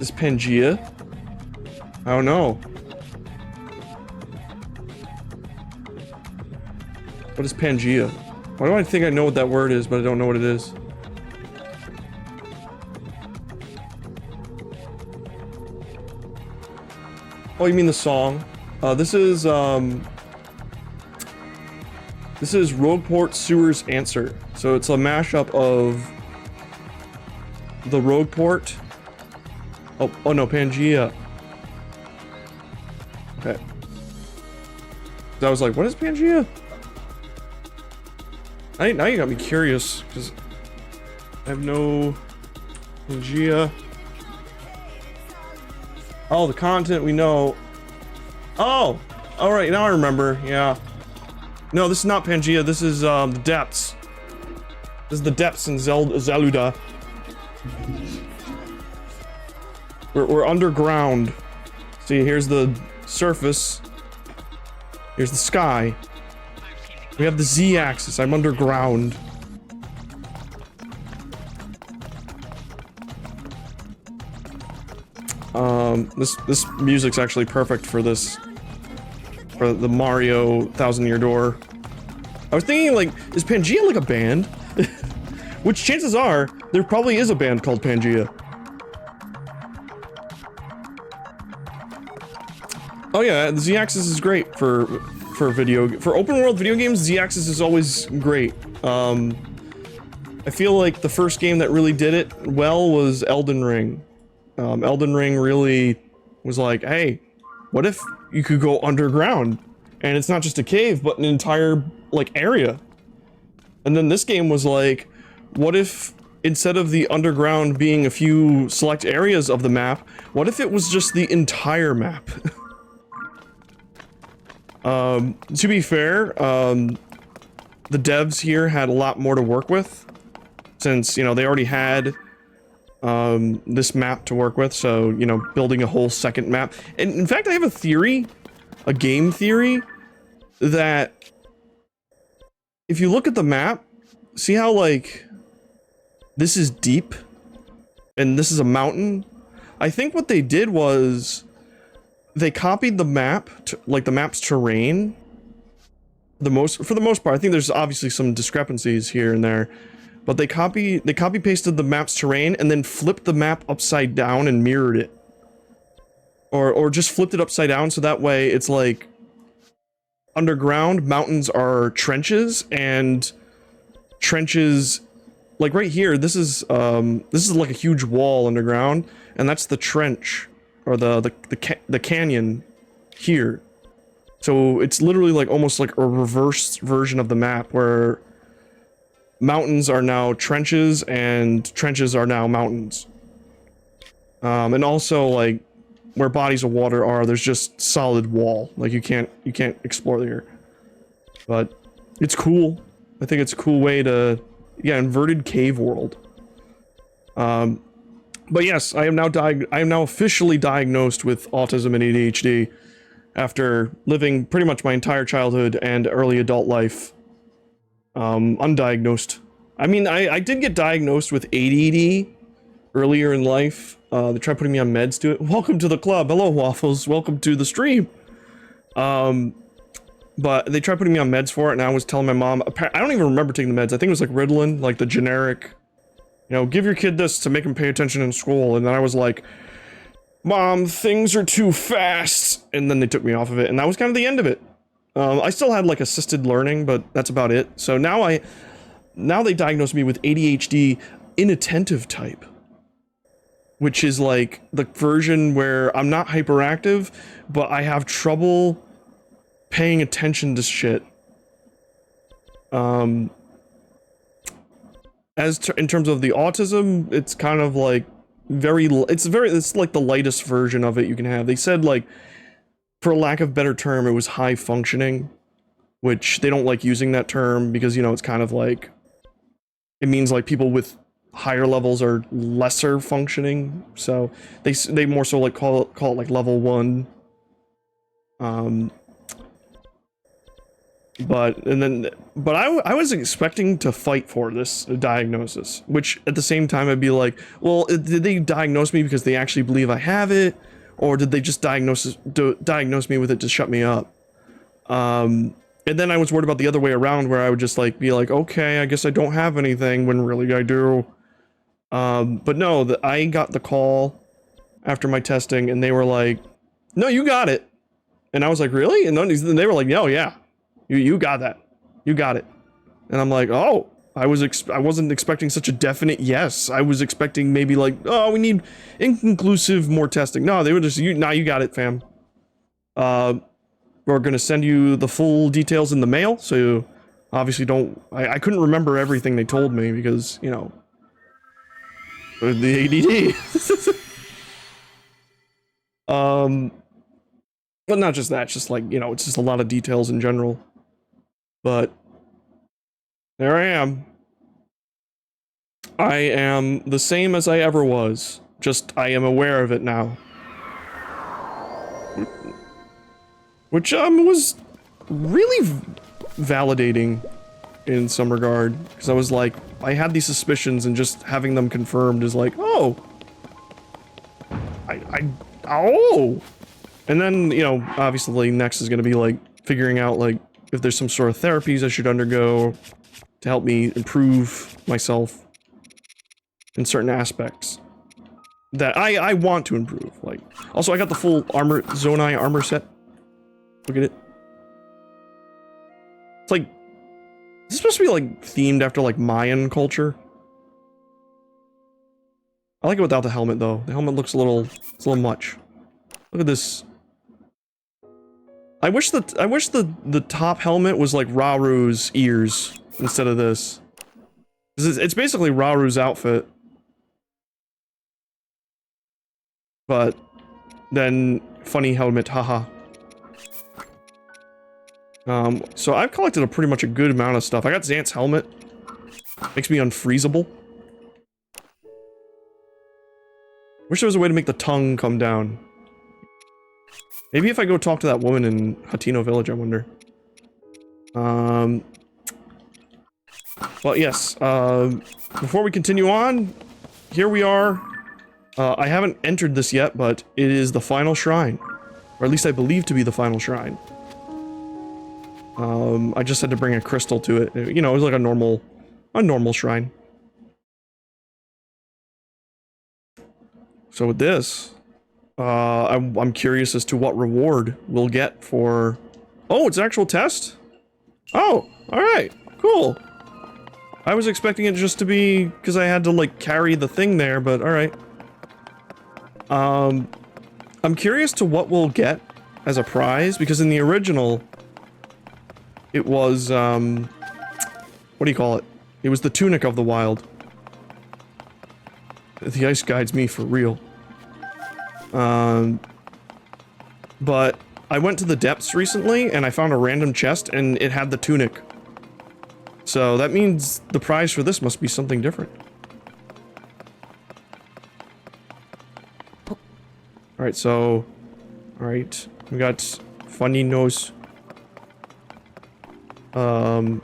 Is Pangea? I don't know. What is Pangea? Why do I think I know what that word is, but I don't know what it is? Oh, you mean the song? This is Rogueport Sewer's Answer. So it's a mashup of the Rogueport. Oh no, Pangea. Okay. I was like, what is Pangea? Now you got me curious, because I have no Pangea. Oh, the content we know. Oh! Alright, now I remember, yeah. No, this is not Pangea, this is, the depths. This is the depths in Zelda. We're underground. See, here's the surface. Here's the sky. We have the Z-axis. I'm underground. This music's actually perfect for this. For the Mario Thousand Year Door. I was thinking, like, is Pangea like a band? Which chances are, there probably is a band called Pangea. Oh yeah, the Z-axis is great for open world video games. Z-axis is always great. I feel like the first game that really did it well was Elden Ring. Elden Ring really was like, hey, what if you could go underground? And it's not just a cave, but an entire, like, area. And then this game was like, what if instead of the underground being a few select areas of the map, what if it was just the entire map? To be fair, the devs here had a lot more to work with, since, you know, they already had, this map to work with, so, you know, building a whole second map. And in fact, I have a theory, a game theory, that if you look at the map, see how, like, this is deep, and this is a mountain? I think what they did was, they copied the map, like the map's terrain, for the most part. I think there's obviously some discrepancies here and there, but they copy pasted the map's terrain and then flipped the map upside down and mirrored it. Or just flipped it upside down so that way it's like underground, mountains are trenches, and trenches, like right here, this is like a huge wall underground, and that's the trench. Or the canyon here. So it's literally like almost like a reverse version of the map where mountains are now trenches and trenches are now mountains. And also like where bodies of water are, there's just solid wall. Like you can't explore there. But it's cool. I think it's a cool way to, yeah, inverted cave world. But yes, I am now officially diagnosed with autism and ADHD after living pretty much my entire childhood and early adult life undiagnosed. I mean, I did get diagnosed with ADD earlier in life. They tried putting me on meds to it. Welcome to the club. Hello, Waffles. Welcome to the stream. But they tried putting me on meds for it, and I was telling my mom, I don't even remember taking the meds. I think it was like Ritalin, like the generic, you know, give your kid this to make him pay attention in school. And then I was like, Mom, things are too fast. And then they took me off of it, and that was kind of the end of it. I still had like assisted learning, but that's about it. So now they diagnosed me with ADHD inattentive type, which is like the version where I'm not hyperactive, but I have trouble paying attention to shit. In terms of the autism, it's kind of like it's like the lightest version of it you can have. They said, like, for lack of a better term, it was high functioning, which they don't like using that term because, you know, it's kind of like, it means like people with higher levels are lesser functioning. So they more so like call it like level 1. But I was expecting to fight for this diagnosis, which at the same time I'd be like, well, did they diagnose me because they actually believe I have it, or did they just diagnose me with it to shut me up? And then I was worried about the other way around, where I would just like be like, okay, I guess I don't have anything when really I do. But no, I got the call after my testing, and they were like, no, you got it. And I was like, really? And then they were like, no, yeah. You got that. You got it. And I'm like, oh, I wasn't expecting such a definite yes. I was expecting maybe like, oh, we need inconclusive more testing. No, they were just, you got it, fam. We're gonna send you the full details in the mail, so you obviously don't, I couldn't remember everything they told me because, you know, the ADD. But not just that, just like, you know, it's just a lot of details in general. But there I am. I am the same as I ever was. Just I am aware of it now. Which was really validating in some regard, because I was like, I had these suspicions, and just having them confirmed is like, oh, oh. And then, you know, obviously next is going to be like figuring out like if there's some sort of therapies I should undergo to help me improve myself in certain aspects that I want to improve. Like, also I got the full Zonai armor set. Look at it. It's like, it's supposed to be like themed after like Mayan culture. I like it without the helmet though. The helmet looks it's a little much. Look at this. I wish the top helmet was like Raru's ears instead of this. It's basically Raru's outfit. But then funny helmet, haha. So I've collected pretty much a good amount of stuff. I got Xant's helmet. Makes me unfreezable. Wish there was a way to make the tongue come down. Maybe if I go talk to that woman in Hatino Village, I wonder. Well, yes, before we continue on, here we are. I haven't entered this yet, but it is the final shrine. Or at least I believe to be the final shrine. I just had to bring a crystal to it. You know, it was like a normal shrine. So with this, I'm curious as to what reward we'll get for... Oh, it's an actual test? Oh, alright, cool. I was expecting it just to be because I had to, like, carry the thing there, but alright. I'm curious to what we'll get as a prize, because in the original, it was, what do you call it? It was the Tunic of the Wild. The ice guides me for real. But I went to the depths recently, and I found a random chest, and it had the tunic. So that means the prize for this must be something different. Alright, so... Alright, we got funny nose. Alright.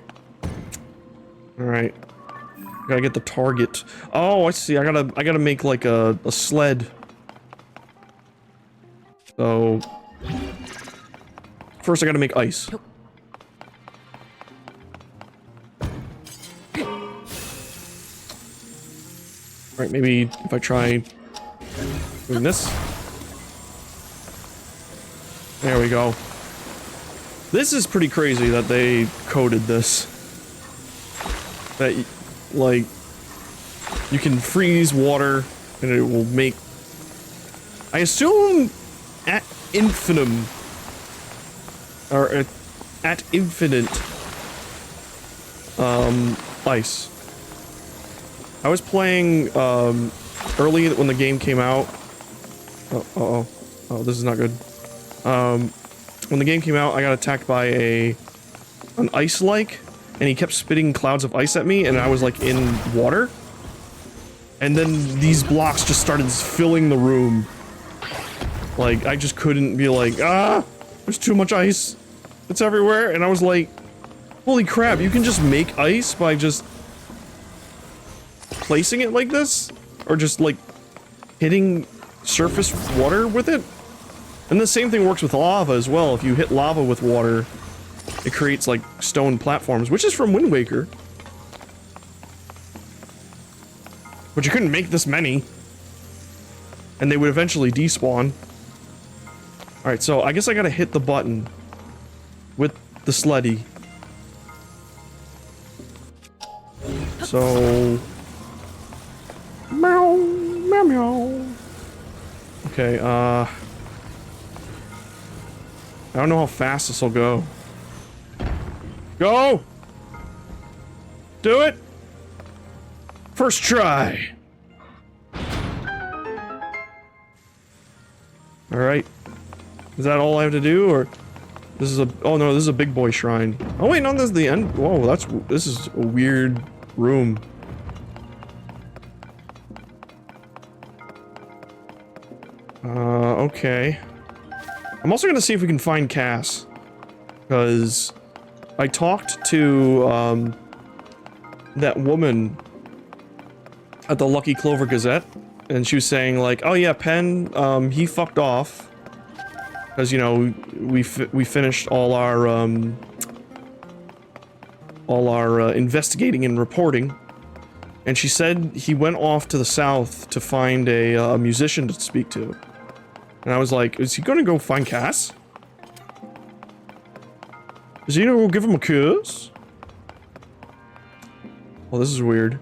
Gotta get the target. Oh, I see. I gotta make like a sled. So first I gotta make ice. Right, maybe if I try doing this. There we go. This is pretty crazy that they coded this. That, like, you can freeze water and it will make... I assume at infinitum, or at infinite, ice. I was playing, early when the game came out. Oh, this is not good. When the game came out, I got attacked by an ice-like, and he kept spitting clouds of ice at me, and I was, like, in water. And then these blocks just started filling the room. Like, I just couldn't be like, ah, there's too much ice. It's everywhere. And I was like, Holy crap, you can just make ice by just placing it like this? Or just, like, hitting surface water with it? And the same thing works with lava as well. If you hit lava with water, it creates, like, stone platforms, which is from Wind Waker. But you couldn't make this many. And they would eventually despawn. Alright, so I guess I gotta hit the button with the sleddy. So... Meow, meow, meow. Okay, I don't know how fast this will go. Go! Do it! First try! Alright. Is that all I have to do, or... This is a... Oh no, this is a big boy shrine. Oh wait, no, this is the end. Whoa, that's... This is a weird room. Okay. I'm also gonna see if we can find Cass. Because... I talked to, that woman at the Lucky Clover Gazette, and she was saying, like, oh yeah, Penn, he fucked off. Because, you know, we finished all our investigating and reporting. And she said he went off to the south to find a musician to speak to. And I was like, is he gonna go find Cass? Is he gonna go give him a kiss? Well, this is weird.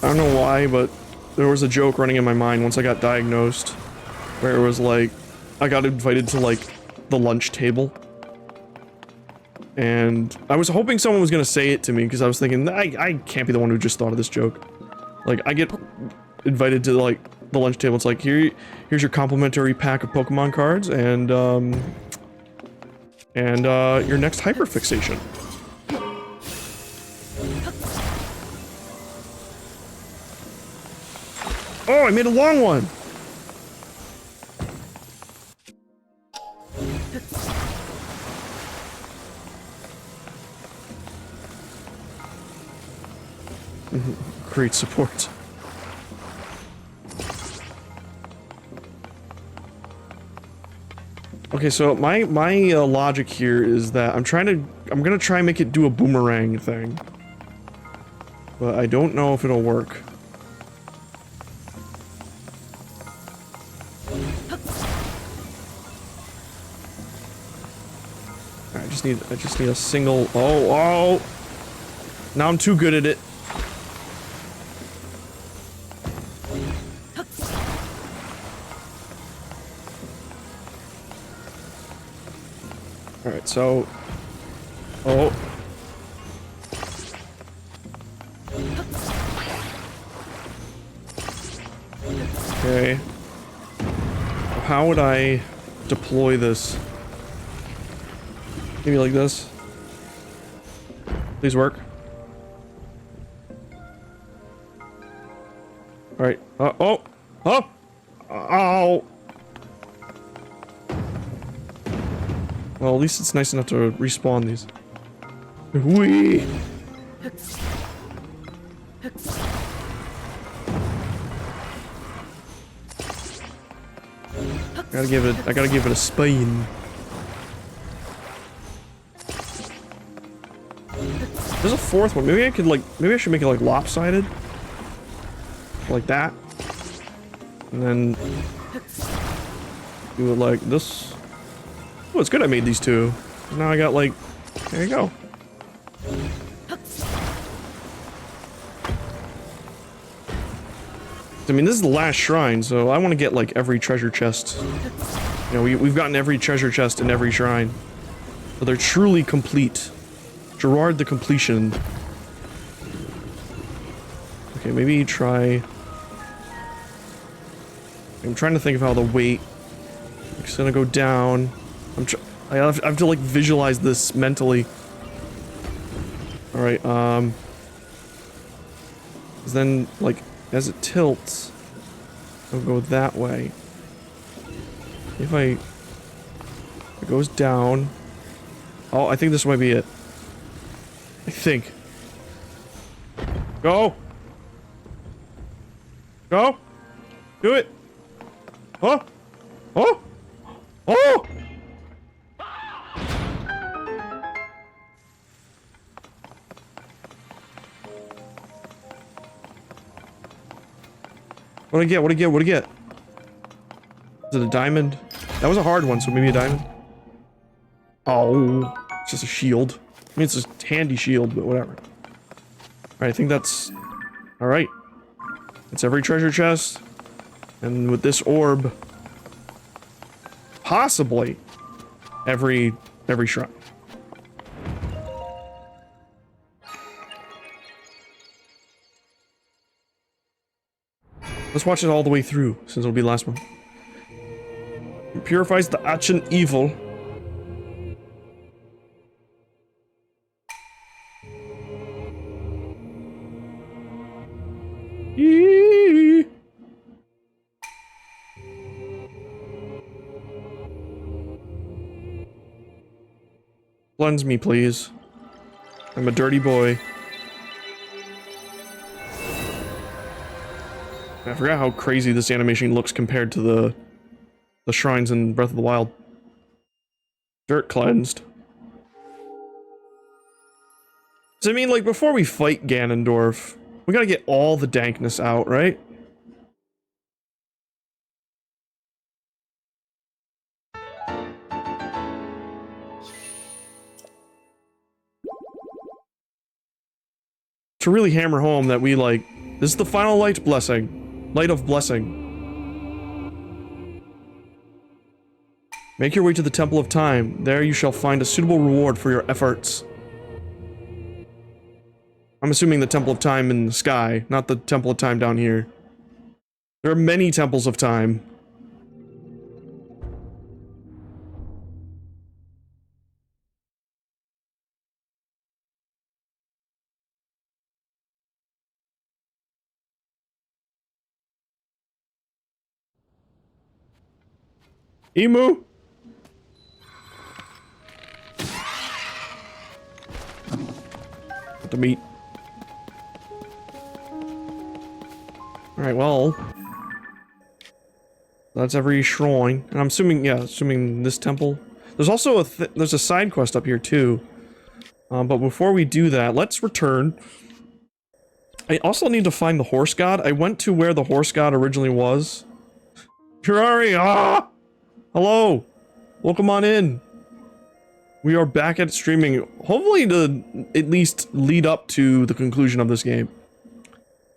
I don't know why, but there was a joke running in my mind once I got diagnosed, where it was like, I got invited to, like, the lunch table. And I was hoping someone was gonna say it to me, because I was thinking, I can't be the one who just thought of this joke. Like, I get invited to, like, the lunch table, it's like, here's your complimentary pack of Pokemon cards, and your next hyperfixation. Oh, I made a long one! Great support. Okay, so my logic here is that I'm gonna try and make it do a boomerang thing. But I don't know if it'll work. I just need a single. Oh! Now I'm too good at it. Alright, so... Oh. Okay. How would I deploy this? Maybe like this. Please work. Alright. Oh! Oh! Ow! Well, at least it's nice enough to respawn these. Whee! I gotta give it a spin. There's a fourth one. Maybe I should make it like lopsided. Like that. And then do it like this. Oh, it's good I made these two. Now I got like, there you go. I mean, this is the last shrine, so I want to get like every treasure chest. You know, we've gotten every treasure chest in every shrine. So they're truly complete. Gerard the completion. Okay, maybe try... I'm trying to think of how the weight... It's gonna go down. I have to like visualize this mentally. Alright, then like as it tilts, I'll go that way. If it goes down. Oh, I think this might be it. I think. Go! Go! Do it! Oh! Oh! Oh! What'd I get? What'd I get? What'd I get? Is it a diamond? That was a hard one, so maybe a diamond? Oh, it's just a shield. I mean, it's a handy shield, but whatever. Alright, I think that's... Alright. It's every treasure chest. And with this orb... Possibly... Every shrine. Let's watch it all the way through, since it'll be the last one. It purifies the ancient evil. Eee. Cleanse me, please. I'm a dirty boy. I forgot how crazy this animation looks compared to the shrines in Breath of the Wild. Dirt cleansed. So I mean, like, before we fight Ganondorf, we gotta get all the dankness out, right? To really hammer home that we, like, this is the final light blessing. Light of blessing. Make your way to the Temple of Time. There you shall find a suitable reward for your efforts. I'm assuming the Temple of Time in the sky, not the Temple of Time down here. There are many Temples of Time. Emu! Put the meat. Alright, well... That's every shrine. And I'm assuming, yeah, assuming this temple. There's also there's a side quest up here, too. But before we do that, let's return. I also need to find the horse god. I went to where the horse god originally was. Kirari! Ah! Hello! Welcome on in. We are back at streaming, hopefully to at least lead up to the conclusion of this game.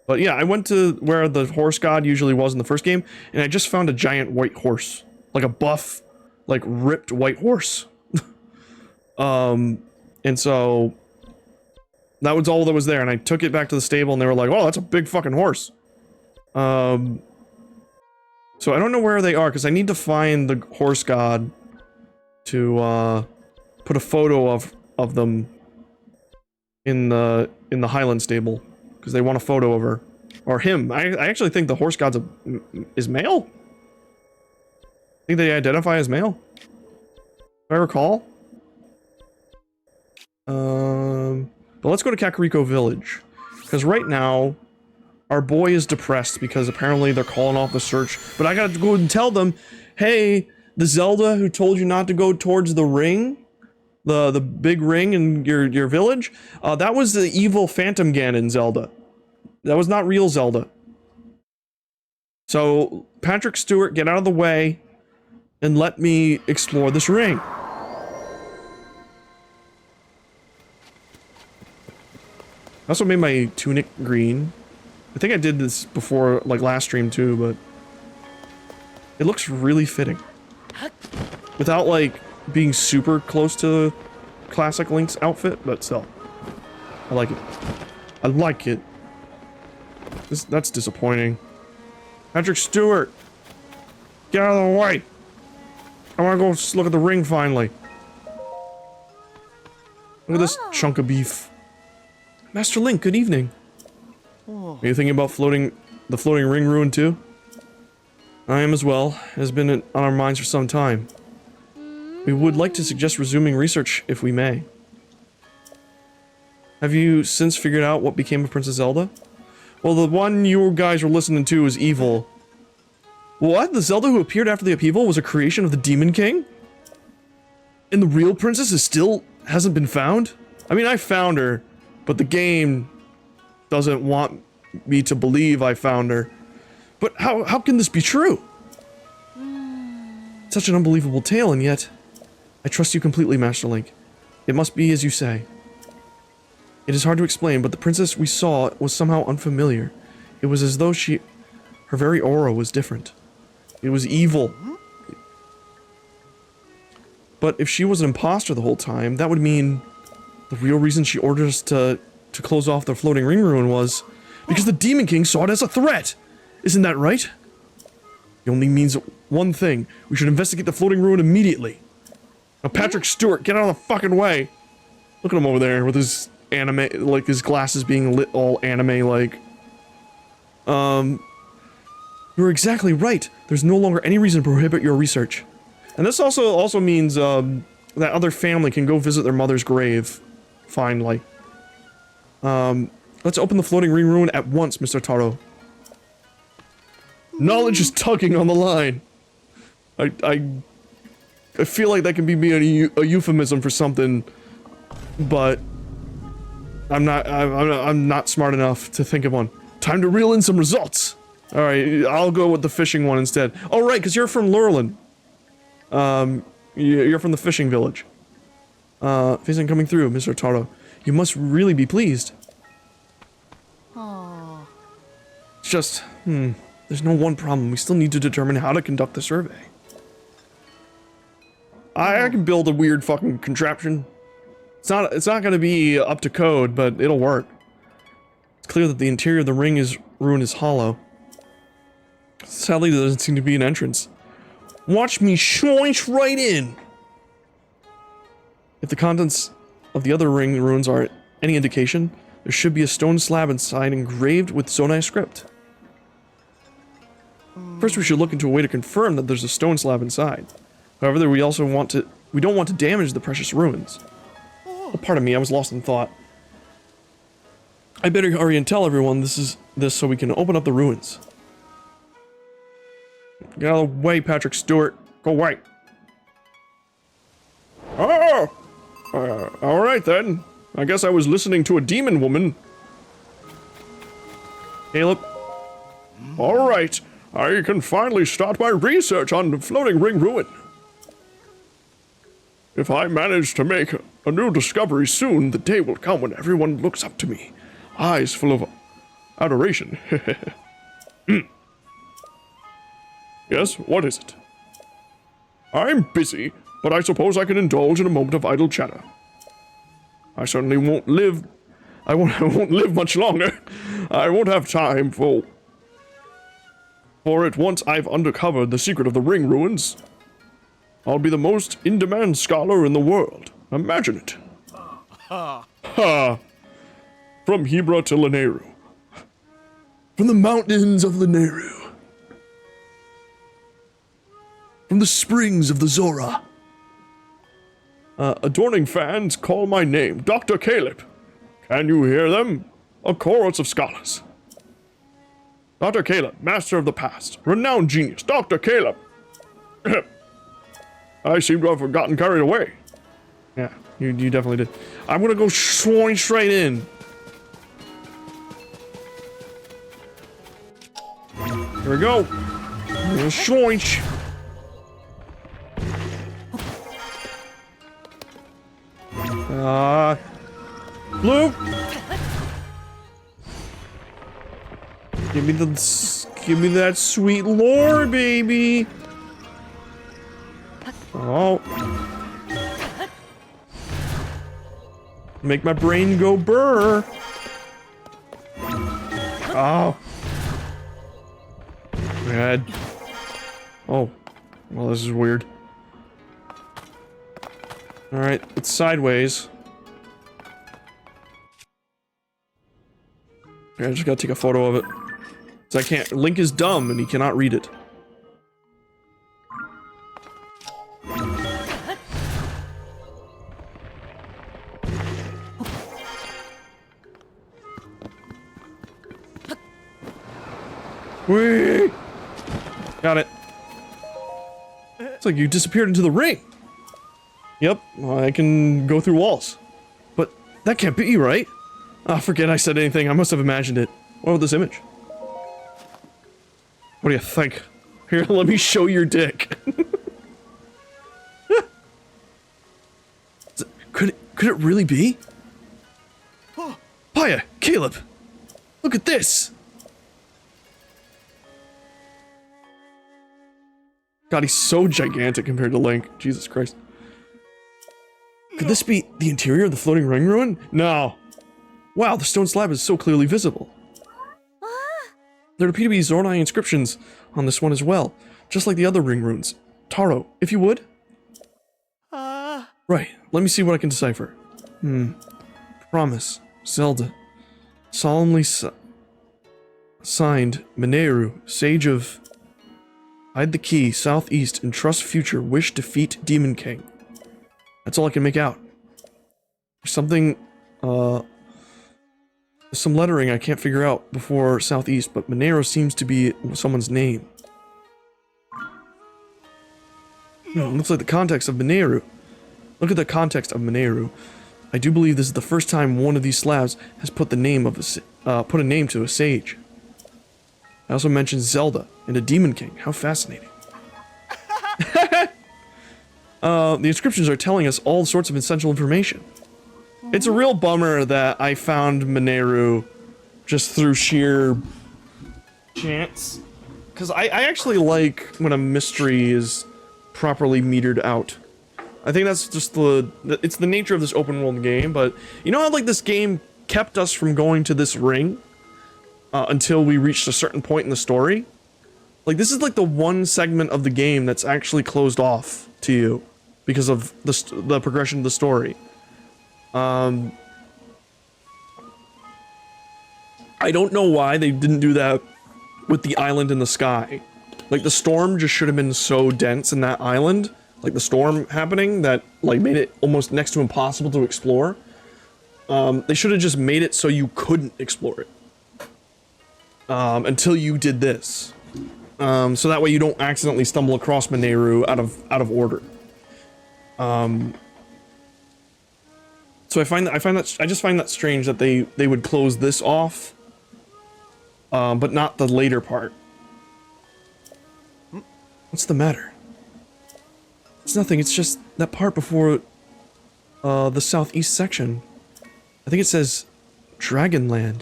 But yeah, I went to where the horse god usually was in the first game, and I just found a giant white horse. Like a buff, like ripped white horse. And so... that was all that was there, and I took it back to the stable, and they were like, oh, that's a big fucking horse. So I don't know where they are, because I need to find the horse god to, put a photo of them in the Highland stable, because they want a photo of her. Or him. I actually think the horse god's is male? I think they identify as male? If I recall. But let's go to Kakariko Village. Because right now, our boy is depressed because apparently they're calling off the search. But I gotta go and tell them, hey, the Zelda who told you not to go towards the ring, the big ring in your village, that was the evil Phantom Ganon Zelda. That was not real Zelda. So, Patrick Stewart, get out of the way and let me explore this ring. I also made my tunic green. I think I did this before, like last stream too, but it looks really fitting. Without like being super close to classic Link's outfit, but still. I like it. I like it. That's disappointing. Patrick Stewart! Get out of the way! I wanna go look at the ring finally. Look at this chunk of beef. Master Link, good evening. Are you thinking about the floating ring ruin too? I am as well. It has been on our minds for some time. We would like to suggest resuming research, if we may. Have you since figured out what became of Princess Zelda? Well, the one you guys were listening to is evil. What? The Zelda who appeared after the upheaval was a creation of the Demon King? And the real princess hasn't been found? I mean, I found her, but the game doesn't want me to believe I found her. But how can this be true? Such an unbelievable tale, and yet I trust you completely, Master Link. It must be as you say. It is hard to explain, but the princess we saw was somehow unfamiliar. It was as though her very aura was different. It was evil. But if she was an imposter the whole time, that would mean the real reason she ordered us to close off the floating ring ruin was because the Demon King saw it as a threat. Isn't that right? It only means one thing. We should investigate the floating ruin immediately. Now, Patrick Stewart, get out of the fucking way. Look at him over there with his anime, like his glasses being lit all anime-like. You're exactly right. There's no longer any reason to prohibit your research. And this also means, that other family can go visit their mother's grave. Finally. Let's open the floating ring ruin at once, Mr. Taro. Knowledge is tugging on the line. I feel like that can be a euphemism for something, but I'm not smart enough to think of one. Time to reel in some results. All right, I'll go with the fishing one instead. Oh right, because you're from Lurlin. You're from the fishing village. Fishing coming through, Mr. Taro. You must really be pleased. Aww. It's just, there's no one problem. We still need to determine how to conduct the survey. I can build a weird fucking contraption. It's not gonna be up to code, but it'll work. It's clear that the interior of the ruin is hollow. Sadly, there doesn't seem to be an entrance. Watch me shoinch right in! If the contents of the other ring ruins are any indication, there should be a stone slab inside engraved with Zonai script. First, we should look into a way to confirm that there's a stone slab inside. However, we don't want to damage the precious ruins. Oh, pardon me, I was lost in thought. I better hurry and tell everyone this so we can open up the ruins. Get out of the way, Patrick Stewart. Go away. Oh! Alright then. I guess I was listening to a demon woman. Caleb? Alright. I can finally start my research on the floating ring ruin. If I manage to make a new discovery soon, the day will come when everyone looks up to me. Eyes full of adoration. Yes, what is it? I'm busy, but I suppose I can indulge in a moment of idle chatter. I certainly won't live... I won't live much longer. I won't have time for it once I've uncovered the secret of the ring ruins. I'll be the most in-demand scholar in the world. Imagine it. Ha! From Hebra to Lanayru. From the mountains of Lanayru. From the springs of the Zora. Adorning fans call my name, Dr. Caleb. Can you hear them? A chorus of scholars. Dr. Caleb, master of the past, renowned genius, Dr. Caleb. I seem to have gotten carried away. Yeah, you definitely did. I'm gonna go straight in. Here we go. Shoinch. Blue. Give me that sweet lore, baby. Oh. Make my brain go burr. Oh. Bad. Oh. Well, this is weird. Alright, it's sideways. I just gotta take a photo of it. So I can't. Link is dumb and he cannot read it. Whee! Got it. It's like you disappeared into the ring. Yep, I can go through walls. But that can't be, right? Ah, forget I said anything. I must have imagined it. What about this image? What do you think? Here, let me show your dick. Could it really be? Paya, Caleb, look at this. God, he's so gigantic compared to Link. Jesus Christ. Could this be the interior of the floating ring ruin? No. Wow, the stone slab is so clearly visible. There appear to be Zonai inscriptions on this one as well, just like the other ring runes. Taro, if you would. Right, let me see what I can decipher. Promise, Zelda. Solemnly signed, Mineru, Sage of... Hide the key, southeast, and trust future, wish defeat Demon King. That's all I can make out. There's something, some lettering I can't figure out before southeast, but Mineru seems to be someone's name. Looks like the context of Mineru. Look at the context of Mineru. I do believe this is the first time one of these slabs has put the name of put a name to a sage. I also mentioned Zelda and a Demon King. How fascinating. The inscriptions are telling us all sorts of essential information. It's a real bummer that I found Mineru just through sheer chance. Because I actually like when a mystery is properly metered out. I think that's just it's the nature of this open world game, but you know how like this game kept us from going to this ring until we reached a certain point in the story? Like this is like the one segment of the game that's actually closed off to you because of the progression of the story. I don't know why they didn't do that with the island in the sky. Like the storm just should have been so dense in that island, like the storm happening, that like made it almost next to impossible to explore. They should have just made it so you couldn't explore it until you did this, so that way you don't accidentally stumble across Mineru out of order. So I just find that strange that they would close this off, but not the later part. What's the matter? It's nothing, it's just that part before the southeast section. I think it says Dragonland.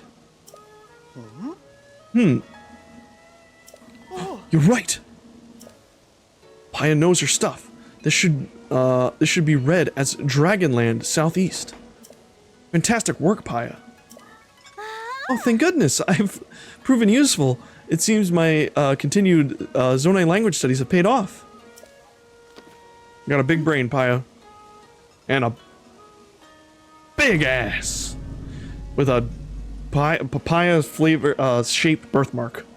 You're right. Paya knows her stuff. This should be read as Dragonland Southeast. Fantastic work, Paya. Oh, thank goodness, I've proven useful. It seems my continued Zonai language studies have paid off. You got a big brain, Paya. And a big ass. With a papaya flavor shaped birthmark.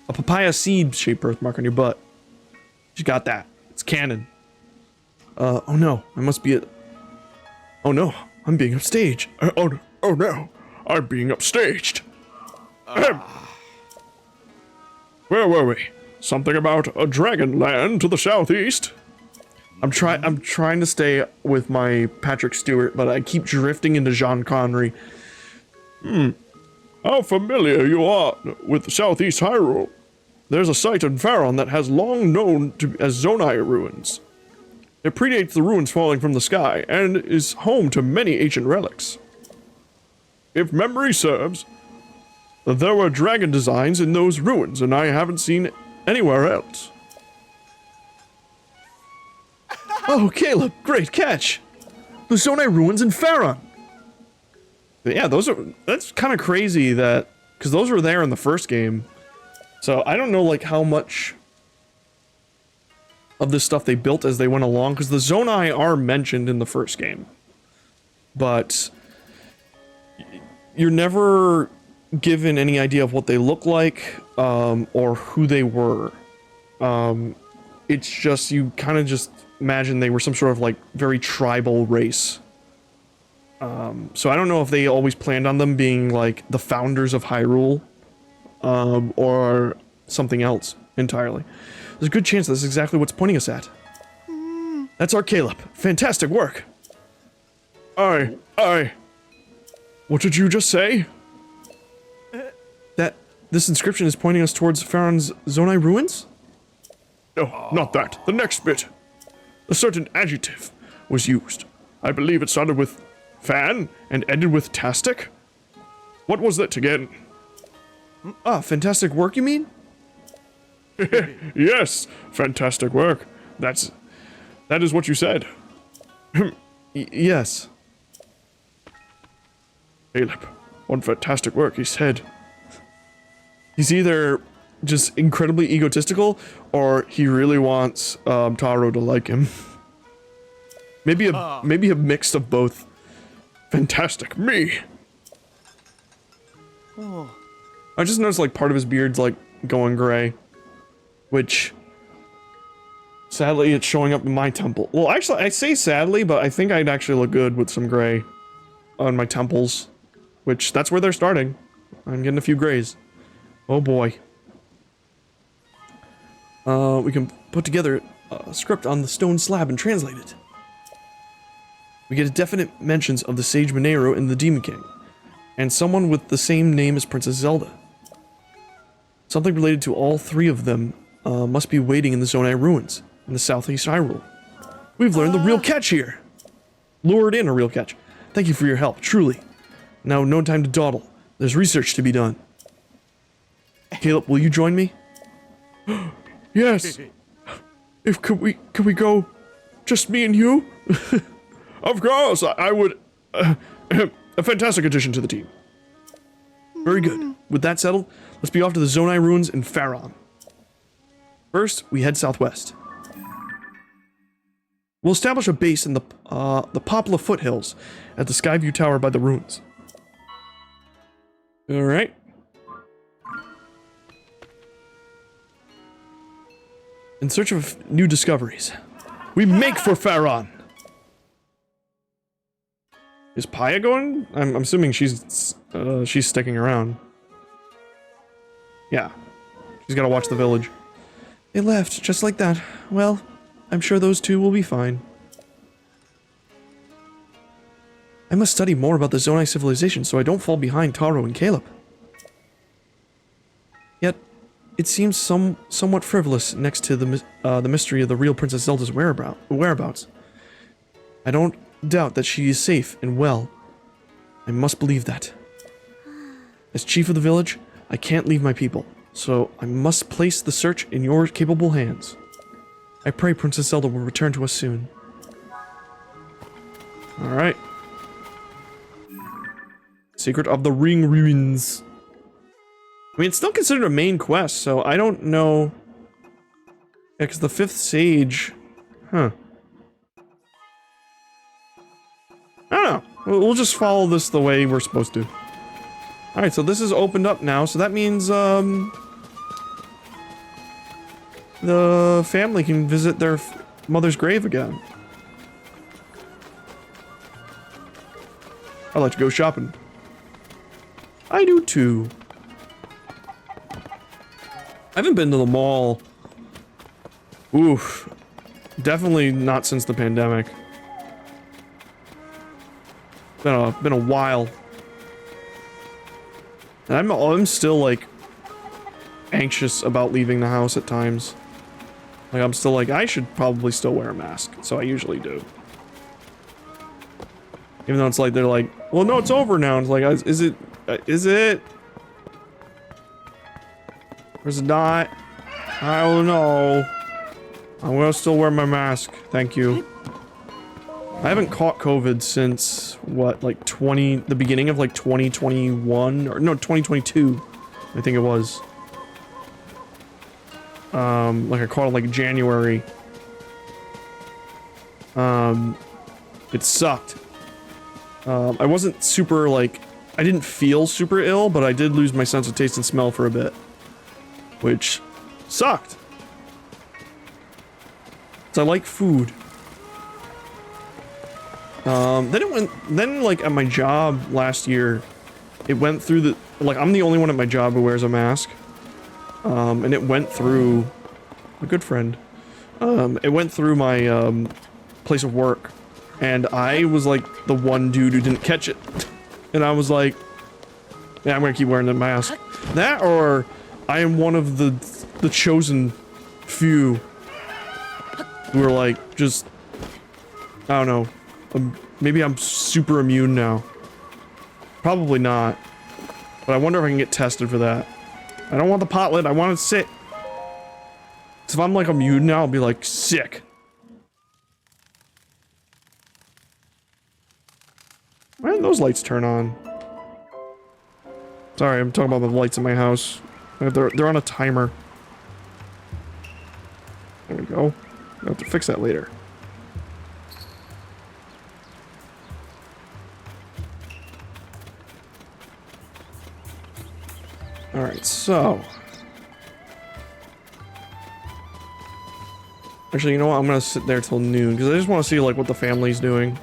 A papaya seed shaped birthmark on your butt. You got that. It's canon. Oh no, I must be at... Oh no, I'm being upstaged. Oh no, I'm being upstaged. Where were we? Something about a dragon land to the southeast? I'm trying to stay with my Patrick Stewart, but I keep drifting into Sean Connery. How familiar you are with southeast Hyrule. There's a site in Faron that has long known as Zonai ruins. It predates the ruins falling from the sky, and is home to many ancient relics. If memory serves, there were dragon designs in those ruins, and I haven't seen anywhere else. Oh, Caleb, great catch! The Zonai ruins in Faron! Yeah, that's kind of crazy that, because those were there in the first game. So I don't know like how much of this stuff they built as they went along, because the Zonai are mentioned in the first game. But you're never given any idea of what they look like, or who they were. It's just, you kind of just imagine they were some sort of like very tribal race. So I don't know if they always planned on them being like the founders of Hyrule, or something else entirely. There's a good chance that's exactly what's pointing us at. That's our Caleb. Fantastic work. What did you just say? That this inscription is pointing us towards Pharaon's Zonai ruins? No, not that. The next bit. A certain adjective was used. I believe it started with fan and ended with tastic. What was that again? Ah, fantastic work, you mean? Yes, fantastic work. That is what you said. Yes. Caleb, what fantastic work he said. He's either just incredibly egotistical, or he really wants Taro to like him. Maybe a mix of both. Fantastic, me. Oh. I just noticed like part of his beard's like going gray, which sadly it's showing up in my temple. Well, actually, I say sadly, but I think I'd actually look good with some gray on my temples, which that's where they're starting. I'm getting a few grays. Oh boy. We can put together a script on the stone slab and translate it. We get definite mentions of the Sage Monero and the Demon King, and someone with the same name as Princess Zelda. Something related to all three of them must be waiting in the Zonai ruins in the southeast Hyrule. We've learned the real catch here. Lured in a real catch. Thank you for your help, truly. Now, no time to dawdle. There's research to be done. Caleb, will you join me? Yes. Could we go? Just me and you? Of course, I would. A fantastic addition to the team. Very good. With that settled, let's be off to the Zonai ruins in Pharaon. First, we head southwest. We'll establish a base in the Poplar foothills at the Skyview Tower by the ruins. All right. In search of new discoveries, we make for Pharaon. Is Paya going? I'm assuming she's sticking around. Yeah, she's got to watch the village. They left just like that. Well, I'm sure those two will be fine. I must study more about the Zonai civilization so I don't fall behind Taro and Caleb. Yet, it seems somewhat frivolous next to the mystery of the real Princess Zelda's whereabouts. I don't doubt that she is safe and well. I must believe that. As chief of the village, I can't leave my people, so I must place the search in your capable hands. I pray Princess Zelda will return to us soon. Alright. Secret of the Ring Ruins. I mean, it's still considered a main quest, so I don't know. Yeah, because the 5th Sage... Huh. I don't know. We'll just follow this the way we're supposed to. Alright, so this is opened up now, so that means, the family can visit their mother's grave again. I like to go shopping. I do too. I haven't been to the mall. Oof. Definitely not since the pandemic. Been a while. And I'm still like anxious about leaving the house at times. Like I'm still like I should probably still wear a mask, so I usually do. Even though it's like they're like, well, no, it's over now. It's like, is it? Or is it not? I don't know. I'm gonna still wear my mask. Thank you. I haven't caught COVID since, what, like the beginning of like 2021, or no, 2022, I think it was. Like I caught it like January. It sucked. I wasn't super like, I didn't feel super ill, but I did lose my sense of taste and smell for a bit. Which sucked. So I like food. Then like at my job last year, it went through like I'm the only one at my job who wears a mask. and it went through a good friend. It went through my place of work, and I was like the one dude who didn't catch it, and I was like, yeah, I'm gonna keep wearing the mask. That, or I am one of the chosen few who are like just, I don't know, maybe I'm super immune now. Probably not, but I wonder if I can get tested for that. I don't want the potlet, I want to sit. So if I'm like immune now, I'll be like sick. Why didn't those lights turn on? Sorry, I'm talking about the lights in my house. They're on a timer. There we go. I'll have to fix that later. Alright, so... Actually, you know what? I'm gonna sit there till noon, because I just want to see, like, what the family's doing.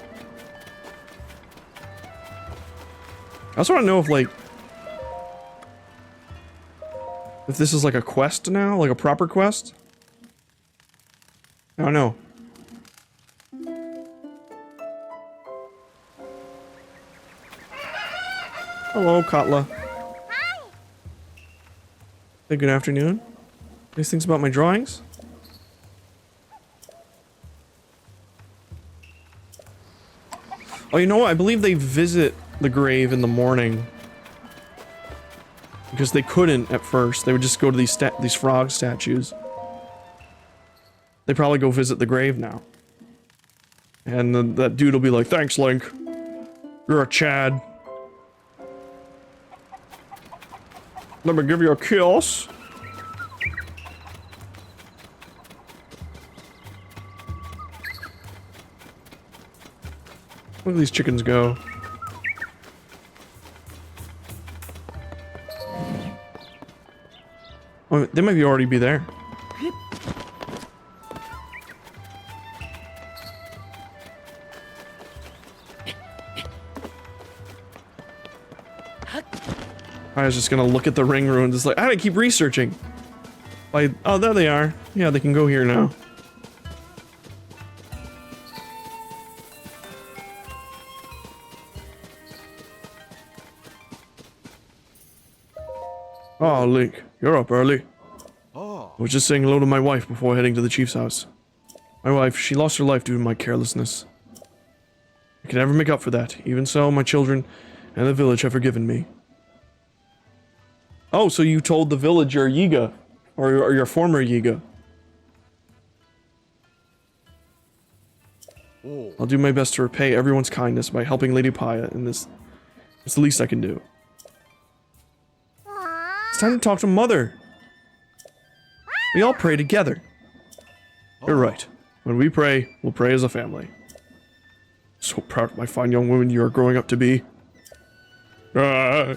I also want to know if, like... If this is, like, a quest now? Like, a proper quest? I don't know. Hello, Katla. Hi. Hey, good afternoon. Any things about my drawings? Oh, you know what? I believe they visit the grave in the morning. Because they couldn't at first. They would just go to these frog statues. They probably go visit the grave now. And then that dude will be like, thanks, Link. You're a Chad. Let me give you a kiss. Look at these chickens go. Oh, they might already be there. I was just gonna look at the ring ruins. It's like, I gotta keep researching. Like, oh, there they are. Yeah, they can go here now. Oh, Link, you're up early. I was just saying hello to my wife before heading to the chief's house. My wife, she lost her life due to my carelessness. I can never make up for that. Even so, my children and the village have forgiven me. Oh, so you told the village you're Yiga. Or your former Yiga. I'll do my best to repay everyone's kindness by helping Lady Paya in this. It's the least I can do. It's time to talk to Mother. We all pray together. You're right. When we pray, we'll pray as a family. So proud of my fine young woman you are growing up to be. Well,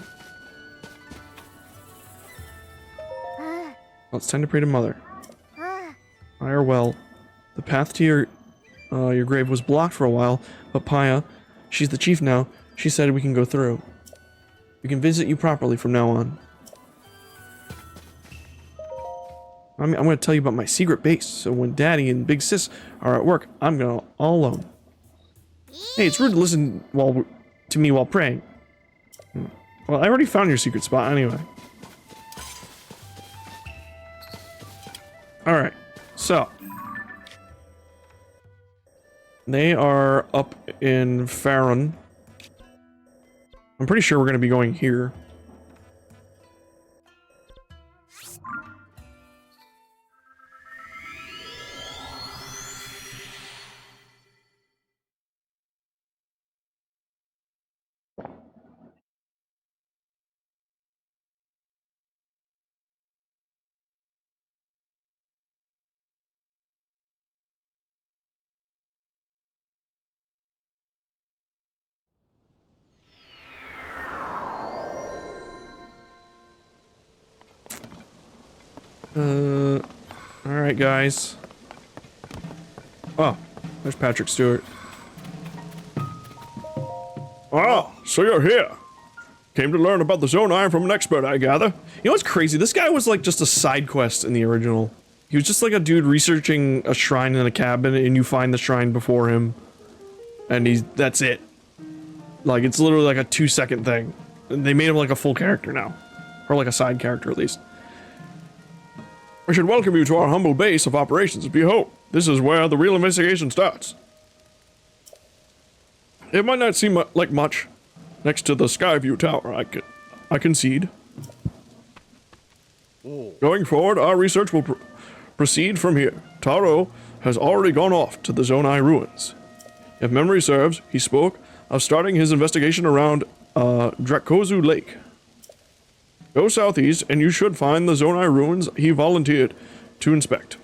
it's time to pray to Mother. Fire well. The path to your grave was blocked for a while, but Paya, she's the chief now, she said we can go through. We can visit you properly from now on. I'm going to tell you about my secret base, so when Daddy and Big Sis are at work, I'm going all alone. Hey, it's rude to listen to me while praying. Well, I already found your secret spot anyway. Alright, so. They are up in Farron. I'm pretty sure we're going to be going here. Alright, guys. Oh, there's Patrick Stewart. Oh, so you're here. Came to learn about the Zonai from an expert, I gather. You know what's crazy? This guy was like just a side quest in the original. He was just like a dude researching a shrine in a cabin, and you find the shrine before him. And that's it. Like, it's literally like a 2-second thing. And they made him like a full character now. Or like a side character, at least. I should welcome you to our humble base of operations. Behold, this is where the real investigation starts. It might not seem like much next to the Skyview Tower, I concede. Going forward, our research will proceed from here. Taro has already gone off to the Zonai ruins. If memory serves, he spoke of starting his investigation around Dracozu Lake. Go southeast, and you should find the Zonai ruins he volunteered to inspect.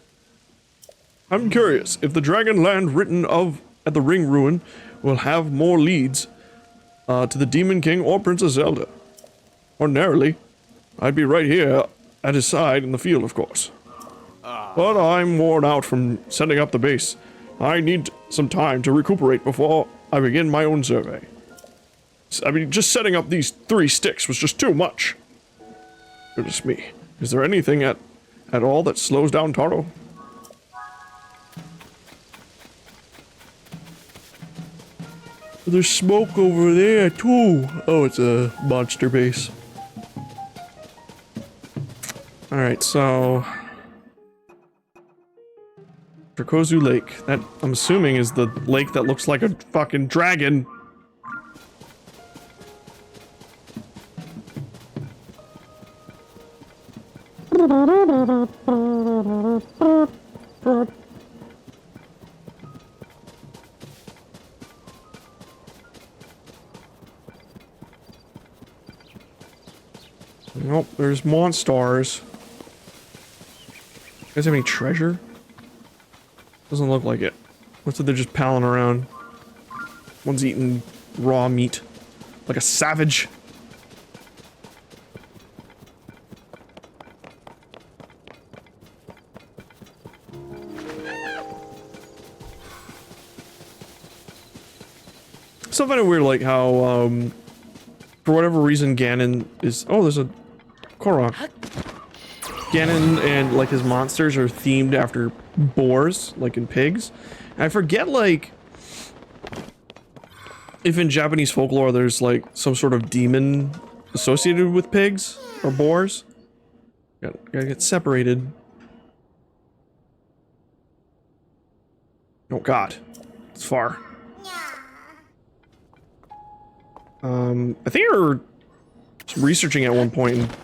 I'm curious if the Dragonland written of at the Ring Ruin will have more leads to the Demon King or Princess Zelda. Ordinarily, I'd be right here at his side in the field, of course. But I'm worn out from setting up the base. I need some time to recuperate before I begin my own survey. I mean, just setting up these 3 sticks was just too much. Goodness me. Is there anything at all that slows down Taro? There's smoke over there, too. Oh, it's a monster base. Alright, so... Dracozu Lake. That, I'm assuming, is the lake that looks like a fucking dragon. Nope, there's monsters. You guys have any treasure? Doesn't look like it. Looks like they're just palling around. One's eating raw meat. Like a savage. Still find it weird, like, how, for whatever reason, Ganon is... Oh, there's a Korok. Ganon and, like, his monsters are themed after boars, like in pigs. And I forget, like, if in Japanese folklore there's, like, some sort of demon associated with pigs or boars. Gotta get separated. Oh, God. It's far. I think I were researching at one point, and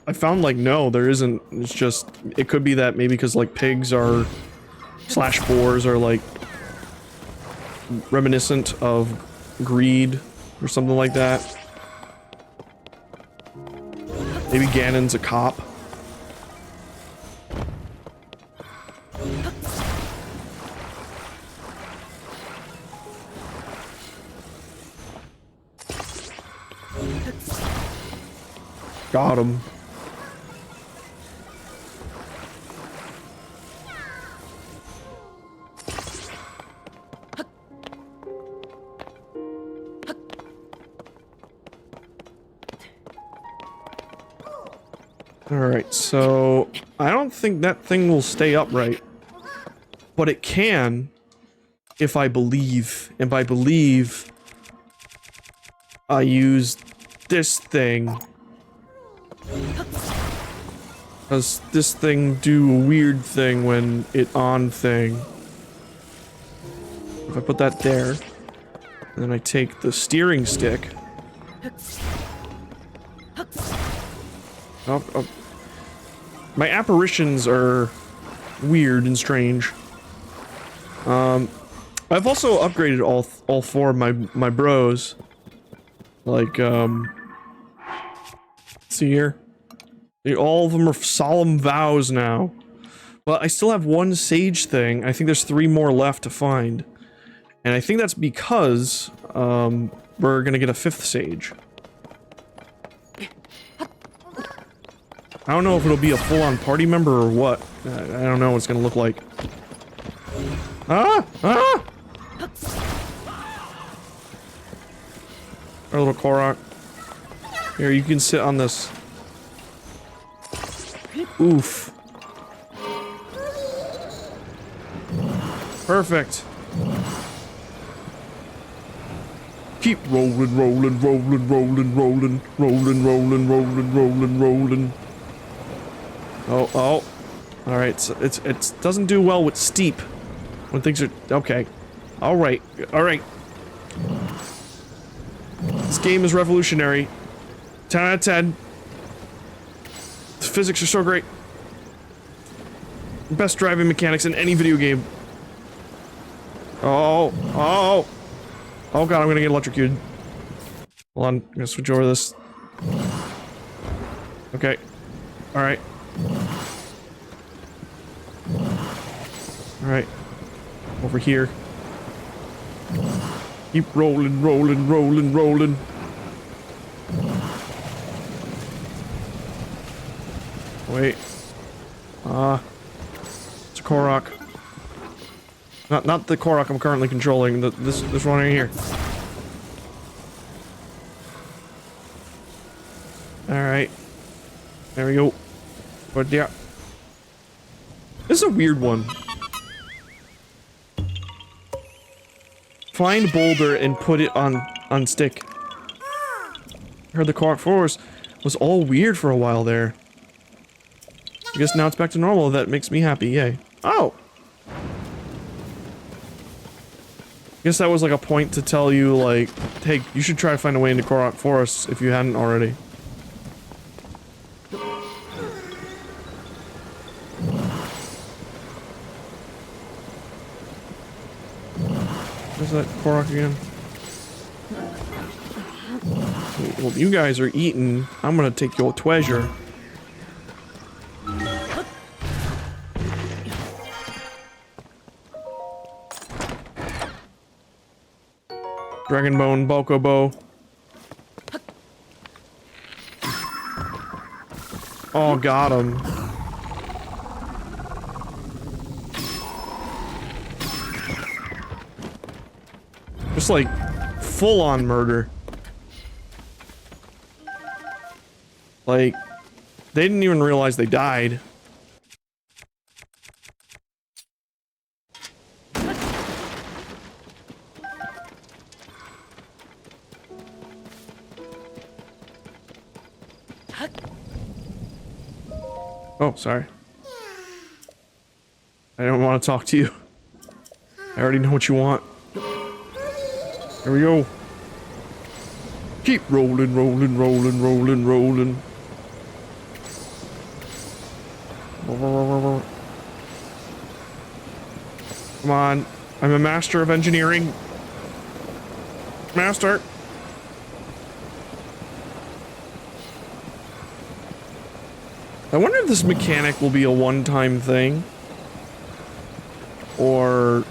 I found, like, no, there isn't. It's just, it could be that maybe because, like, pigs are, / boars are, like, reminiscent of greed or something like that. Maybe Ganon's a cop. Got him. Alright, so I don't think that thing will stay upright. But it can if I believe. And by believe, I use this thing. Does this thing do a weird thing when it on thing? If I put that there, and then I take the steering stick. Oh. My apparitions are weird and strange. I've also upgraded all 4 of my bros. Like, let's see here. All of them are solemn vows now. But I still have 1 sage thing. I think there's 3 more left to find. And I think that's because, we're gonna get a 5th sage. I don't know if it'll be a full-on party member or what. I don't know what it's gonna look like. Ah! Ah! Our little Korok. Here, you can sit on this. Oof. Perfect. Keep rolling, rolling, rolling, rolling, rolling, rolling, rolling, rolling, rolling, rolling. Oh, oh. Alright, so it doesn't do well with steep. When things are... Okay. Alright, alright. This game is revolutionary. 10 out of 10. The physics are so great. Best driving mechanics in any video game. Oh, oh. Oh god, I'm gonna get electrocuted. Hold on, I'm gonna switch over this. Okay. Alright. Alright. Over here. Keep rolling, rolling, rolling, rolling. Wait. It's a Korok. Not the Korok I'm currently controlling, this one right here. Alright. There we go. But yeah. This is a weird one. Find boulder and put it on stick. I heard the Korok forest was all weird for a while there. I guess now it's back to normal. That makes me happy. Yay. Oh! I guess that was like a point to tell you, like, hey, you should try to find a way into Korok Forest if you hadn't already. Where's that Korok again? Well, you guys are eating. I'm gonna take your treasure. Dragon Bone, Bokobo. Oh, got him. Just like full-on murder. Like, they didn't even realize they died. Oh, sorry. I don't want to talk to you. I already know what you want. There we go. Keep rolling, rolling, rolling, rolling, rolling. Come on. I'm a master of engineering. Master. I wonder if this mechanic will be a one-time thing. Or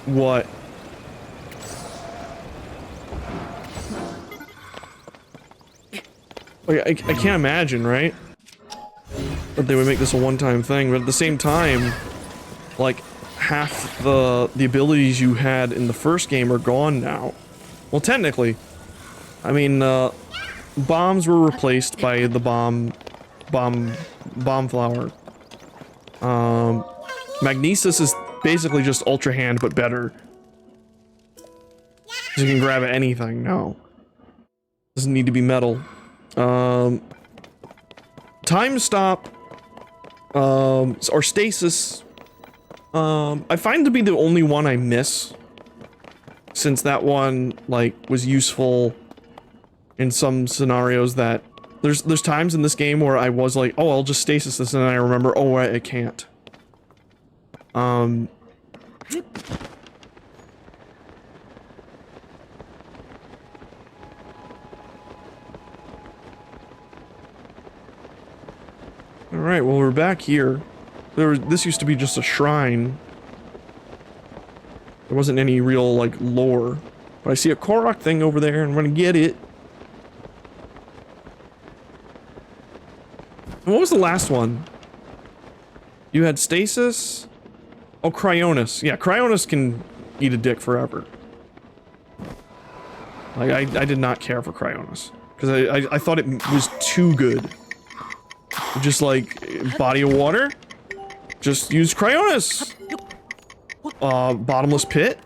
what? Like, I can't imagine, right? That they would make this a one-time thing, but at the same time, like, half the abilities you had in the first game are gone now. Well, technically. I mean, bombs were replaced by the bomb flower. Magnesis is basically just Ultra Hand, but better. So you can grab anything now. Doesn't need to be metal. Time stop, or stasis, I find to be the only one I miss, since that one, like, was useful in some scenarios that, there's times in this game where I was like, oh, I'll just stasis this, and then I remember, oh, I can't. Alright, well, we're back here. This used to be just a shrine. There wasn't any real, like, lore. But I see a Korok thing over there, and I'm gonna get it. And what was the last one? You had Stasis? Oh, Cryonis. Yeah, Cryonis can eat a dick forever. Like, I did not care for Cryonis. Because I thought it was too good. Just like, body of water? Just use Cryonis! Bottomless pit?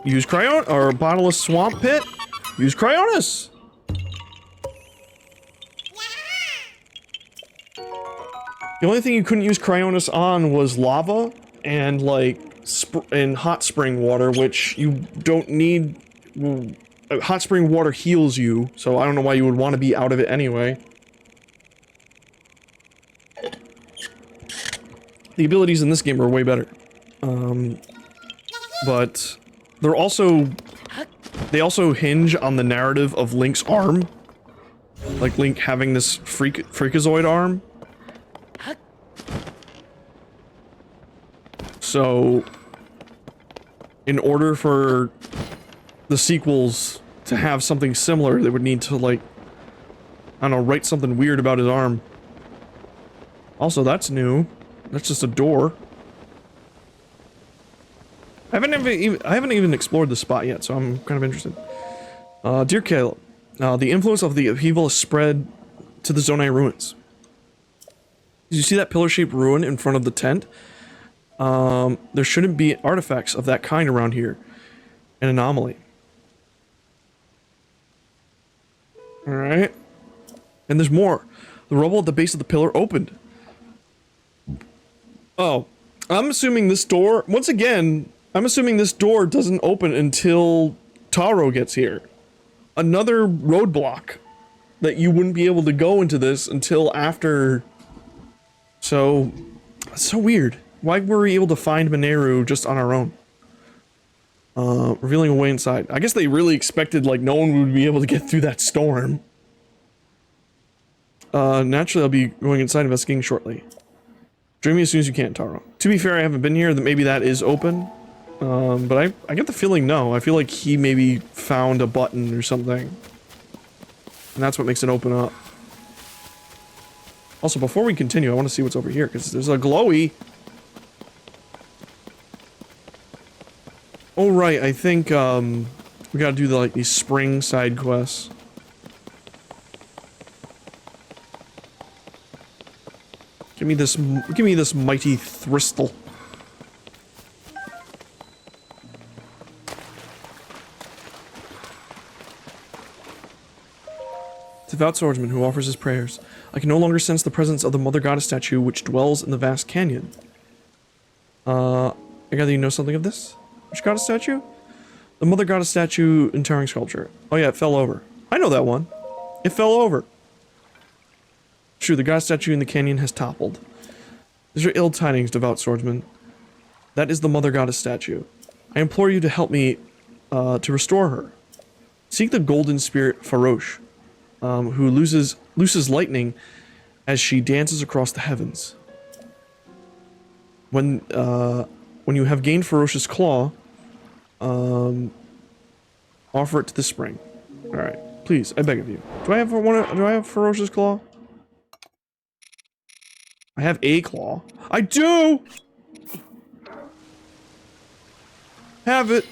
Use Cryon- or bottomless swamp pit? Use Cryonis! The only thing you couldn't use Cryonis on was lava and like and hot spring water, which you don't need. Hot spring water heals you, so I don't know why you would want to be out of it anyway. The abilities in this game are way better, but they're also they also hinge on the narrative of Link's arm, like Link having this freakazoid arm. So, in order for the sequels to have something similar, they would need to, like, I don't know, write something weird about his arm. Also, that's new. That's just a door. I haven't even explored this spot yet, so I'm kind of interested. Dear Caleb, the influence of the upheaval has spread to the Zonai ruins. Did you see that pillar-shaped ruin in front of the tent? There shouldn't be artifacts of that kind around here. An anomaly. Alright. And there's more. The rubble at the base of the pillar opened. Oh. I'm assuming this door... Once again, I'm assuming this door doesn't open until Taro gets here. Another roadblock. That you wouldn't be able to go into this until after... So... It's so weird. Why were we able to find Mineru just on our own? Revealing a way inside. I guess they really expected, like, no one would be able to get through that storm. Naturally, I'll be going inside investigating shortly. Join me as soon as you can, Taro. To be fair, I haven't been here, that maybe that is open. But I get the feeling no. I feel like he maybe found a button or something. And that's what makes it open up. Also, before we continue, I want to see what's over here, because there's a glowy... Oh right, I think we gotta do like these spring side quests. Give me this mighty Thristle. Devout swordsman who offers his prayers. I can no longer sense the presence of the Mother Goddess statue which dwells in the vast canyon. I gather you know something of this? Which goddess statue? The Mother Goddess statue in towering sculpture. Oh yeah, it fell over. I know that one. It fell over. True, the goddess statue in the canyon has toppled. These are ill tidings, devout swordsman. That is the Mother Goddess statue. I implore you to help me to restore her. Seek the golden spirit Farosh, who looses lightning as she dances across the heavens. When you have gained Farosh's claw, offer it to the spring. Alright, please, I beg of you. Do I have Farosh's claw? I have a claw. I do! Have it.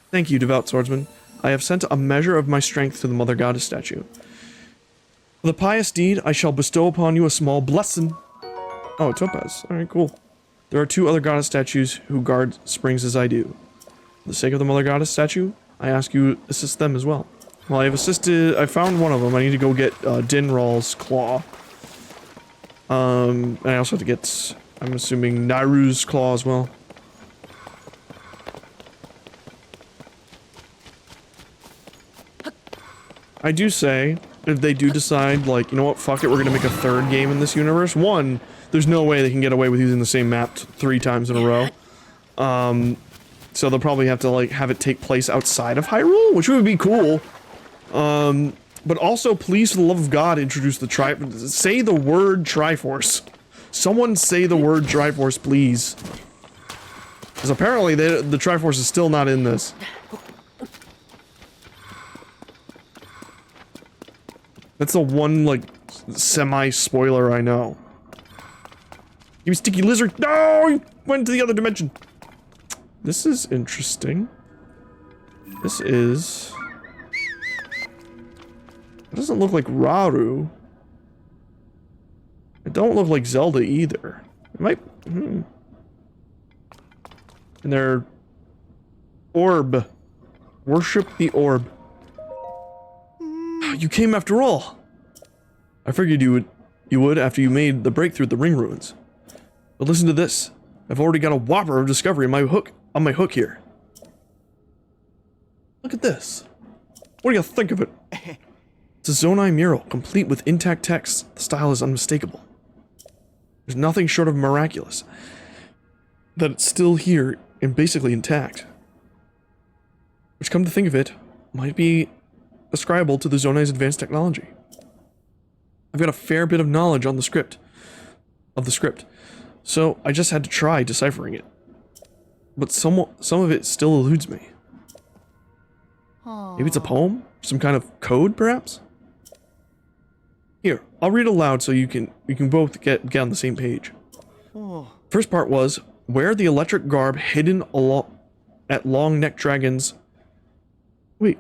Thank you, devout swordsman. I have sent a measure of my strength to the Mother Goddess statue. For the pious deed, I shall bestow upon you a small blessing. Oh, Topaz. Alright, cool. There are 2 other goddess statues who guard springs as I do. For the sake of the Mother Goddess statue, I ask you assist them as well. Well, I found one of them. I need to go get Dinral's claw. And I also have to get, I'm assuming, Nairu's claw as well. I do say, if they do decide, like, you know what, fuck it, we're gonna make a 3rd game in this universe. 1, there's no way they can get away with using the same map 3 times in a row. So they'll probably have to, like, have it take place outside of Hyrule, which would be cool. But also, please, for the love of God, introduce the say the word Triforce. Someone say the word Triforce, please. Because apparently, the Triforce is still not in this. That's the one, like, semi-spoiler I know. You sticky lizard! No! He went to the other dimension! This is interesting. This is... It doesn't look like Raru. It don't look like Zelda either. It might... And their... Orb. Worship the orb. You came after all. I figured you would after you made the breakthrough at the ring ruins. But listen to this. I've already got a whopper of discovery on my hook here. Look at this. What do you think of it? It's a Zonai mural, complete with intact text. The style is unmistakable. There's nothing short of miraculous. That it's still here and basically intact. Which, come to think of it, might be ascribable to the Zonai's advanced technology. I've got a fair bit of knowledge on the script. So I just had to try deciphering it. But some of it still eludes me. Maybe it's a poem? Some kind of code, perhaps? Here, I'll read aloud so you can both get on the same page. First part was, where the electric garb hidden at long-necked dragons... Wait.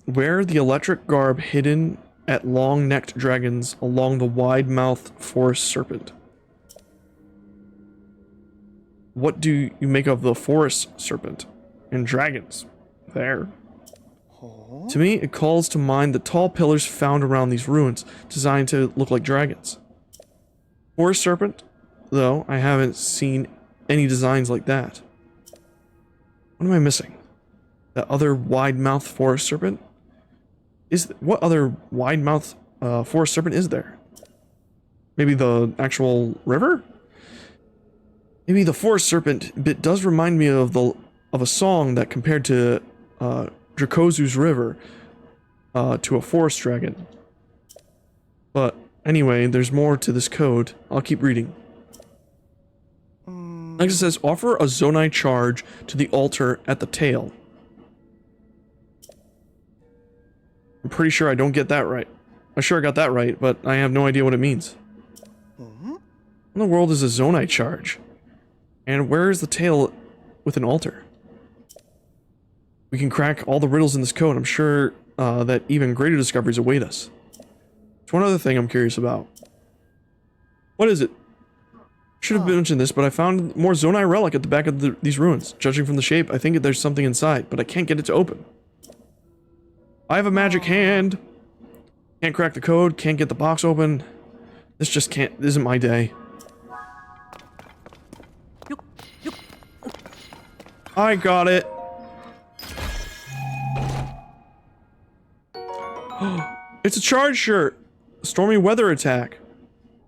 Where the electric garb hidden at long-necked dragons along the wide-mouthed forest serpent. What do you make of the forest serpent and dragons there? To me, it calls to mind the tall pillars found around these ruins, designed to look like dragons. Forest serpent, though, I haven't seen any designs like that. What am I missing? That other wide-mouthed forest serpent? What other wide-mouthed forest serpent is there? Maybe the actual river? Maybe the forest serpent bit does remind me of a song that compared to Dracozu's river to a forest dragon. But anyway, there's more to this code. I'll keep reading. Next it says, offer a Zonai charge to the altar at the tail. I'm pretty sure I don't get that right. I'm sure I got that right, but I have no idea what it means. What in the world is a Zonai charge? And where is the tail with an altar? We can crack all the riddles in this code. I'm sure that even greater discoveries await us. There's one other thing I'm curious about. What is it? Should have mentioned this, but I found more Zonai relic at the back of these ruins. Judging from the shape, I think there's something inside, but I can't get it to open. I have a magic hand. Can't crack the code, can't get the box open. This just isn't my day. I got it. It's a charge shirt. Stormy weather attack.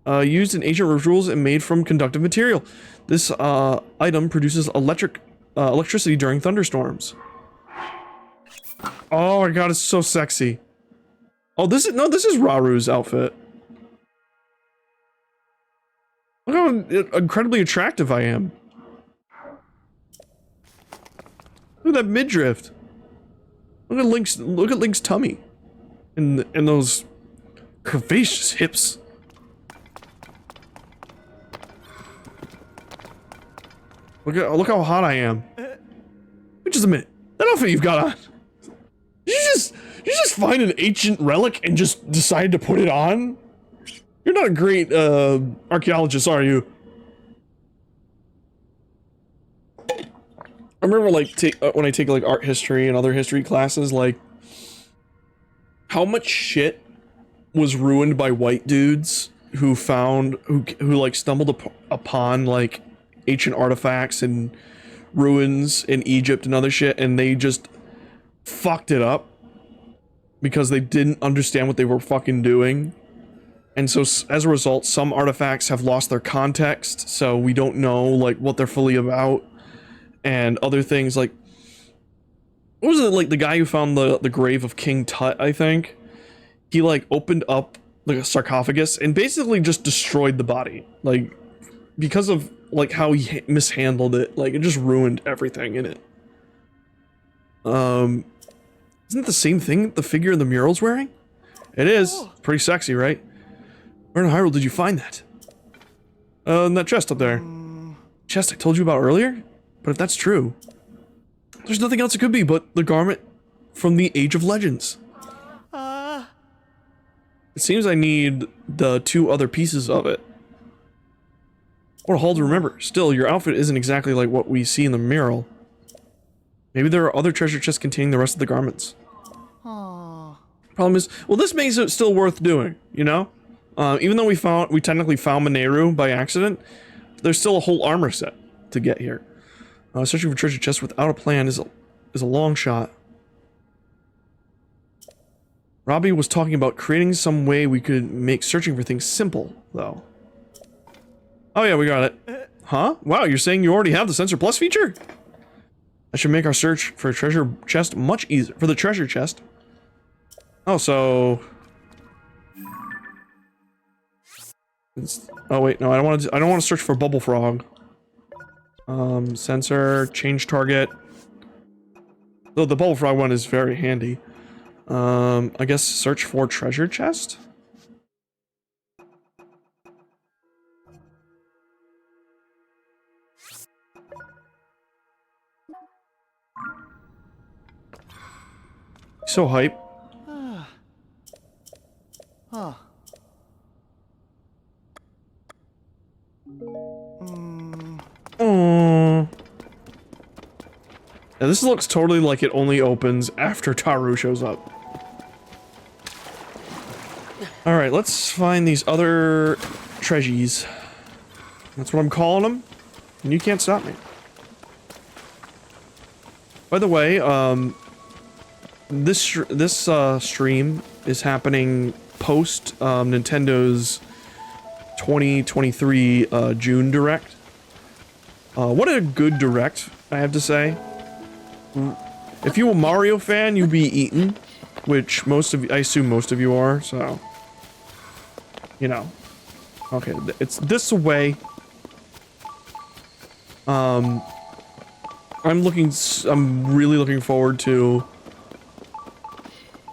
Used in ancient rituals and made from conductive material. This item produces electricity during thunderstorms. Oh my god, it's so sexy. Oh, this is Raru's outfit. Look how incredibly attractive I am. Look at that midriff. Look at Link's tummy. And those curvaceous hips. Look how hot I am. Wait just a minute. That outfit you've got on. Did you just find an ancient relic and just decide to put it on? You're not a great archaeologist, are you? I remember like when I take like art history and other history classes, like how much shit was ruined by white dudes who like stumbled upon like ancient artifacts and ruins in Egypt and other shit, and they just fucked it up because they didn't understand what they were fucking doing. And so as a result, some artifacts have lost their context, so we don't know like what they're fully about. And other things like, what was it, like the guy who found the grave of King Tut, I think? He like opened up like a sarcophagus and basically just destroyed the body. Like, because of like how he mishandled it, like it just ruined everything in it. Isn't it the same thing the figure in the mural's wearing? It is. It's pretty sexy, right? Where in Hyrule did you find that? In that chest up there. Chest I told you about earlier? But if that's true, There's nothing else it could be but the garment from the Age of Legends. It seems I need the 2 other pieces of it. What a haul to remember. Still, your outfit isn't exactly like what we see in the mural. Maybe there are other treasure chests containing the rest of the garments. Problem is, well, this makes it still worth doing, you know? Even though we technically found Mineru by accident, there's still a whole armor set to get here. Searching for treasure chests without a plan is a long shot. Robbie was talking about creating some way we could make searching for things simple, though. Oh yeah, we got it. Huh? Wow, you're saying you already have the Sensor Plus feature? That should make our search for a treasure chest much easier. For the treasure chest. Oh, so... oh wait, no, I don't want to search for Bubble Frog. Sensor, change target. Though the Bubble Frog one is very handy. I guess search for treasure chest? So hype. Now this looks totally like it only opens after Taru shows up. Alright, let's find these other treasures. That's what I'm calling them, and you can't stop me. By the way, this stream is happening post Nintendo's 2023 June Direct. What a good Direct, I have to say. If you're a Mario fan, you'd be eaten, which I assume most of you are, so... you know. Okay, it's this way. I'm really looking forward to...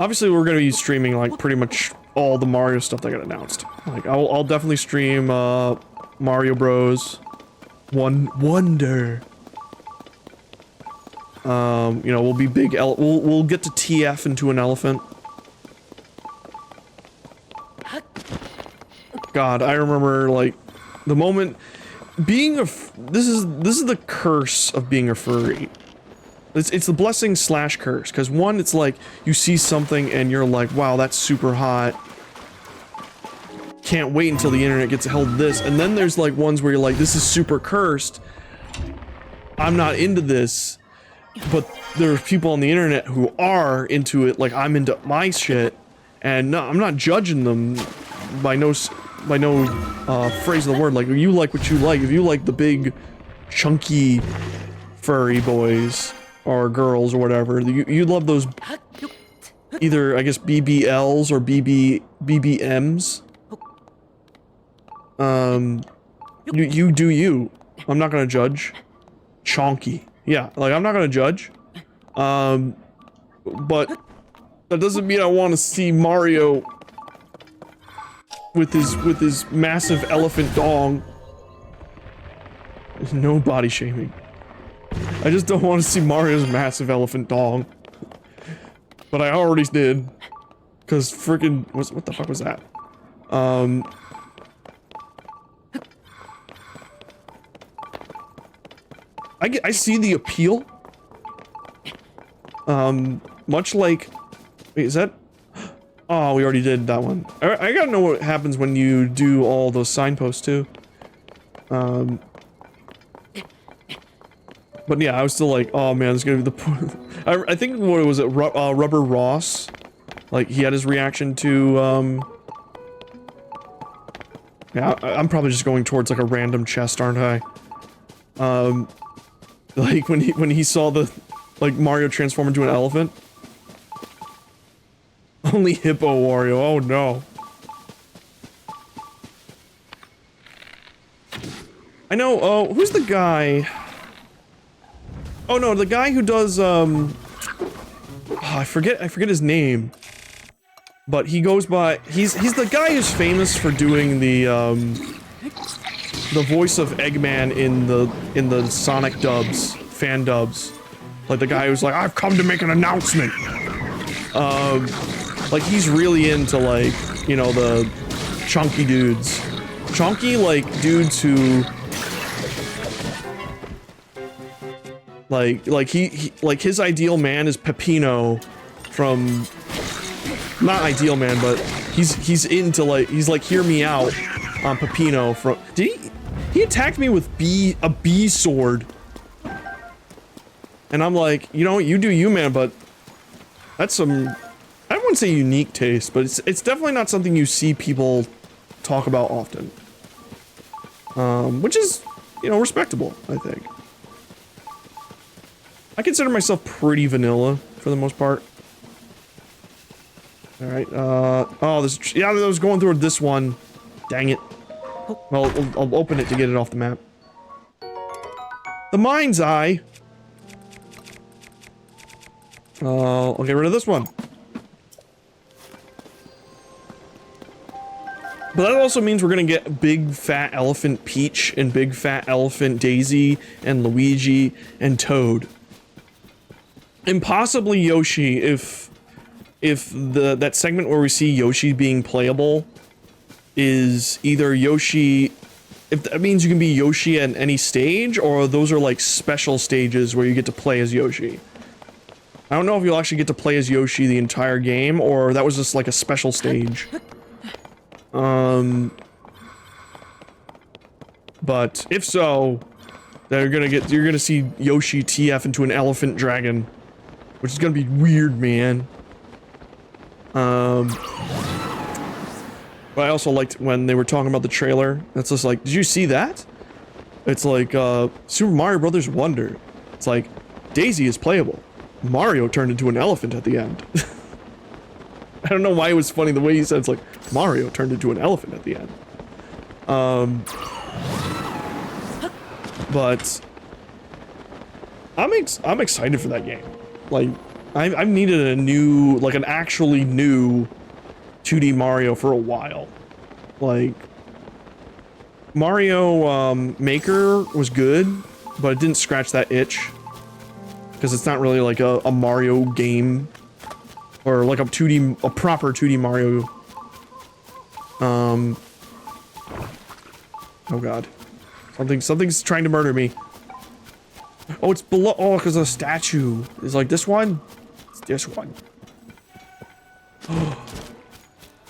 obviously, we're gonna be streaming, like, pretty much all the Mario stuff that got announced. Like, I'll definitely stream, Mario Bros. Wonder. You know, we'll be big we'll get to TF into an elephant. God, I remember, like, the moment being this is the curse of being a furry. It's the blessing / curse, because one, it's like, you see something and you're like, wow, that's super hot. Can't wait until the internet gets a hold of this. And then there's like ones where you're like, this is super cursed. I'm not into this. But there's people on the internet who are into it, like I'm into my shit. And no, I'm not judging them by no phrase of the word. Like, you like what you like. If you like the big, chunky, furry boys or girls or whatever, you love those either, I guess, BBLs or BBMs. You do you. I'm not gonna judge. Chonky. Yeah, like, I'm not gonna judge. But that doesn't mean I want to see Mario with his massive elephant dong. There's no body shaming. I just don't want to see Mario's massive elephant dong. But I already did. Cause freaking what the fuck was that? I see the appeal. Much like, wait, is that? Oh, we already did that one. I gotta know what happens when you do all those signposts too. But yeah, I was still like, oh man, it's gonna be the. I think what was it, Rubber Ross? Like, he had his reaction to yeah, I'm probably just going towards like a random chest, aren't I? Like when he saw the, like, Mario transform into an elephant. Only Hippo Wario, oh no. I know, who's the guy? Oh no, the guy who does, oh, I forget his name. But he goes by, he's the guy who's famous for doing the voice of Eggman in the Sonic dubs, fan dubs. Like the guy who's like, I've come to make an announcement. Like he's really into like, you know, the chunky dudes. Chunky, like, dudes who... Like he like his ideal man is Peppino from... Not ideal man, but he's into like, he's like, hear me out on Peppino from... Did he attacked me with a bee sword. And I'm like, you know, you do you, man, but that's some... I wouldn't say unique taste, but it's definitely not something you see people talk about often. Which is, you know, respectable, I think. I consider myself pretty vanilla, for the most part. Alright, oh, this, yeah, I was going through this one. Dang it. Well, I'll open it to get it off the map. The Mind's Eye. I'll get rid of this one. But that also means we're gonna get Big Fat Elephant Peach and Big Fat Elephant Daisy and Luigi and Toad. And possibly Yoshi if that segment where we see Yoshi being playable is either Yoshi, if that means you can be Yoshi at any stage, or those are like special stages where you get to play as Yoshi. I don't know if you'll actually get to play as Yoshi the entire game, or that was just like a special stage. But if so, you're gonna see Yoshi TF into an elephant dragon, which is gonna be weird, man. But I also liked when they were talking about the trailer. It's just like, did you see that? It's like, Super Mario Brothers Wonder. It's like, Daisy is playable. Mario turned into an elephant at the end. I don't know why it was funny the way he said it's like, Mario turned into an elephant at the end. But I'm excited for that game. Like, I've needed a new, like an actually new 2D Mario for a while. Like, Mario Maker was good, but it didn't scratch that itch. Because it's not really like a Mario game. Or like a proper 2D Mario. Oh god. Something's trying to murder me. Oh, it's below. Oh, because the statue is like this one. It's this one.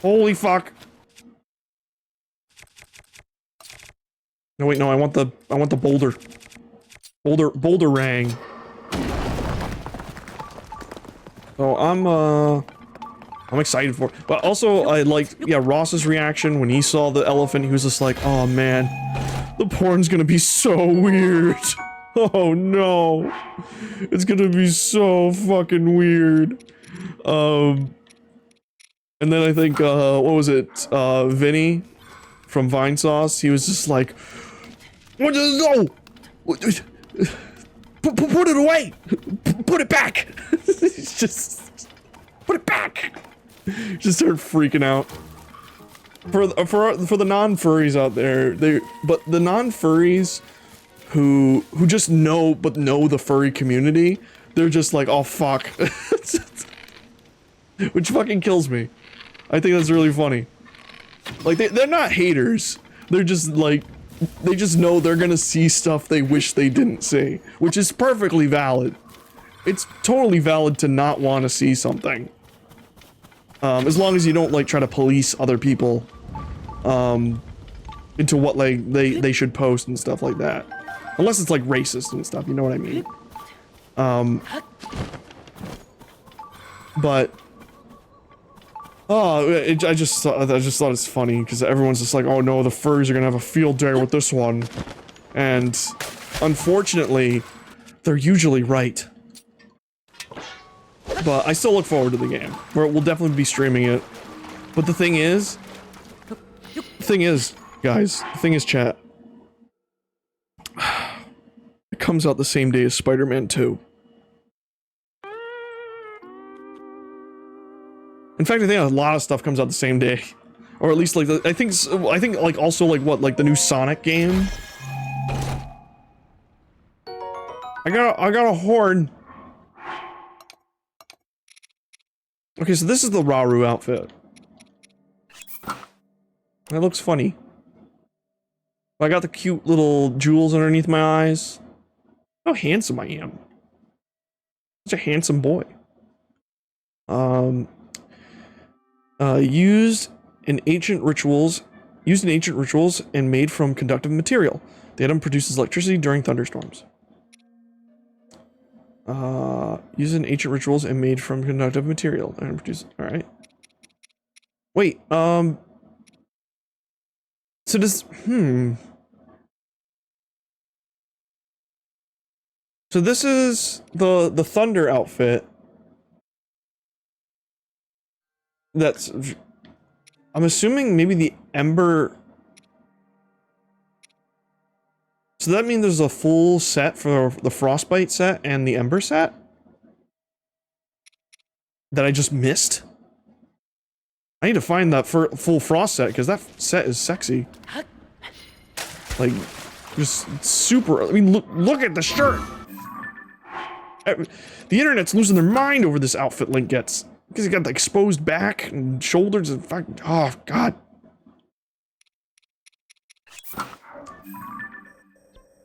Holy fuck. No, wait, no, I want the boulder. Boulder rang. So I'm excited for it. But also, I liked, yeah, Ross's reaction when he saw the elephant. He was just like, oh man, the porn's gonna be so weird. Oh no. It's gonna be so fucking weird. And then I think, what was it? Vinny from Vinesauce, he was just like, what is, no! Put it away! Put it back! It's just, put it back! Just started freaking out. For the non-furries out there, but the non-furries who just know the furry community, they're just like, oh fuck. Which fucking kills me. I think that's really funny. Like, they're not haters. They're just like, they just know they're gonna see stuff they wish they didn't see. Which is perfectly valid. It's totally valid to not want to see something. As long as you don't, like, try to police other people, into what, like, they should post and stuff like that. Unless it's, like, racist and stuff, you know what I mean? But... Oh, I just thought it's funny, because everyone's just like, oh no, the furries are gonna have a field day with this one. And, unfortunately, they're usually right. But I still look forward to the game. We'll definitely be streaming it. But the thing is, guys, the thing is, chat. It comes out the same day as Spider-Man 2. In fact, I think a lot of stuff comes out the same day. Or at least, like, I think, like, also, like, what, like, the new Sonic game? I got a horn. Okay, so this is the Rauru outfit. That looks funny. I got the cute little jewels underneath my eyes. How handsome I am. Such a handsome boy. Used in ancient rituals and made from conductive material. The item produces electricity during thunderstorms. Used in ancient rituals and made from conductive material. And produce. All right. Wait. So does So this is the thunder outfit. That's. I'm assuming maybe the ember. So that means there's a full set for the frostbite set and the ember set that I just missed. I need to find that full frost set because that set is sexy. Like, just super. I mean, look at the shirt. The internet's losing their mind over this outfit Link gets because he got the exposed back and shoulders and fucking. Oh god.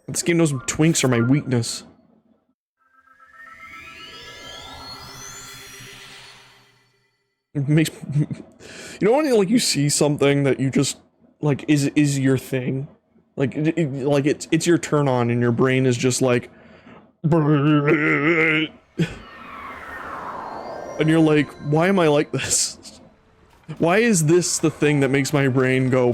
This game knows twinks are my weakness. It makes, you know, when like you see something that you just like is your thing, like it's your turn on and your brain is just like, and you're like, why am I like this? Why is this the thing that makes my brain go?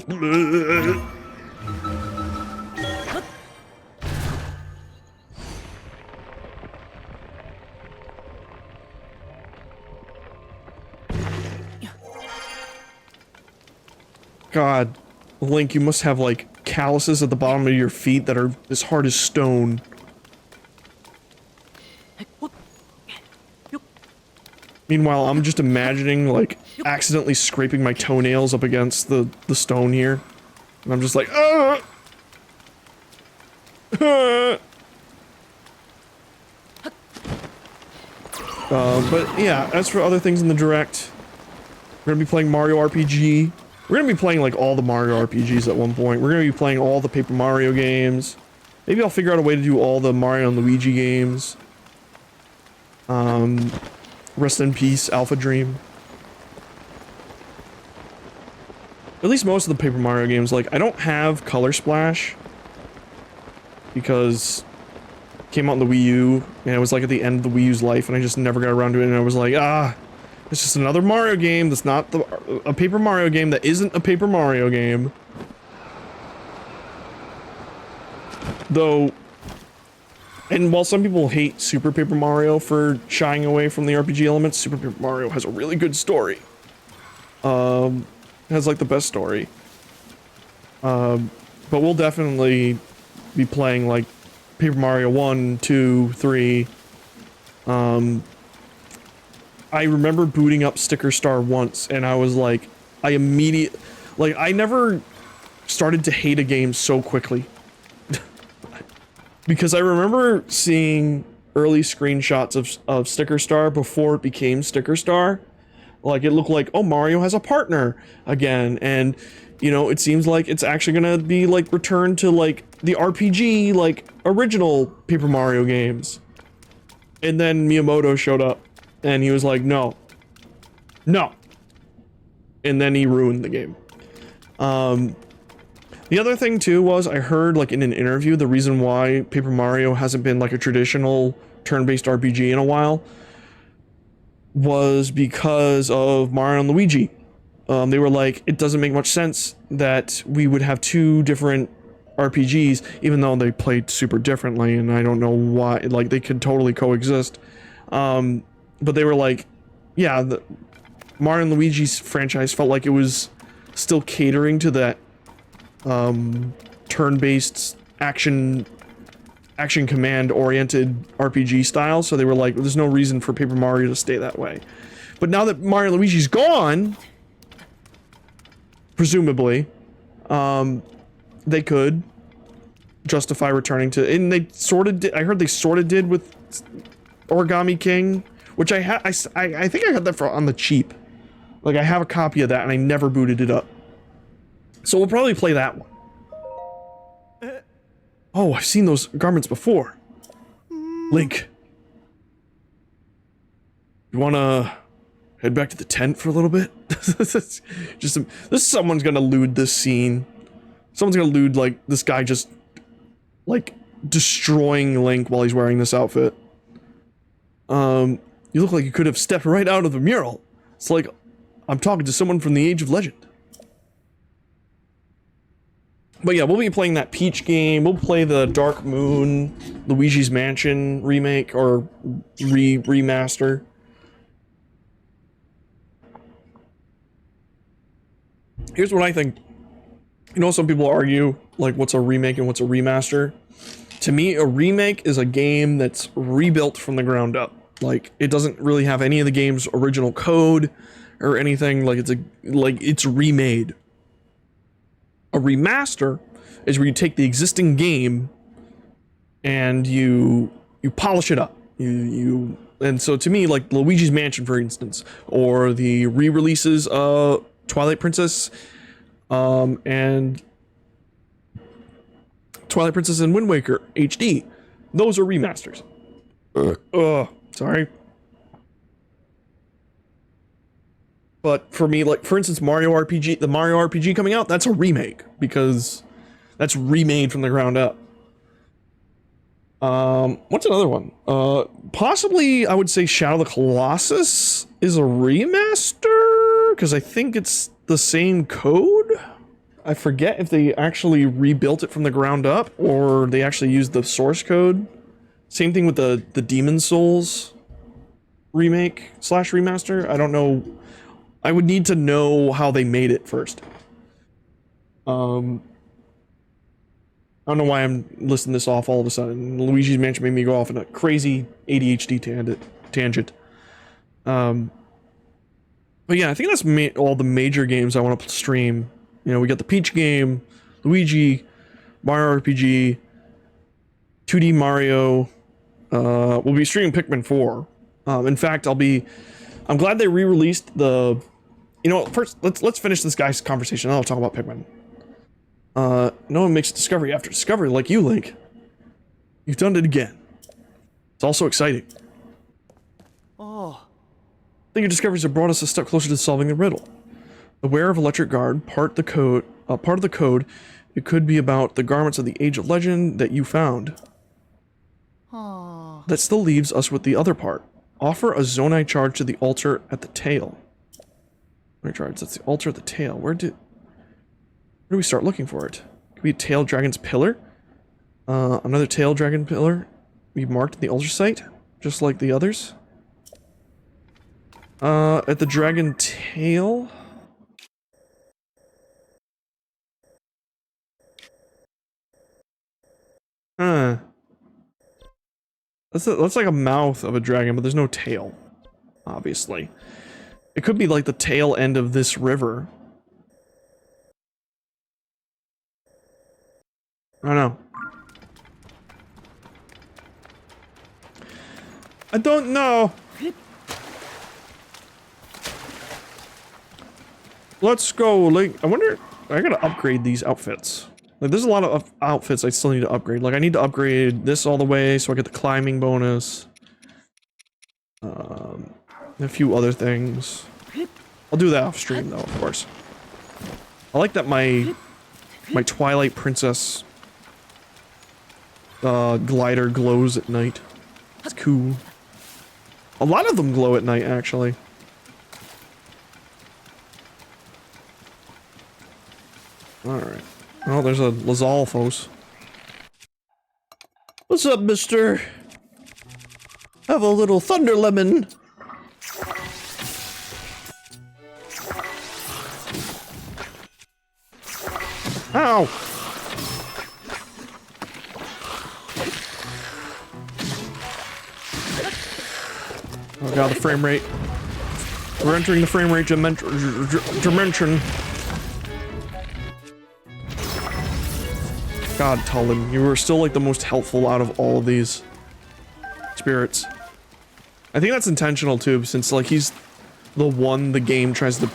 God, Link, you must have like calluses at the bottom of your feet that are as hard as stone. Meanwhile, I'm just imagining like accidentally scraping my toenails up against the stone here. And I'm just like, ah! But yeah, as for other things in the Direct, we're gonna be playing Mario RPG. We're gonna be playing like all the Mario RPGs at one point. We're gonna be playing all the Paper Mario games. Maybe I'll figure out a way to do all the Mario and Luigi games. Rest in peace, Alpha Dream. At least most of the Paper Mario games, like, I don't have Color Splash because it came out on the Wii U, and it was like at the end of the Wii U's life, and I just never got around to it, and I was like, ah, it's just another Mario game that's not a Paper Mario game that isn't a Paper Mario game. Though, and while some people hate Super Paper Mario for shying away from the RPG elements, Super Paper Mario has a really good story. Has like the best story. But we'll definitely be playing like Paper Mario 1, 2, 3. I remember booting up Sticker Star once and I was like, I never started to hate a game so quickly. Because I remember seeing early screenshots of Sticker Star before it became Sticker Star. Like, it looked like, oh, Mario has a partner again, and, you know, it seems like it's actually gonna be, like, returned to, like, the RPG, like, original Paper Mario games. And then Miyamoto showed up, and he was like, no. No. And then he ruined the game. The other thing, too, was I heard, like, in an interview, the reason why Paper Mario hasn't been, like, a traditional turn-based RPG in a while was because of Mario and Luigi. They were like, it doesn't make much sense that we would have two different RPGs, even though they played super differently, and I don't know why, like, they could totally coexist. But they were like, yeah, the Mario and Luigi's franchise felt like it was still catering to that turn-based action command oriented RPG style, so they were like, there's no reason for Paper Mario to stay that way. But now that Mario and Luigi's gone, presumably, they could justify returning to, and they sort of did, I heard they sort of did with Origami King, which I think I got that for on the cheap. Like I have a copy of that and I never booted it up. So we'll probably play that one. Oh, I've seen those garments before. Link. You wanna head back to the tent for a little bit? Someone's gonna loot this scene. Someone's gonna loot like this guy just like destroying Link while he's wearing this outfit. You look like you could have stepped right out of the mural. It's like I'm talking to someone from the Age of Legend. But yeah, we'll be playing that Peach game. We'll play the Dark Moon, Luigi's Mansion remake or remaster. Here's what I think. You know, some people argue like what's a remake and what's a remaster. To me, a remake is a game that's rebuilt from the ground up. Like it doesn't really have any of the game's original code or anything. Like it's remade. A remaster is where you take the existing game and you polish it up. And so to me, like Luigi's Mansion, for instance, or the re-releases of Twilight Princess, and Twilight Princess and Wind Waker HD, those are remasters. Sorry. But for me, like, for instance, Mario RPG, the Mario RPG coming out, that's a remake, because that's remade from the ground up. What's another one? Possibly, I would say Shadow of the Colossus is a remaster, because I think it's the same code? I forget if they actually rebuilt it from the ground up, or they actually used the source code. Same thing with the Demon Souls remake / remaster. I don't know. I would need to know how they made it first. I don't know why I'm listing this off all of a sudden. Luigi's Mansion made me go off in a crazy ADHD tangent. But yeah, I think that's all the major games I want to stream. You know, we got the Peach game, Luigi, Mario RPG, 2D Mario. We'll be streaming Pikmin 4. In fact, I'm glad they re-released the. You know, first let's finish this guy's conversation. Then I'll talk about Pikmin. No one makes a discovery after discovery like you, Link. You've done it again. It's also exciting. Oh. I think your discoveries have brought us a step closer to solving the riddle. Aware of Electric Guard, part of the code, it could be about the garments of the Age of Legend that you found. Oh. That still leaves us with the other part. Offer a Zonai charge to the altar at the tail. Charge, that's the altar at the tail. Where do we start looking for it? Could be Tail Dragon's Pillar. Another Tail Dragon Pillar. We marked the altar site, just like the others. At the Dragon Tail. Huh. That's like a mouth of a dragon, but there's no tail. Obviously. It could be like the tail end of this river. I don't know. I don't know. Let's go, Link. I wonder, I gotta upgrade these outfits. Like, there's a lot of outfits I still need to upgrade. Like, I need to upgrade this all the way so I get the climbing bonus. A few other things. I'll do that off stream, though, of course. I like that my Twilight Princess glider glows at night. It's cool. A lot of them glow at night, actually. Alright. Oh, there's a Lizalfos. What's up, mister? Have a little Thunder Lemon. Ow! Oh god, the frame rate. We're entering the frame rate dimension. God, Tulin, you were still like the most helpful out of all of these spirits. I think that's intentional too, since like he's the one the game tries to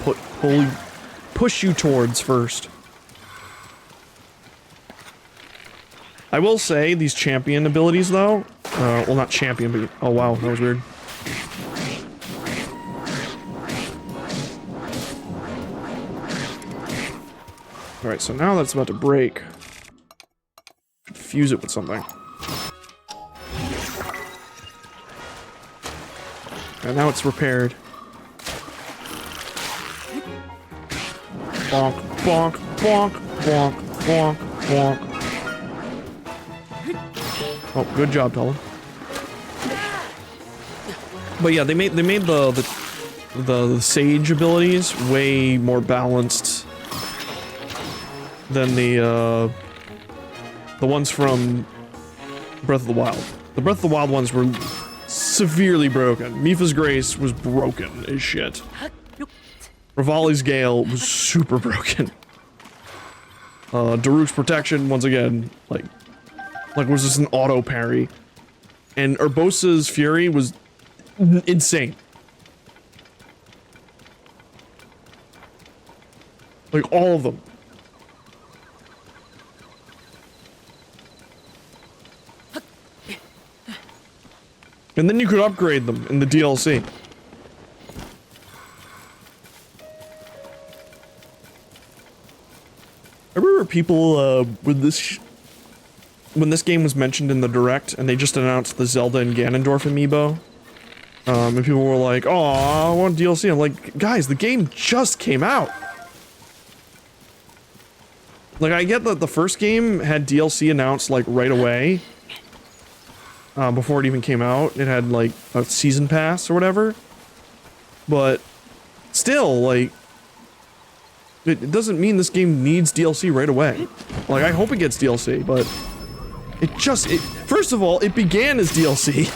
push you towards first. I will say these champion abilities though, well not champion, but oh wow, that was weird. Alright, so now that's about to break. Fuse it with something. And now it's repaired. Bonk, bonk, bonk, bonk, bonk, bonk. Oh, good job, Tully. But yeah, they made the sage abilities way more balanced than the ones from Breath of the Wild. The Breath of the Wild ones were severely broken. Mipha's Grace was broken as shit. Rivali's Gale was super broken. Daruk's Protection, once again, like was just an auto parry. And Urbosa's Fury was insane. Like, all of them. And then you could upgrade them in the DLC. I remember people, when this game was mentioned in the Direct, and they just announced the Zelda and Ganondorf amiibo, and people were like, "Oh, I want DLC." I'm like, guys, the game just came out. Like, I get that the first game had DLC announced, like, right away. Before it even came out. It had, like, a season pass or whatever. But, still, like, it doesn't mean this game needs DLC right away. Like, I hope it gets DLC, but first of all, it began as DLC.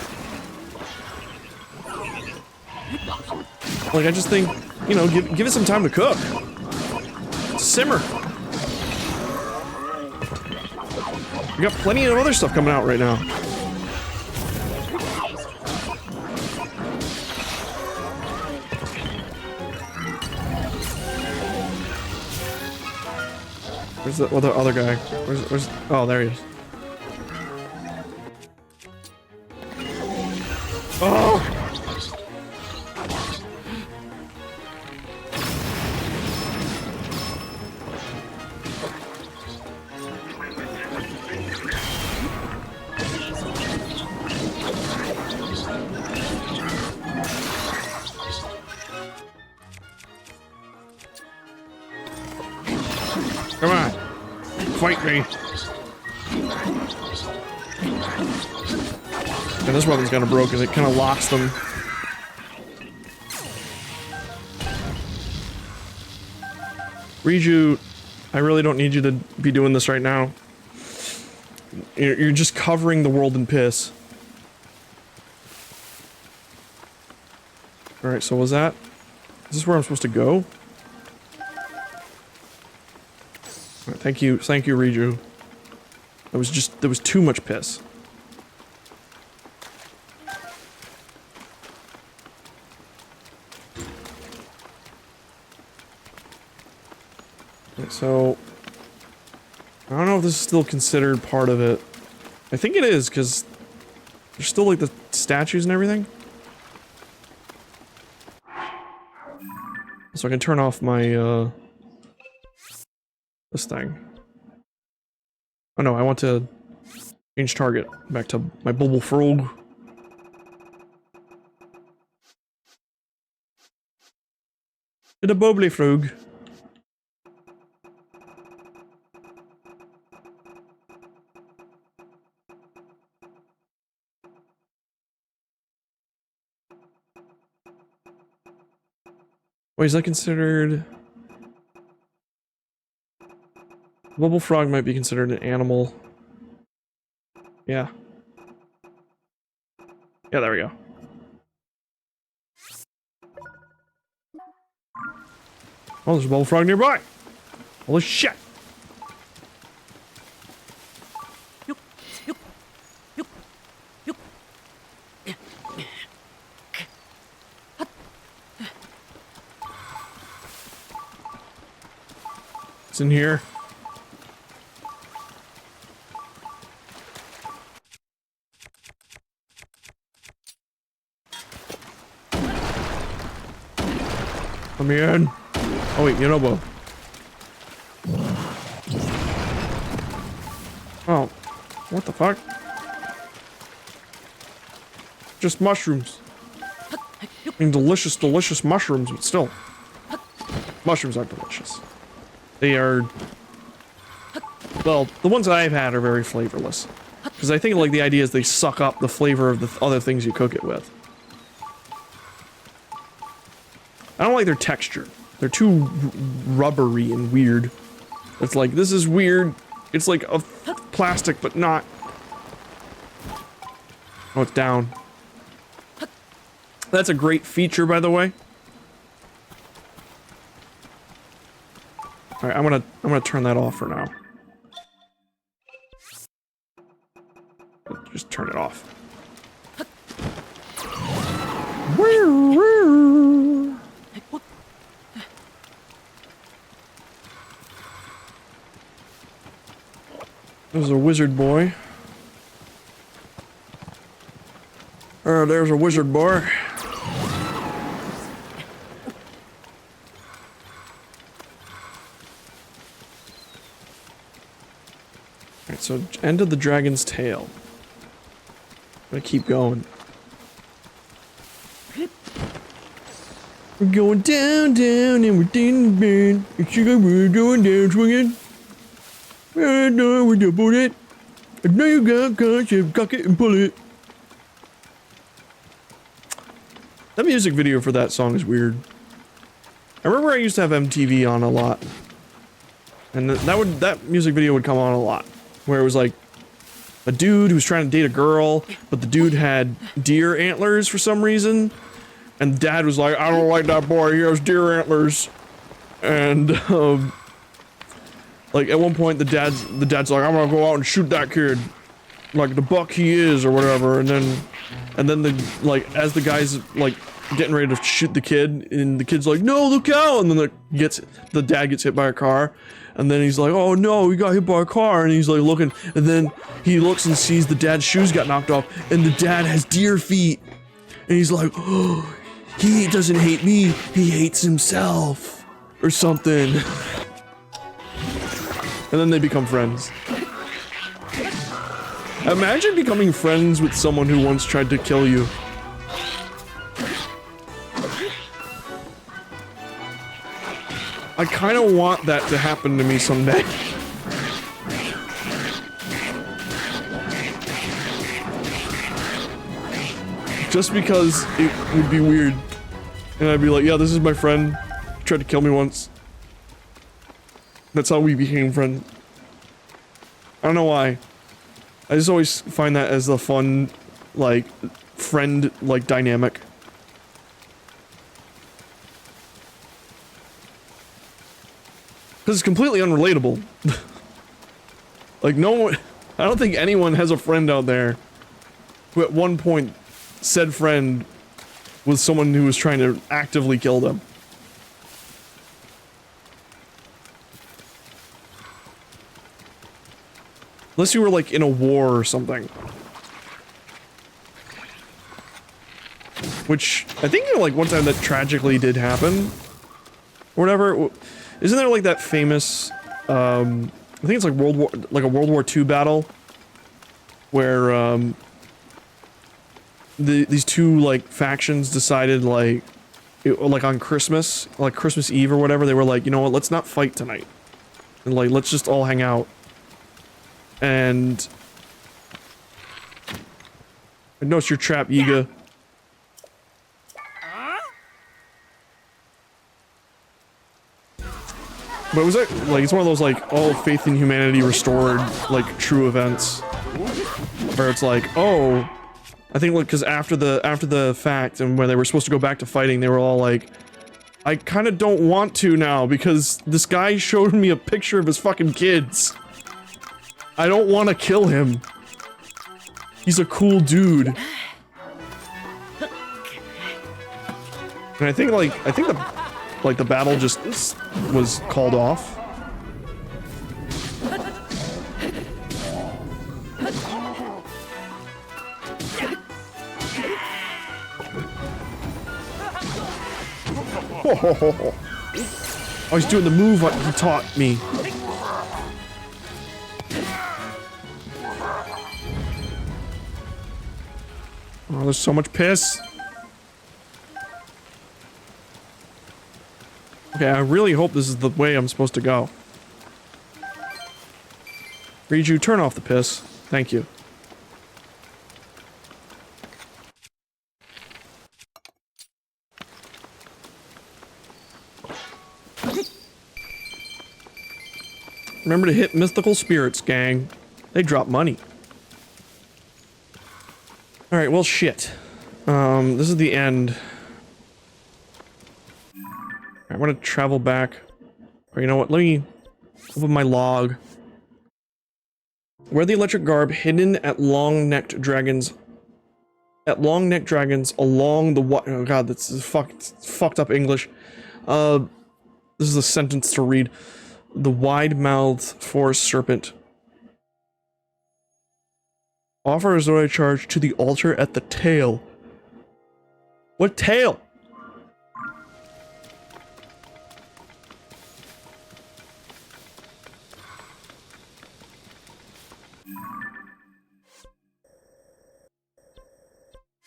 Like, I just think, you know, give it some time to cook. Simmer. We got plenty of other stuff coming out right now. Where's the other guy? Where's oh, there he is. Oh! Come on. Fight me. And this weapon's kind of broken. It kind of locks them. Riju, I really don't need you to be doing this right now. You're just covering the world in piss. Alright, so was that? Is this where I'm supposed to go? Right, thank you, Riju. There was too much piss. Right, so I don't know if this is still considered part of it. I think it is, because there's still like the statues and everything. So I can turn off my this thing. Oh no, I want to change target back to my bubble frog. To the bubbly frog. Wait, is that considered... Bubble frog might be considered an animal. Yeah. Yeah, there we go. Oh, there's a bubble frog nearby! Holy shit! It's in here. Let me in. Oh wait, Yonobo. Oh, what the fuck? Just mushrooms. I mean, delicious, delicious mushrooms, but still. Mushrooms aren't delicious. They are... Well, the ones that I've had are very flavorless. Because I think, like, the idea is they suck up the flavor of the other things you cook it with. I don't like their texture. They're too rubbery and weird. It's like, this is weird. It's like a plastic, but not. Oh, it's down. That's a great feature, by the way. All right, I'm gonna turn that off for now. Just turn it off. There's a wizard boy. There's a wizard boy. Alright, so end of the dragon's tail. I'm gonna keep going. We're going down, down, and we're down, down. We're going down, swinging. No, we're double it. And now you got concept, cock it and pull it. That music video for that song is weird. I remember I used to have MTV on a lot. And that music video would come on a lot. Where it was like a dude who was trying to date a girl, but the dude had deer antlers for some reason. And dad was like, I don't like that boy, he has deer antlers. And like at one point the dad's like, I'm gonna go out and shoot that kid. Like the buck he is or whatever, and then the like as the guy's like getting ready to shoot the kid, and the kid's like, no, look out, and then the dad gets hit by a car, and then he's like, oh no, he got hit by a car, and he's like looking, and then he looks and sees the dad's shoes got knocked off, and the dad has deer feet, and he's like, oh, he doesn't hate me, he hates himself, or something. And then they become friends. Imagine becoming friends with someone who once tried to kill you. I kind of want that to happen to me someday. Just because it would be weird. And I'd be like, yeah, this is my friend. He tried to kill me once. That's how we became friends. I don't know why. I just always find that as a fun, like, friend, like, dynamic. Because it's completely unrelatable. Like, no one... I don't think anyone has a friend out there who at one point said friend was someone who was trying to actively kill them. Unless you were, like, in a war or something. Which, I think, you know, like, one time that tragically did happen. Or whatever. Isn't there, like, that famous, I think it's, like, a World War II battle? Where, these two, like, factions decided, like, on Christmas, like, Christmas Eve or whatever, they were like, you know what, let's not fight tonight. And, like, let's just all hang out. And I noticed your trap, Yiga. But was it like it's one of those like all faith in humanity restored like true events where it's like, oh, I think like because after the fact and when they were supposed to go back to fighting, they were all like, I kind of don't want to now because this guy showed me a picture of his fucking kids. I don't want to kill him. He's a cool dude. And I think the battle just was called off. Oh, he's doing the move he taught me. Oh, there's so much piss. Okay, I really hope this is the way I'm supposed to go. Riju, turn off the piss. Thank you. Remember to hit mythical spirits, gang. They drop money. Alright, well, shit. This is the end. I'm gonna travel back. Or you know what, let me open my log. Where the electric garb hidden at long-necked dragons... At long-necked dragons along the oh god, that's fucked up English. This is a sentence to read. The wide-mouthed forest serpent. Offer a Zoe charge to the altar at the tail. What tail?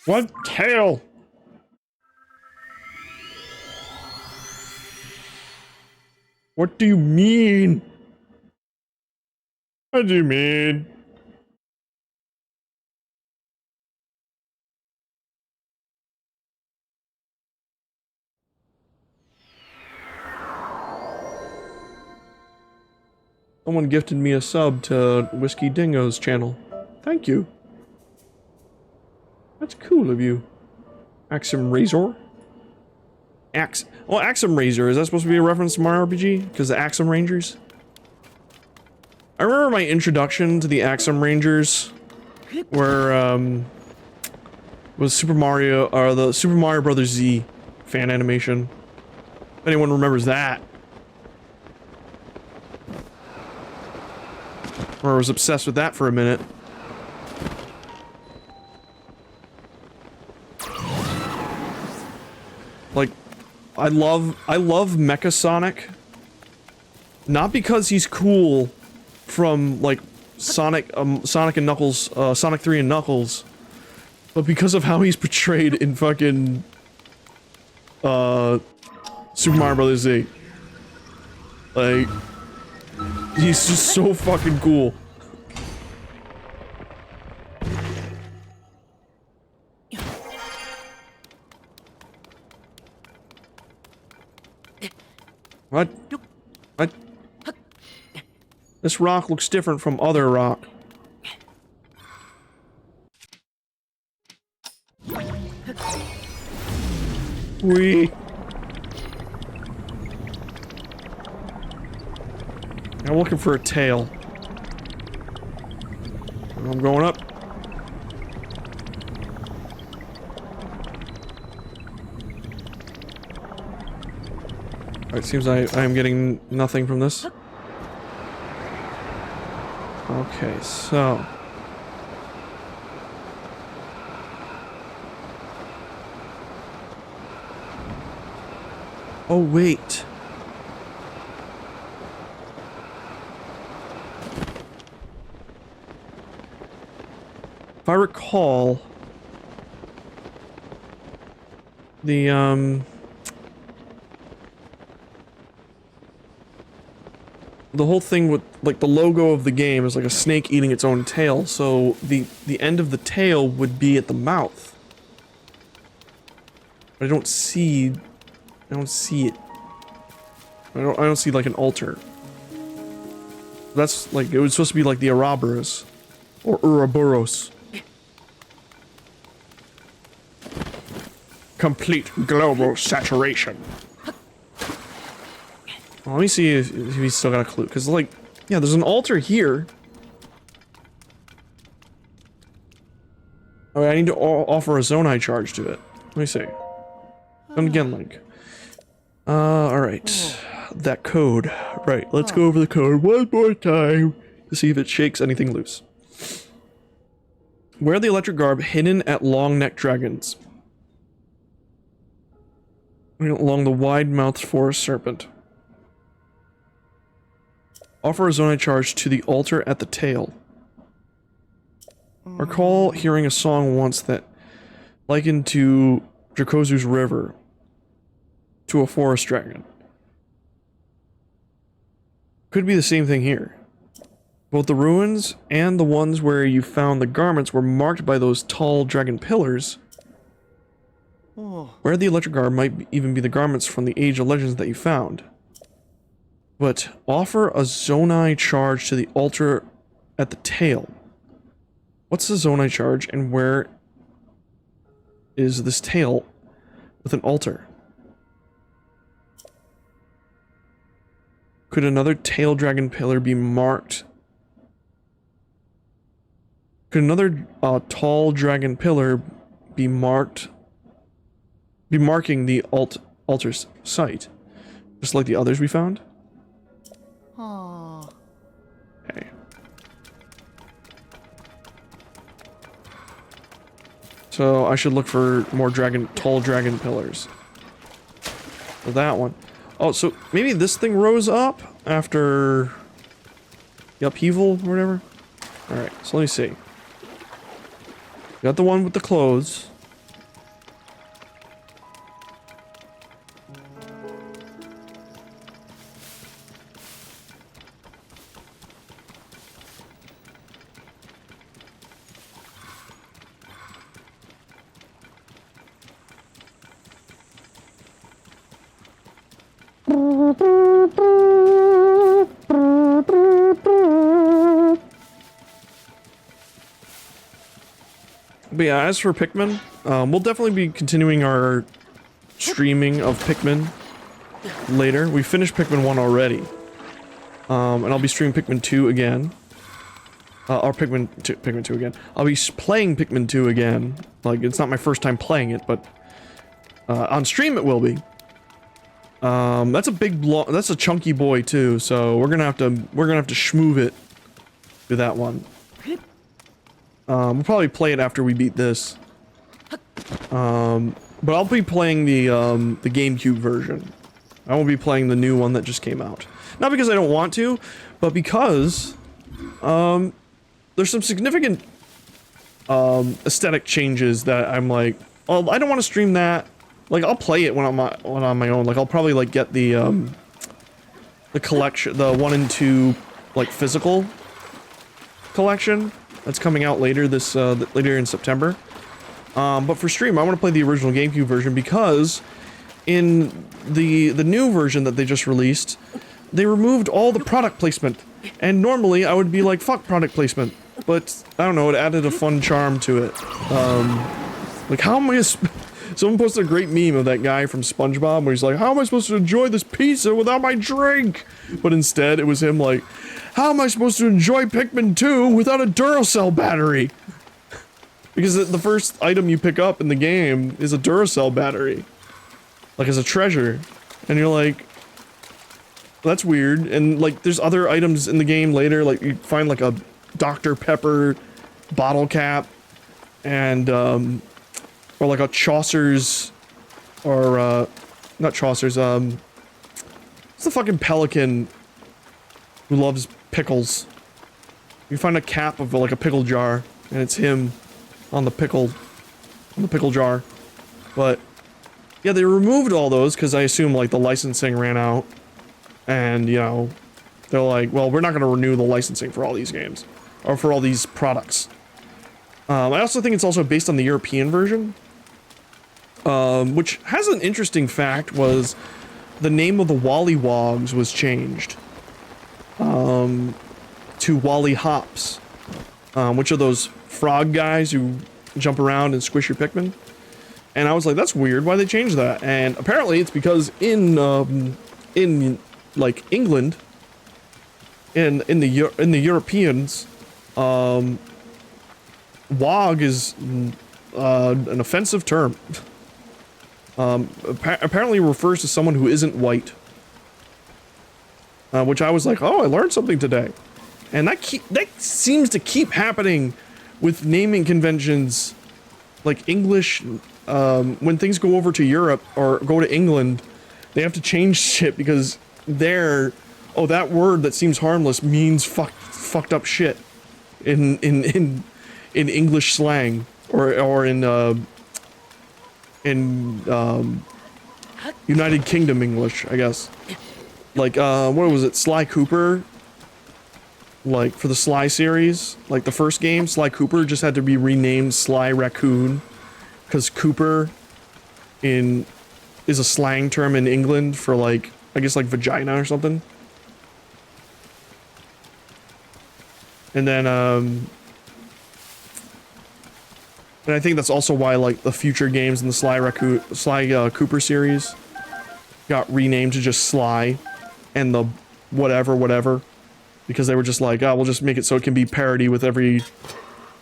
What tail? What do you mean? What do you mean? Someone gifted me a sub to Whiskey Dingo's channel. Thank you. That's cool of you. Axum Razor? Well, Axum Razor, is that supposed to be a reference to Mario RPG? Because the Axum Rangers? I remember my introduction to the Axum Rangers, where, was Super Mario, or the Super Mario Bros. Z fan animation. If anyone remembers that. Or was obsessed with that for a minute. Like, I love Mecha Sonic. Not because he's cool from, like, Sonic and Knuckles, Sonic 3 and Knuckles, but because of how he's portrayed in fucking, Super Mario Bros. Z. Like, he's just so fucking cool. What? What? This rock looks different from other rock. Wee. I'm looking for a tail. I'm going up. It seems I am getting nothing from this. Okay, so... Oh, wait. If I recall... The whole thing with, like, the logo of the game is like a snake eating its own tail, so the end of the tail would be at the mouth. But I don't see it. I don't see, like, an altar. That's, like, it was supposed to be like the Ouroboros. Or Ouroboros. Complete global saturation. Well, let me see if he's still got a clue, because, like, yeah, there's an altar here. Oh, I need to offer a Zonai charge to it. Let me see. And again, Link. Alright. That code. Right, let's go over the code one more time to see if it shakes anything loose. Wear the electric garb hidden at long-necked dragons. Along the wide-mouthed forest serpent. Offer a zonai charge to the altar at the tail. Recall hearing a song once that likened to Dracozu's river to a forest dragon. Could be the same thing here. Both the ruins and the ones where you found the garments were marked by those tall dragon pillars. Where the electric garb might even be the garments from the Age of Legends that you found. But offer a zonai charge to the altar at the tail. What's the zonai charge and where is this tail with an altar? Could another tail dragon pillar be marked? Could another tall dragon pillar be marking the altar's site, just like the others we found? Okay. So I should look for more tall dragon pillars. For that one. Oh, so maybe this thing rose up after the upheaval or whatever? Alright, so let me see. Got the one with the clothes. But yeah, as for Pikmin, we'll definitely be continuing our streaming of Pikmin later. We finished Pikmin 1 already. And I'll be streaming Pikmin 2 again. Or Pikmin 2 again. I'll be playing Pikmin 2 again. Like, it's not my first time playing it, but on stream it will be. That's a chunky boy too, so we're gonna have to schmoove it to that one. We'll probably play it after we beat this. But I'll be playing the GameCube version. I won't be playing the new one that just came out. Not because I don't want to, but because there's some significant aesthetic changes that I'm like, oh, I don't want to stream that. Like, I'll play it when I'm on my own. Like, I'll probably like get the collection, the 1 and 2 like physical collection that's coming out later later in September. But for stream, I want to play the original GameCube version because in the new version that they just released, they removed all the product placement. And normally I would be like, fuck product placement. But I don't know, it added a fun charm to it. Like, how am I someone posted a great meme of that guy from SpongeBob where he's like, how am I supposed to enjoy this pizza without my drink? But instead, it was him like, how am I supposed to enjoy Pikmin 2 without a Duracell battery? Because the first item you pick up in the game is a Duracell battery. Like, as a treasure. And you're like, that's weird. And, like, there's other items in the game later, like, you find, like, a Dr. Pepper bottle cap, and, or, like, a Chaucer's, or, not Chaucer's, what's the fucking pelican who loves pickles? You find a cap of, like, a pickle jar, and it's him on the pickle jar. But yeah, they removed all those because I assume like the licensing ran out, and you know, they're like, well, we're not going to renew the licensing for all these games or for all these products. I also think it's also based on the European version, which has an interesting fact. Was the name of the Wollywogs was changed to Wally Hops, which are those frog guys who jump around and squish your Pikmin. And I was like, that's weird, why they changed that? And apparently it's because in like England, in the Europeans, wog is an offensive term. Apparently refers to someone who isn't white. Which I was like, oh, I learned something today. And that seems to keep happening with naming conventions, like English when things go over to Europe or go to England, they have to change shit because there, oh, that word that seems harmless means fucked up shit in English slang or in United Kingdom English, I guess. Like, what was it, Sly Cooper? Like, for the Sly series, like the first game, Sly Cooper just had to be renamed Sly Raccoon, because Cooper is a slang term in England for, like, I guess, like, vagina or something. And then, and I think that's also why, like, the future games in the Sly Cooper series got renamed to just Sly and the whatever, because they were just like, oh, we'll just make it so it can be parody with every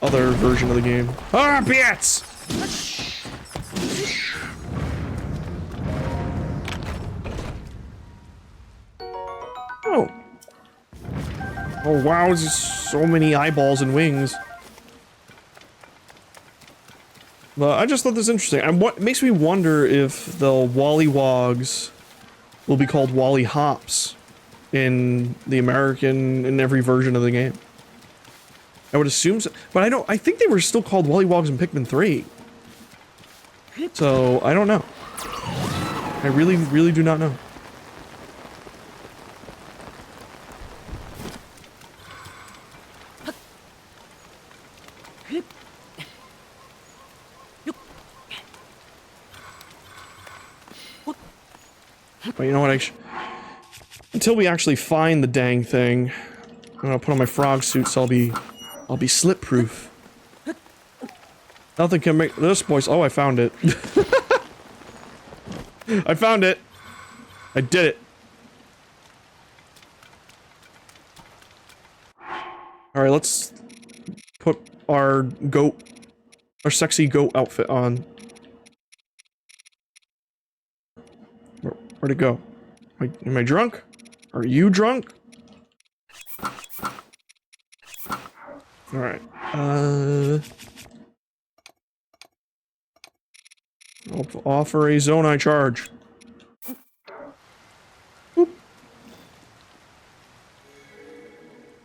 other version of the game. Ah, bits! Oh. Oh wow, there's so many eyeballs and wings. But I just thought this interesting. What makes me wonder if the Wollywogs will be called Wally Hops in the American, in every version of the game. I would assume so, but I think they were still called Wollywogs in Pikmin 3. So, I don't know. I really do not know. But you know what, until we actually find the dang thing, I'm gonna put on my frog suit so I'll be slip proof. Nothing can make this voice. Oh, I found it. I found it. I did it. Alright, let's put our sexy goat outfit on. Where'd it go? Am I drunk? Are you drunk? Alright. I'll offer a Zonai charge. Boop.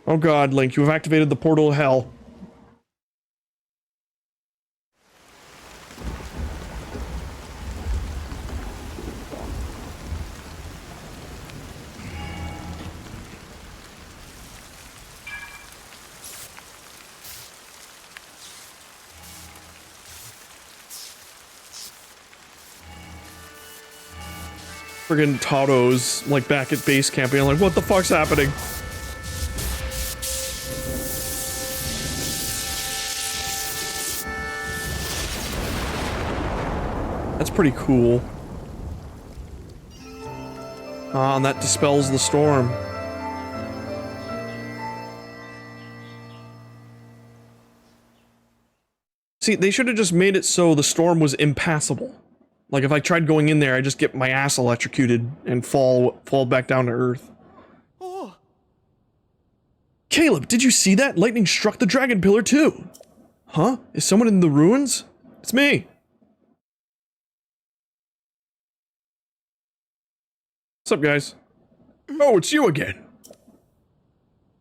Oh god, Link, you have activated the portal of hell. Friggin' Toto's, like, back at base camp being like, what the fuck's happening? That's pretty cool. Ah, and that dispels the storm. See, they should have just made it so the storm was impassable. Like, if I tried going in there, I'd just get my ass electrocuted and fall back down to Earth. Oh. Caleb, did you see that? Lightning struck the dragon pillar too. Huh? Is someone in the ruins? It's me. What's up, guys? Oh, it's you again.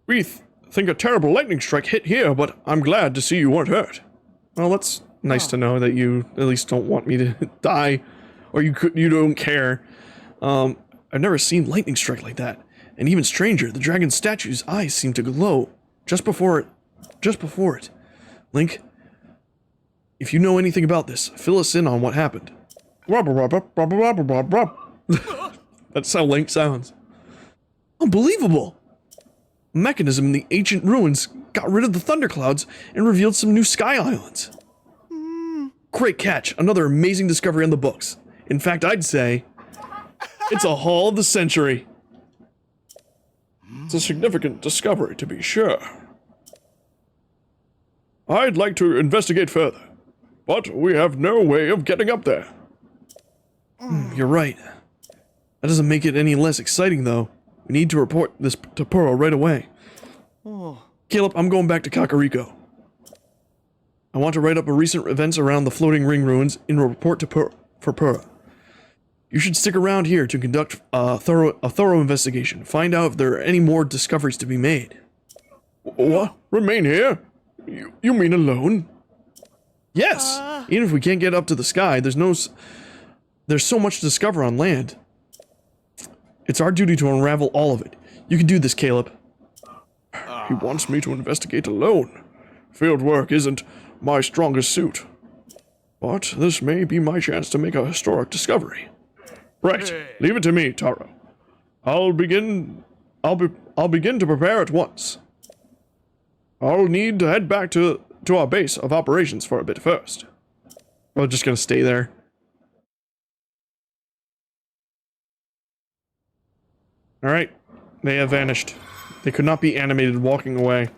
We think a terrible lightning strike hit here, but I'm glad to see you weren't hurt. Well, that's nice to know that you at least don't want me to die, or you don't care. I've never seen lightning strike like that. And even stranger, the dragon statue's eyes seem to glow just before it. Link, if you know anything about this, fill us in on what happened. That's how Link sounds. Unbelievable! A mechanism in the ancient ruins got rid of the thunderclouds and revealed some new sky islands. Great catch, another amazing discovery on the books. In fact, I'd say, it's a haul of the century. It's a significant discovery, to be sure. I'd like to investigate further, but we have no way of getting up there. You're right. That doesn't make it any less exciting, though. We need to report this to Pearl right away. Caleb, I'm going back to Kakariko. I want to write up recent events around the floating ring ruins in a report to for Pura. You should stick around here to conduct a thorough investigation. Find out if there are any more discoveries to be made. What? Remain here? You mean alone? Yes! Even if we can't get up to the sky, there's so much to discover on land. It's our duty to unravel all of it. You can do this, Caleb. He wants me to investigate alone. Field work isn't my strongest suit. But this may be my chance to make a historic discovery. Right, leave it to me, Taro. I'll begin to prepare at once. I'll need to head back to our base of operations for a bit first. We're just gonna stay there. Alright, they have vanished. They could not be animated walking away.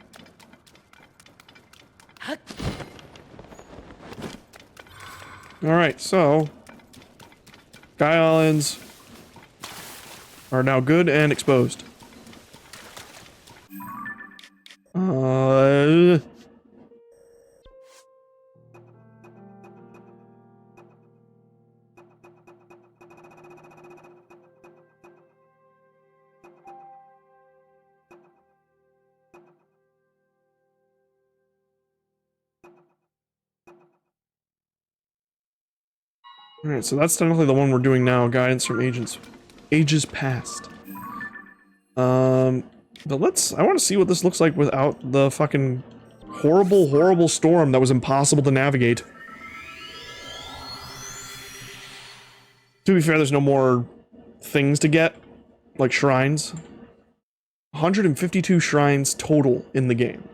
Alright, so Sky Islands are now good and exposed. Alright, so that's technically the one we're doing now. Guidance from ages past. But I want to see what this looks like without the fucking horrible storm that was impossible to navigate. To be fair, there's no more things to get, like shrines. 152 shrines total in the game.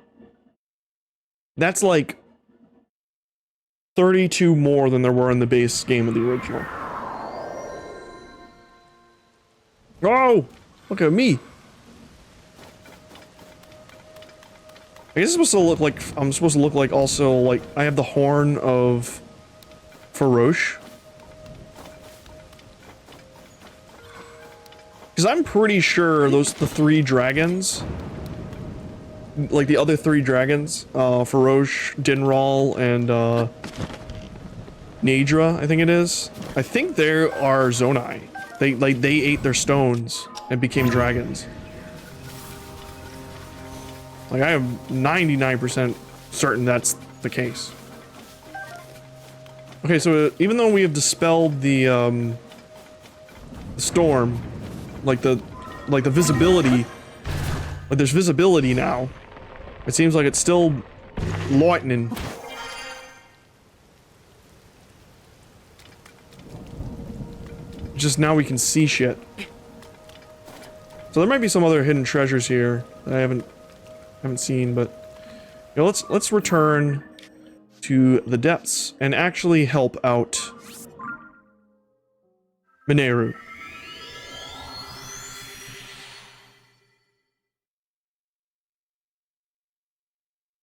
That's like 32 more than there were in the base game of the original. Oh! Look at me! I guess it's supposed to look like, I'm supposed to look like also, like, I have the horn of Farosh. Because I'm pretty sure the three dragons, like the other three dragons, Farosh, Dinral, and, Nadra, I think it is. I think they are Zonai. They ate their stones and became dragons. Like, I am 99% certain that's the case. Okay, so even though we have dispelled the storm, like the visibility, like there's visibility now, it seems like it's still lightning. Just now we can see shit. So there might be some other hidden treasures here that I haven't seen, but you know, let's return to the depths and actually help out Mineru.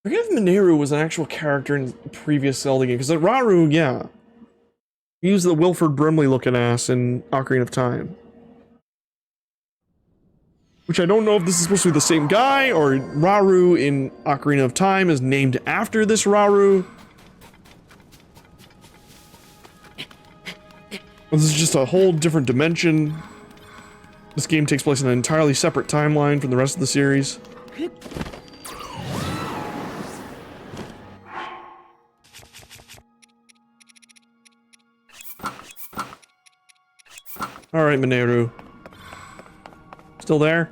I forget if Mineru was an actual character in the previous Zelda game, because Rauru, yeah. He was the Wilford Brimley looking ass in Ocarina of Time. Which I don't know if this is supposed to be the same guy, or Rauru in Ocarina of Time is named after this Rauru. This is just a whole different dimension. This game takes place in an entirely separate timeline from the rest of the series. Alright, Mineru. Still there?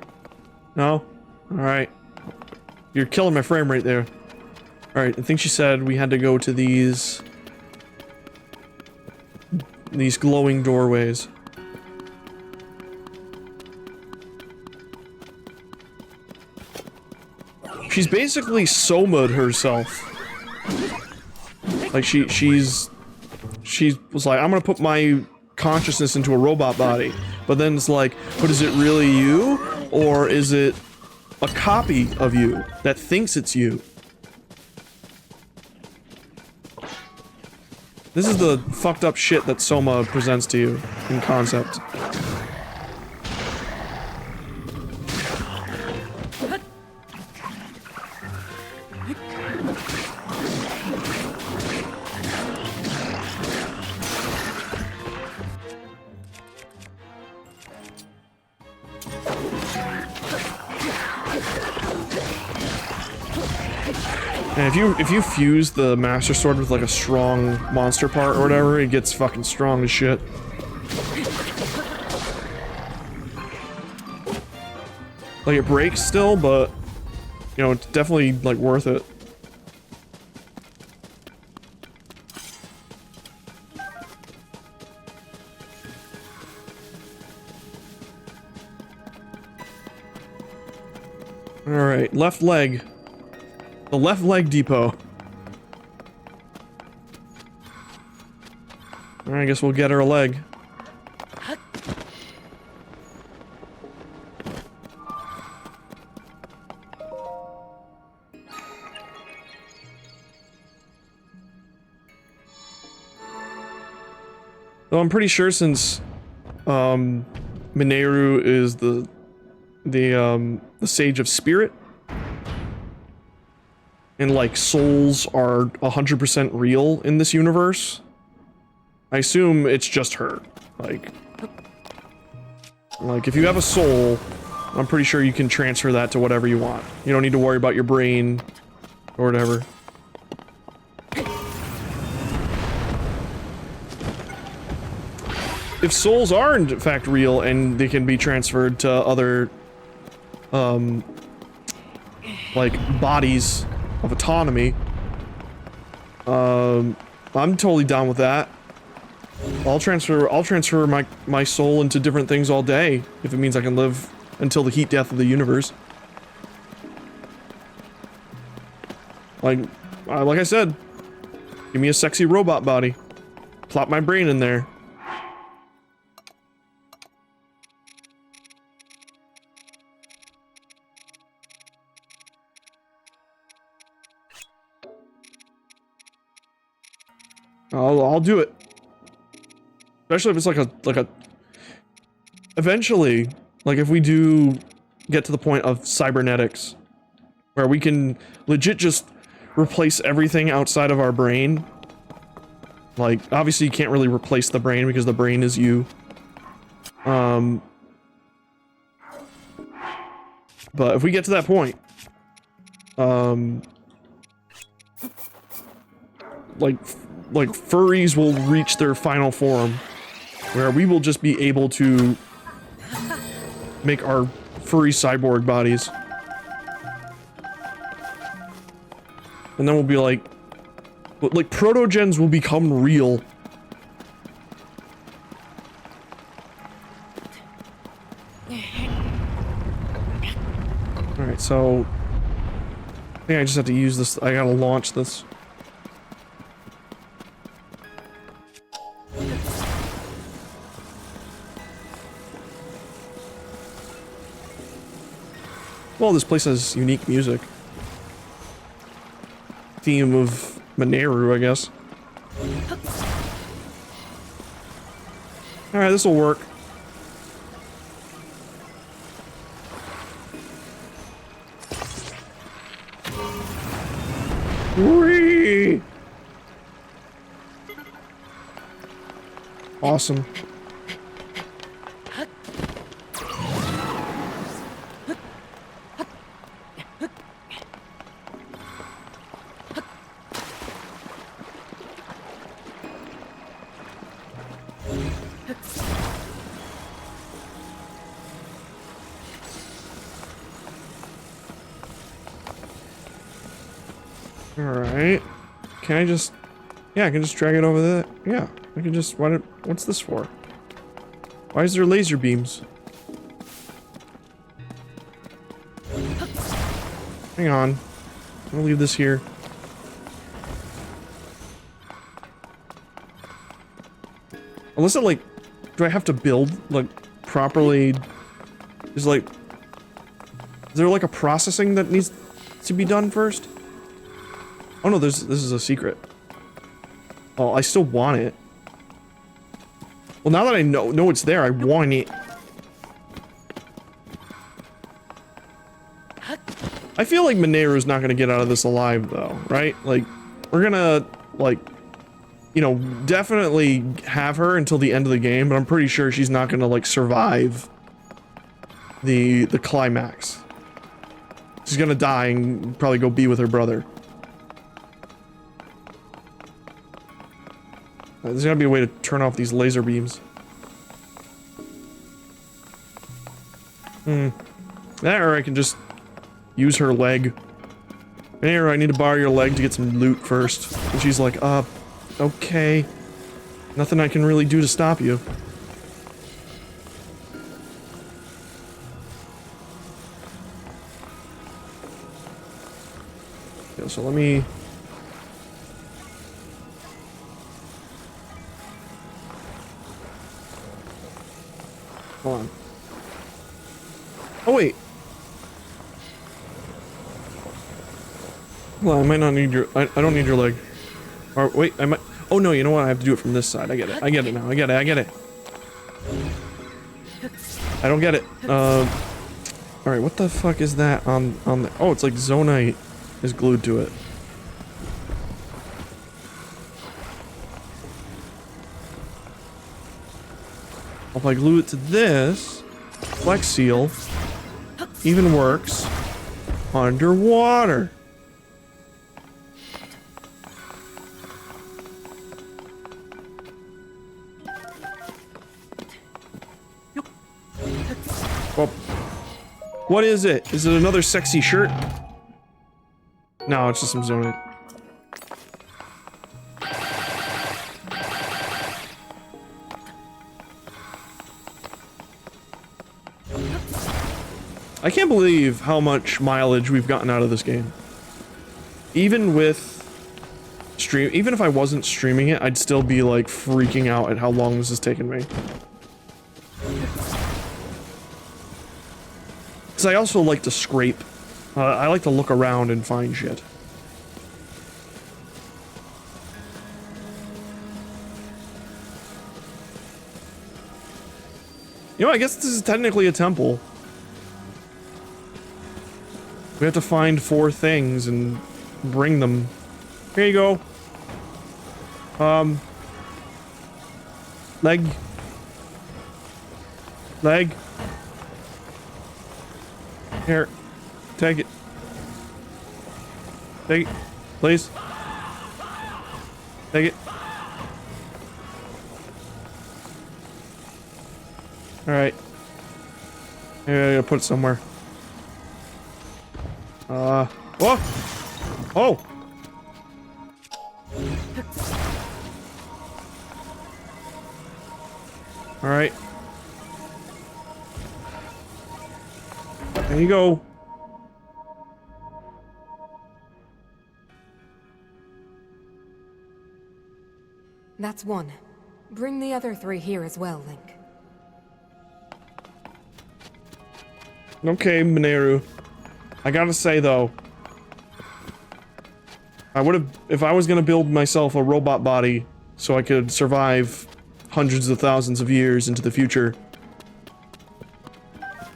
No? Alright. You're killing my frame rate there. Alright, I think she said we had to go to these glowing doorways. She's basically Soma'd herself. Like she was like, I'm gonna put my consciousness into a robot body, but then it's like, but is it really you, or is it a copy of you that thinks it's you? This is the fucked up shit that Soma presents to you in concept. And if you fuse the Master Sword with like a strong monster part or whatever, it gets fucking strong as shit. Like, it breaks still, but, you know, it's definitely, like, worth it. Alright, left leg. The left leg depot. Alright, I guess we'll get her a leg. Though I'm pretty sure since Mineru is the Sage of Spirit, and like souls are 100% real in this universe, I assume it's just her. Like if you have a soul, I'm pretty sure you can transfer that to whatever you want. You don't need to worry about your brain or whatever. If souls are in fact real and they can be transferred to other, like bodies of autonomy, I'm totally down with that. I'll transfer my soul into different things all day if it means I can live until the heat death of the universe. Like I said, give me a sexy robot body. Plop my brain in there. I'll do it. Especially if it's like a eventually, like if we do get to the point of cybernetics where we can legit just replace everything outside of our brain. Like obviously you can't really replace the brain because the brain is you. But if we get to that point, like furries will reach their final form where we will just be able to make our furry cyborg bodies. And then we'll be like protogens will become real. Alright, so I think I just have to use this. I gotta launch this. Well, this place has unique music. Theme of Mineru, I guess. Alright, this'll work. Whee! Awesome. Alright. Can I just... Yeah, I can just drag it over there. Yeah, I can just... What's this for? Why is there laser beams? Hang on. I'm gonna leave this here. Unless it, like... Do I have to build, like, properly... Is there, like, a processing that needs to be done first? Oh no, this is a secret. Oh, I still want it. Well, now that I know it's there, I want it. I feel like Mineru's not gonna get out of this alive, though, right? Like, we're gonna, like, you know, definitely have her until the end of the game, but I'm pretty sure she's not gonna, like, survive the climax. She's gonna die and probably go be with her brother. There's gotta be a way to turn off these laser beams. That, or I can just use her leg. Here, I need to borrow your leg to get some loot first. And she's like, okay. Nothing I can really do to stop you. Yeah, so let me... Hold on. Oh, wait. Well, I might not need your... I don't need your leg. Or, wait, I might... Oh, no, you know what? I have to do it from this side. I get it. I get it now. I get it. I don't get it. Alright, what the fuck is that on the... Oh, it's like Zonite is glued to it. If I glue it to this, Flex Seal even works underwater. Well, what is it? Is it another sexy shirt? No, it's just some Zonite. I can't believe how much mileage we've gotten out of this game. Even with even if I wasn't streaming it, I'd still be like freaking out at how long this has taken me. Because I also like to scrape. I like to look around and find shit. You know, I guess this is technically a temple. We have to find 4 things and bring them. Here you go. Leg. Here. Take it. Take it. Please. Take it. Alright. Here, I gotta put it somewhere. Whoa! Oh! Alright. There you go. That's one. Bring the other 3 here as well, Link. Okay, Mineru. I gotta say though, if I was gonna build myself a robot body so I could survive hundreds of thousands of years into the future,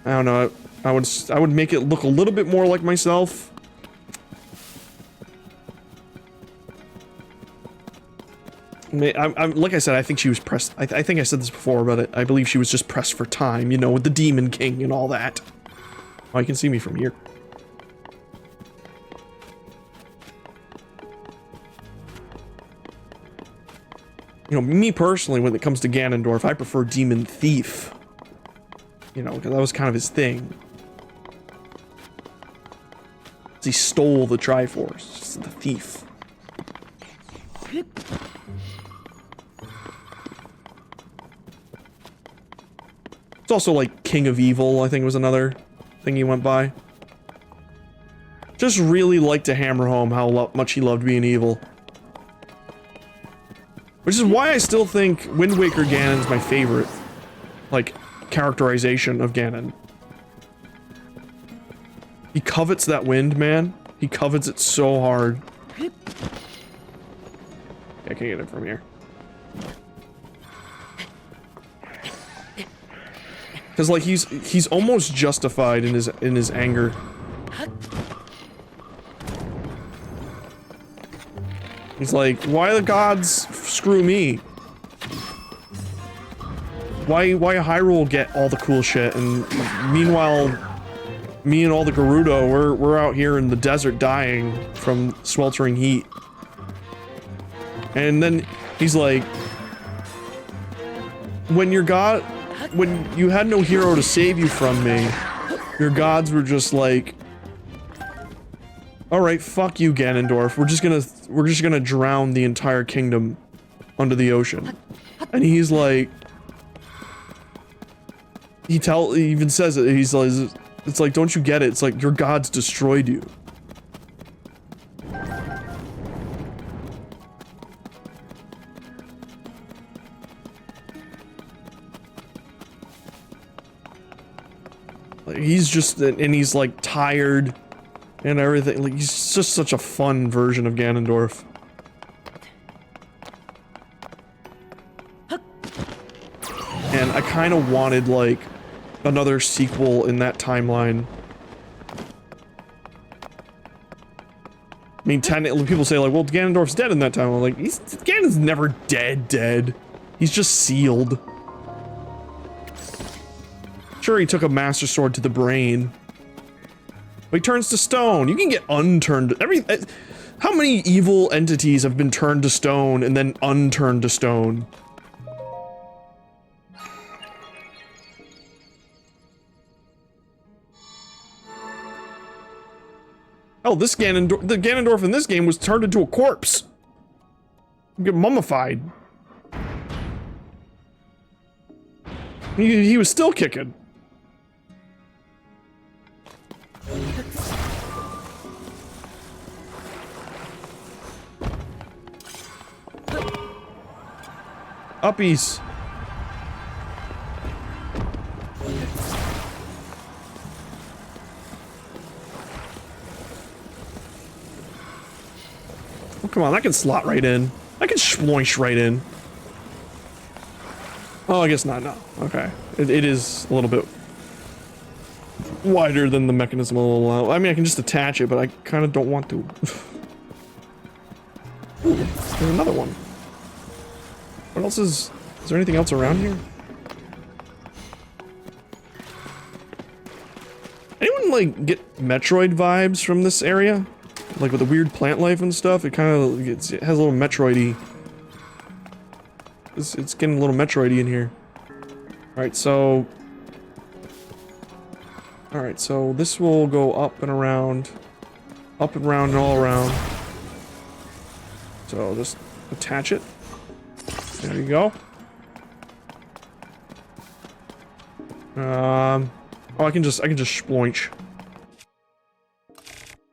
I don't know, I would make it look a little bit more like myself. Like I said, I think she was pressed. I think I said this before, but I believe she was just pressed for time, you know, with the Demon King and all that. Oh, you can see me from here. You know, me personally, when it comes to Ganondorf, I prefer Demon Thief. You know, because that was kind of his thing. He stole the Triforce, just the thief. It's also like King of Evil, I think was another thing he went by. Just really liked to hammer home how much he loved being evil. Which is why I still think Wind Waker Ganon's my favorite, like, characterization of Ganon. He covets that wind, man. He covets it so hard. I can't get it from here. Cause like he's almost justified in his anger. He's like, why the gods screw me? Why Hyrule get all the cool shit, and meanwhile, me and all the Gerudo, we're out here in the desert dying from sweltering heat. And then he's like, when when you had no hero to save you from me, your gods were just like, all right, fuck you, Ganondorf. We're just gonna drown the entire kingdom under the ocean. And he's like, he even says it. He's like, it's like, don't you get it? It's like your gods destroyed you. Like, he's just, and he's like tired and everything. Like, he's just such a fun version of Ganondorf. And I kind of wanted, like, another sequel in that timeline. I mean, technically, people say, like, well, Ganondorf's dead in that time. I'm like, Ganon's never dead. He's just sealed. Sure, he took a Master Sword to the brain. But he turns to stone. You can get unturned. How many evil entities have been turned to stone and then unturned to stone? Oh, the Ganondorf in this game was turned into a corpse. Get mummified. He was still kicking. Uppies. Oh, come on, I can slot right in. I can schloinch right in. Oh, I guess not, no. Okay. It is a little bit wider than the mechanism will allow. I mean, I can just attach it, but I kind of don't want to. Ooh, there's another one. What else is there anything else around here? Anyone, like, get Metroid vibes from this area? Like, with the weird plant life and stuff? It kind of, it has a little Metroid-y. It's getting a little Metroid-y in here. Alright, so... Alright, so this will go up and around. Up and around and all around. So I'll just attach it. There you go. Oh, I can just sploinch.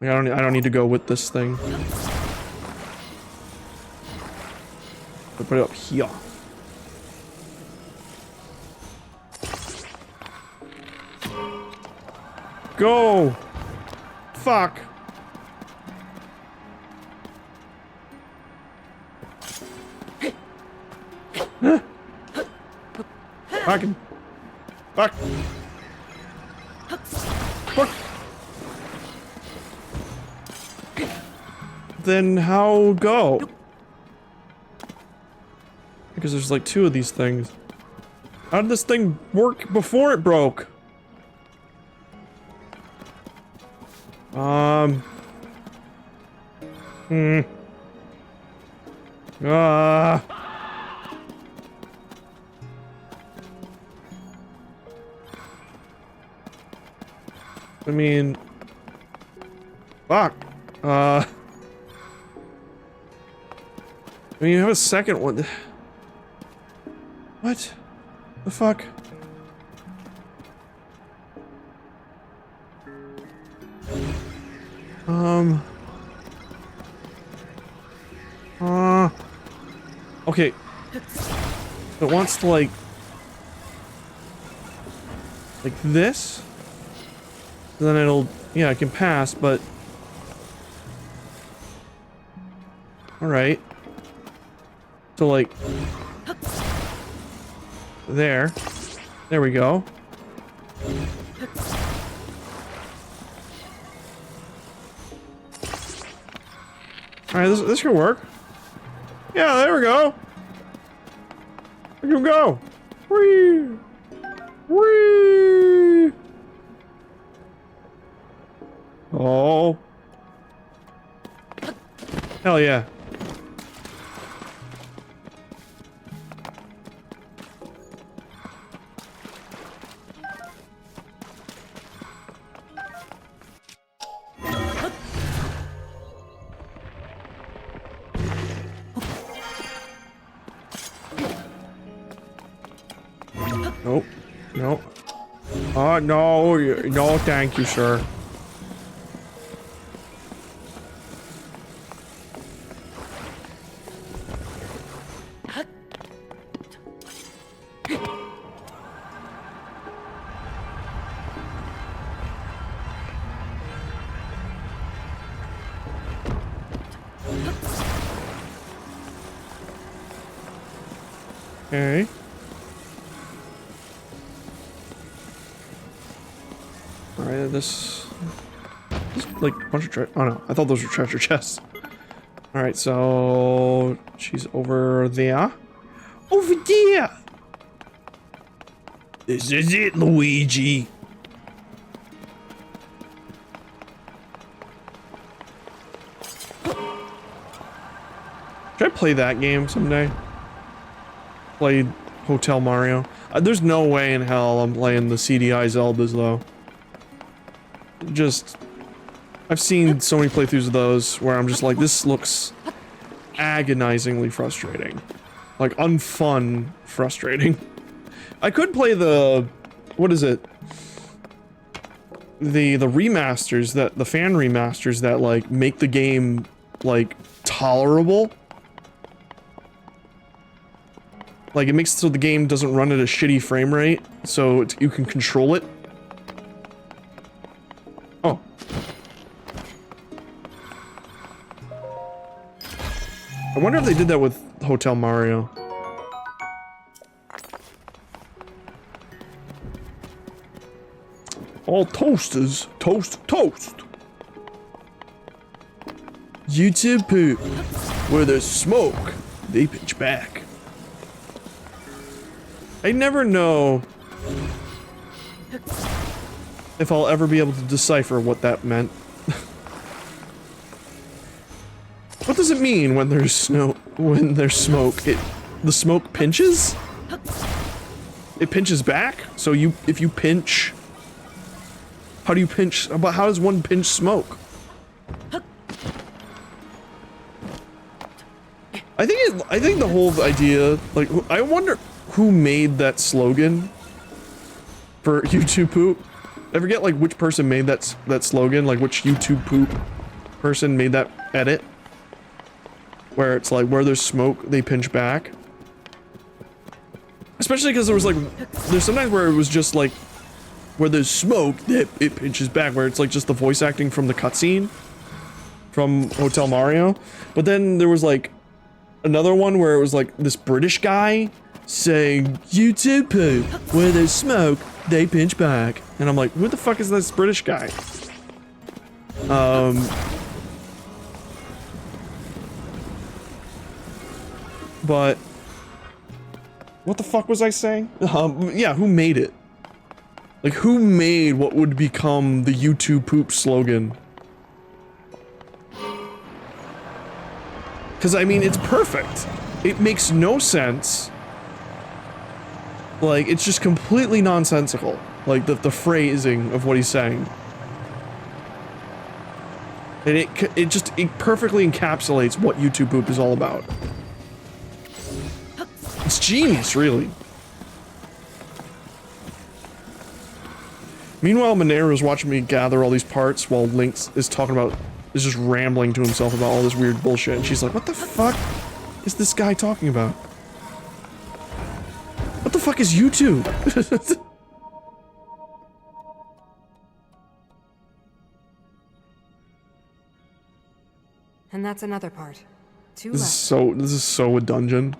Like, I don't need to go with this thing. I'll put it up here. Go! Fuck! Fucking. Fuck! Fuck! Then how go? Because there's like two of these things. How did this thing work before it broke? I mean... Fuck. I mean, you have a second one. What? The fuck? Okay. It wants to, like this? Then it'll, yeah, I can pass, but... Alright. So, like... There. There we go. Alright, this could work. Yeah, there we go. You go. Whee! Whee! Oh. Hell yeah. Nope. Nope. No. No, thank you, sir. Okay. Alright, this like a bunch of treasure. Oh no, I thought those were treasure chests. Alright, so she's over there. Over there! This is it, Luigi. Should I play that game someday? Played Hotel Mario. There's no way in hell I'm playing the CDI Zeldas though. Just, I've seen so many playthroughs of those where I'm just like, this looks agonizingly frustrating. Like, unfun frustrating. I could play the, what is it? The remasters, the fan remasters that, like, make the game, like, tolerable. Like, it makes it so the game doesn't run at a shitty frame rate, so you can control it. Oh. I wonder if they did that with Hotel Mario. All toasters, toast. YouTube poop. Where there's smoke, they pitch back. I never know if I'll ever be able to decipher what that meant. What does it mean when there's smoke? The smoke pinches? It pinches back? So if you pinch, how do you pinch? How does one pinch smoke? I think the whole idea, like, I wonder who made that slogan for YouTube poop. I forget, like, which person made that slogan, like, which YouTube poop person made that edit. Where it's like, where there's smoke, they pinch back. Especially because there was, like, there's sometimes where it was just, like, where there's smoke, it pinches back, where it's, like, just the voice acting from the cutscene from Hotel Mario. But then there was, like, another one where it was, like, this British guy saying, YouTube poop, where there's smoke, they pinch back. And I'm like, who the fuck is this British guy? But what the fuck was I saying? Yeah, who made it? Like, who made what would become the YouTube poop slogan? Because, I mean, it's perfect. It makes no sense. Like, it's just completely nonsensical. Like, the phrasing of what he's saying. And it perfectly encapsulates what YouTube poop is all about. It's genius, really. Meanwhile, Monero's watching me gather all these parts while Lynx is just rambling to himself about all this weird bullshit. And she's like, what the fuck is this guy talking about? What the fuck is YouTube? And that's another part. This is so a dungeon.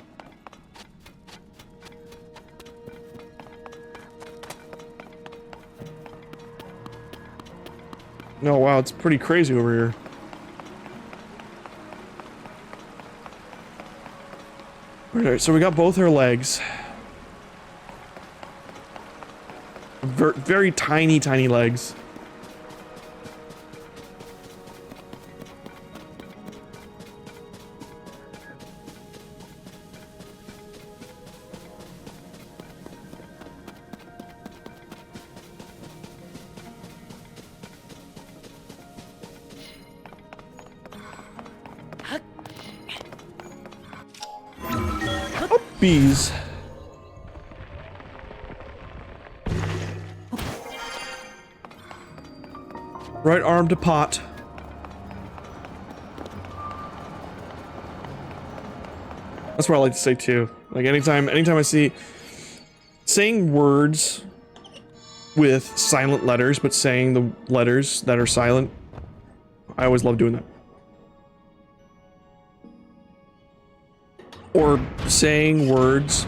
Oh wow, it's pretty crazy over here. Alright, so we got both her legs. Very tiny legs. Bees. Right arm to pot. That's what I like to say too. Like anytime I see saying words with silent letters, but saying the letters that are silent, I always love doing that. Or saying words,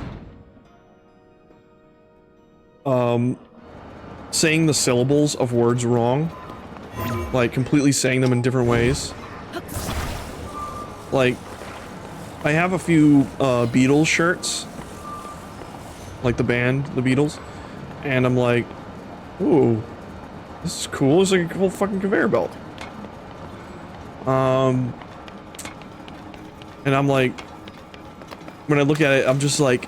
saying the syllables of words wrong, like completely saying them in different ways. Like, I have a few Beatles shirts, like the band, the Beatles, and I'm like, ooh, this is cool. It's like a whole fucking conveyor belt. And I'm like, when I look at it, I'm just like,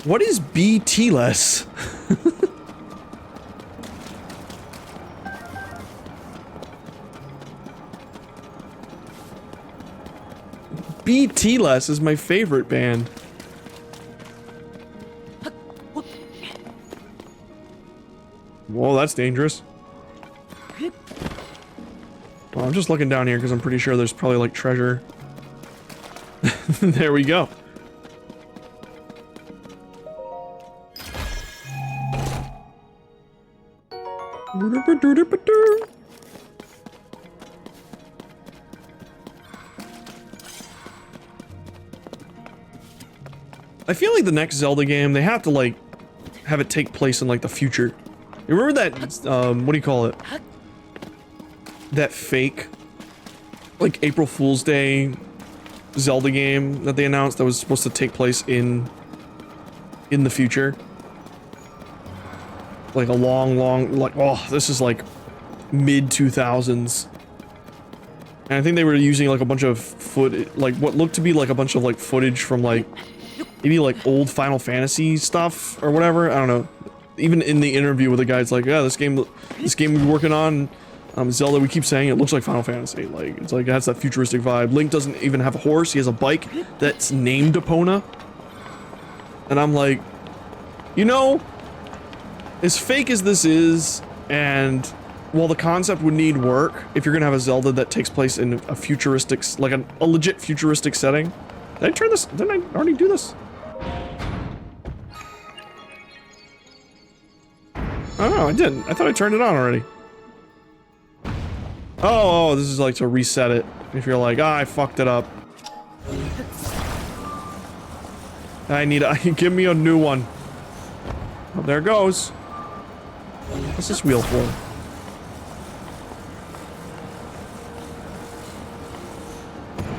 what is BT-less? BT-less is my favorite band. Whoa, that's dangerous. Well, I'm just looking down here because I'm pretty sure there's probably like treasure. There we go. I feel like the next Zelda game, they have to like have it take place in like the future. You remember that what do you call it? That fake like April Fool's Day Zelda game that they announced that was supposed to take place in the future? Like a long, like, oh, this is like mid 2000s. And I think they were using like a bunch of like what looked to be like a bunch of like footage from like maybe like old Final Fantasy stuff or whatever. I don't know. Even in the interview with the guy, it's like, yeah, this game we're working on, Zelda, we keep saying it looks like Final Fantasy. Like, it's like, it has that futuristic vibe. Link doesn't even have a horse, he has a bike that's named Epona. And I'm like, you know, as fake as this is, and while the concept would need work, if you're gonna have a Zelda that takes place in a futuristic, like a legit futuristic setting. Did I turn this? Didn't I already do this? Oh, no, I didn't. I thought I turned it on already. Oh, this is like to reset it. If you're like, ah, I fucked it up. Give me a new one. Oh, there it goes. What's this wheel for?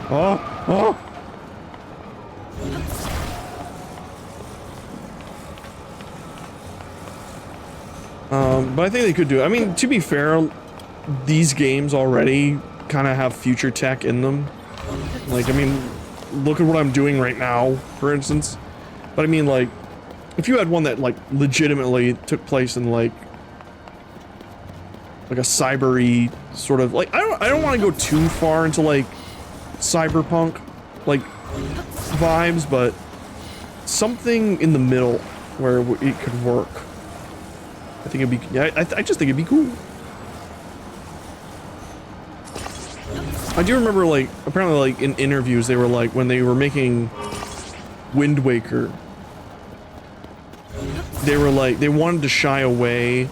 Oh, oh. But I think they could do it. I mean, to be fair, these games already kind of have future tech in them. Like, I mean, look at what I'm doing right now, for instance. But I mean, like, if you had one that, like, legitimately took place in, like a cyber-y sort of, like, I don't want to go too far into, like, cyberpunk, like, vibes, but something in the middle where it could work. I think it'd be, yeah, I just think it'd be cool. I do remember, like, apparently, like, in interviews, they were like, when they were making Wind Waker, they were like, they wanted to shy away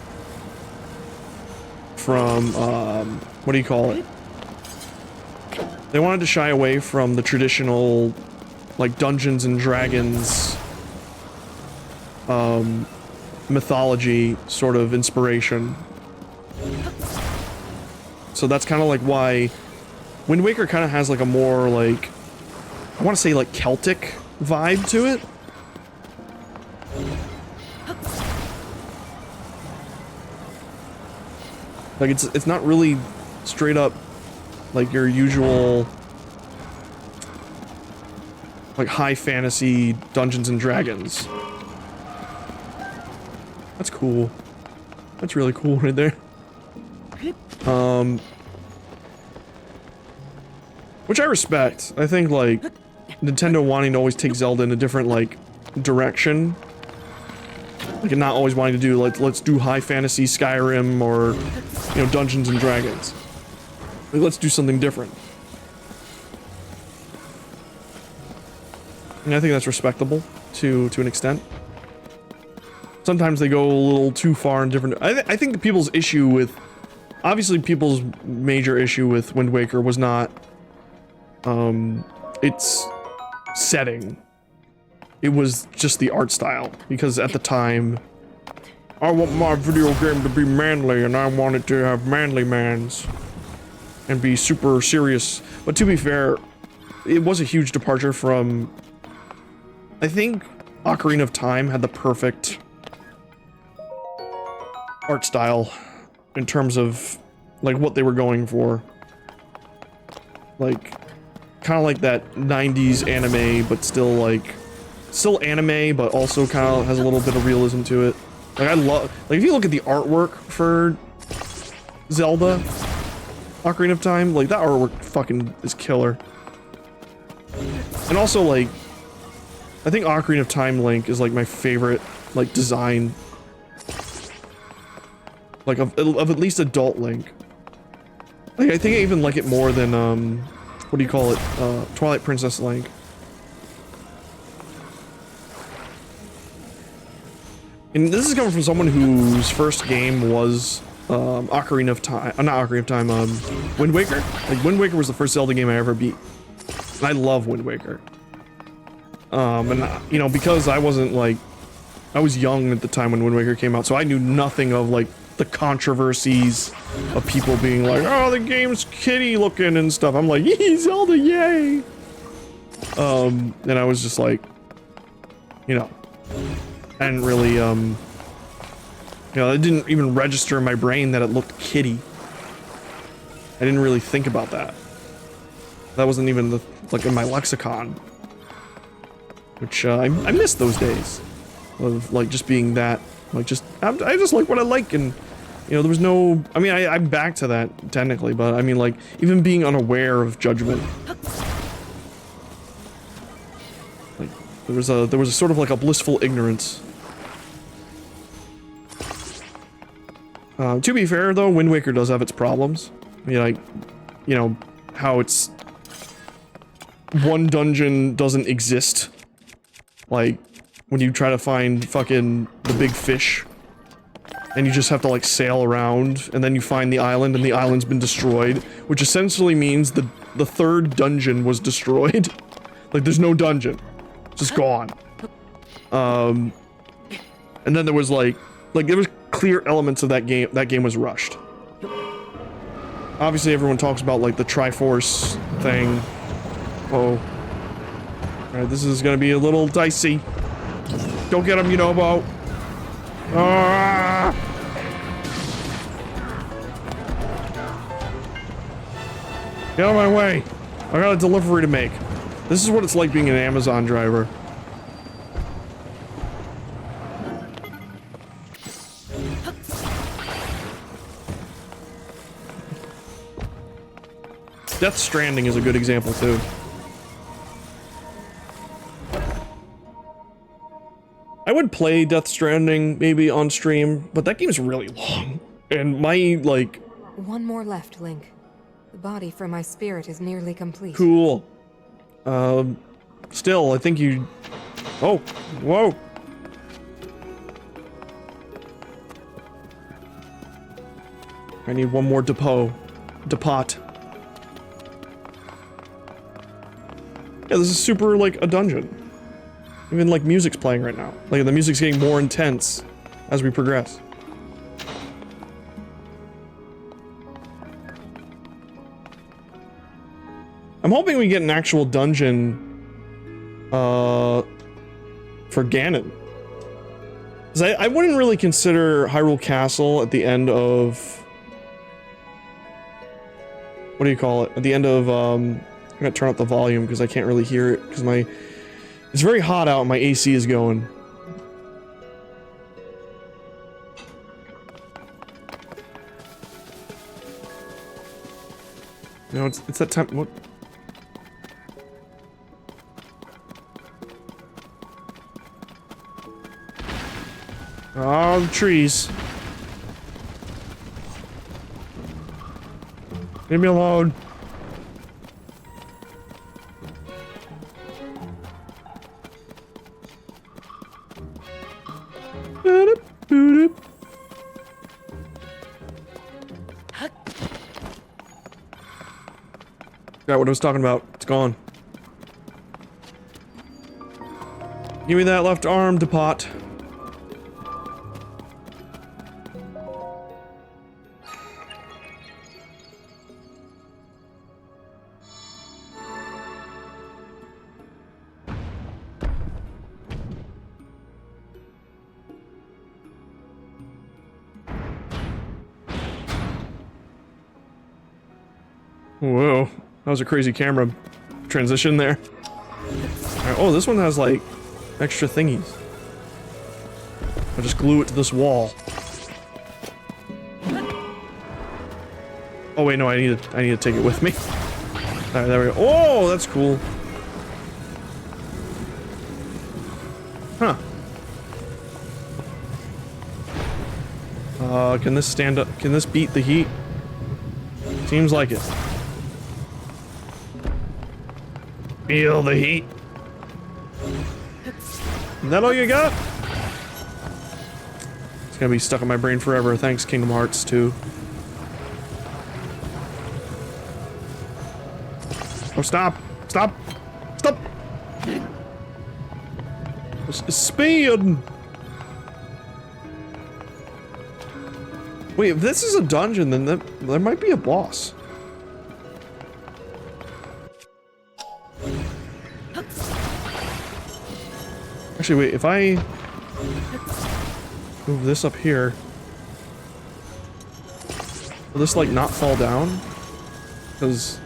from, what do you call it? They wanted to shy away from the traditional, like, Dungeons and Dragons, mythology sort of inspiration. So that's kind of like why Wind Waker kind of has like a more like, I want to say like Celtic vibe to it. Like it's not really straight up like your usual like high fantasy Dungeons and Dragons. That's cool. That's really cool right there. Which I respect. I think, like, Nintendo wanting to always take Zelda in a different, like, direction Like, and not always wanting to do, like, let's do high fantasy Skyrim or, you know, Dungeons and Dragons. Like, let's do something different. And I think that's respectable to an extent. Sometimes they go a little too far in different... I think people's issue with... Obviously, people's major issue with Wind Waker was not... its setting. It was just the art style. Because at the time... I want my video game to be manly, and I want it to have manly mans. And be super serious. But to be fair, it was a huge departure from... I think Ocarina of Time had the perfect art style in terms of like what they were going for. Like kind of like that 90s anime, but still anime, but also kind of has a little bit of realism to it. Like I love, like if you look at the artwork for Zelda Ocarina of Time, like that artwork fucking is killer. And also like I think Ocarina of Time Link is like my favorite like design, like of at least adult Link. Like I think I even like it more than what do you call it, Twilight Princess Link. And this is coming from someone whose first game was Ocarina of Time, not Ocarina of Time, Wind Waker. Like Wind Waker was the first Zelda game I ever beat. And I love Wind Waker. And you know, because I wasn't like, I was young at the time when Wind Waker came out, so I knew nothing of like the controversies of people being like, oh, the game's kitty looking and stuff. I'm like, yee, Zelda, yay! And I was just like, you know, I didn't really, you know, it didn't even register in my brain that it looked kitty. I didn't really think about that. That wasn't even like in my lexicon. Which, I miss those days. Of, like, just being that, like, I just like what I like, and, you know, there was no, I mean, I'm back to that, technically, but, I mean, like, even being unaware of judgment. Like, there was a sort of, like, a blissful ignorance. To be fair, though, Wind Waker does have its problems. I mean, like, you know, how it's... one dungeon doesn't exist. Like, when you try to find fucking the big fish, and you just have to, like, sail around, and then you find the island, and the island's been destroyed, which essentially means the third dungeon was destroyed. Like, there's no dungeon. It's just gone. And then there was, like, there was clear elements of that game was rushed. Obviously, everyone talks about, like, the Triforce thing. Oh. Alright, this is gonna be a little dicey. Don't get him, Yunobo. Ah! Get out of my way. I got a delivery to make. This is what it's like being an Amazon driver. Death Stranding is a good example, too. I would play Death Stranding, maybe, on stream, but that game's really long. And my, like... One more left, Link. The body for my spirit is nearly complete. Cool. Still, I think you... Oh, whoa! I need one more depot. Yeah, this is super, like, a dungeon. Even, like, music's playing right now. Like, the music's getting more intense as we progress. I'm hoping we get an actual dungeon, for Ganon. 'Cause I wouldn't really consider Hyrule Castle at the end of... What do you call it? At the end of, I'm gonna turn up the volume because I can't really hear it, because my... It's very hot out and my AC is going. No, it's that time. What? Oh, the trees. Leave me alone. Got what I was talking about. It's gone. Give me that left arm, Depot. Whoa, that was a crazy camera transition there. Alright, oh, this one has like extra thingies. I'll just glue it to this wall. Oh wait, no, I need to take it with me. Alright, there we go. Oh, that's cool. Huh. Can this stand up? Can this beat the heat? Seems like it. Feel the heat. Is that all you got? It's gonna be stuck in my brain forever. Thanks, Kingdom Hearts 2. Oh, stop! Stop! Stop! Speed! Wait, if this is a dungeon, then there might be a boss. Actually, wait, if I move this up here, will this, like, not fall down? Because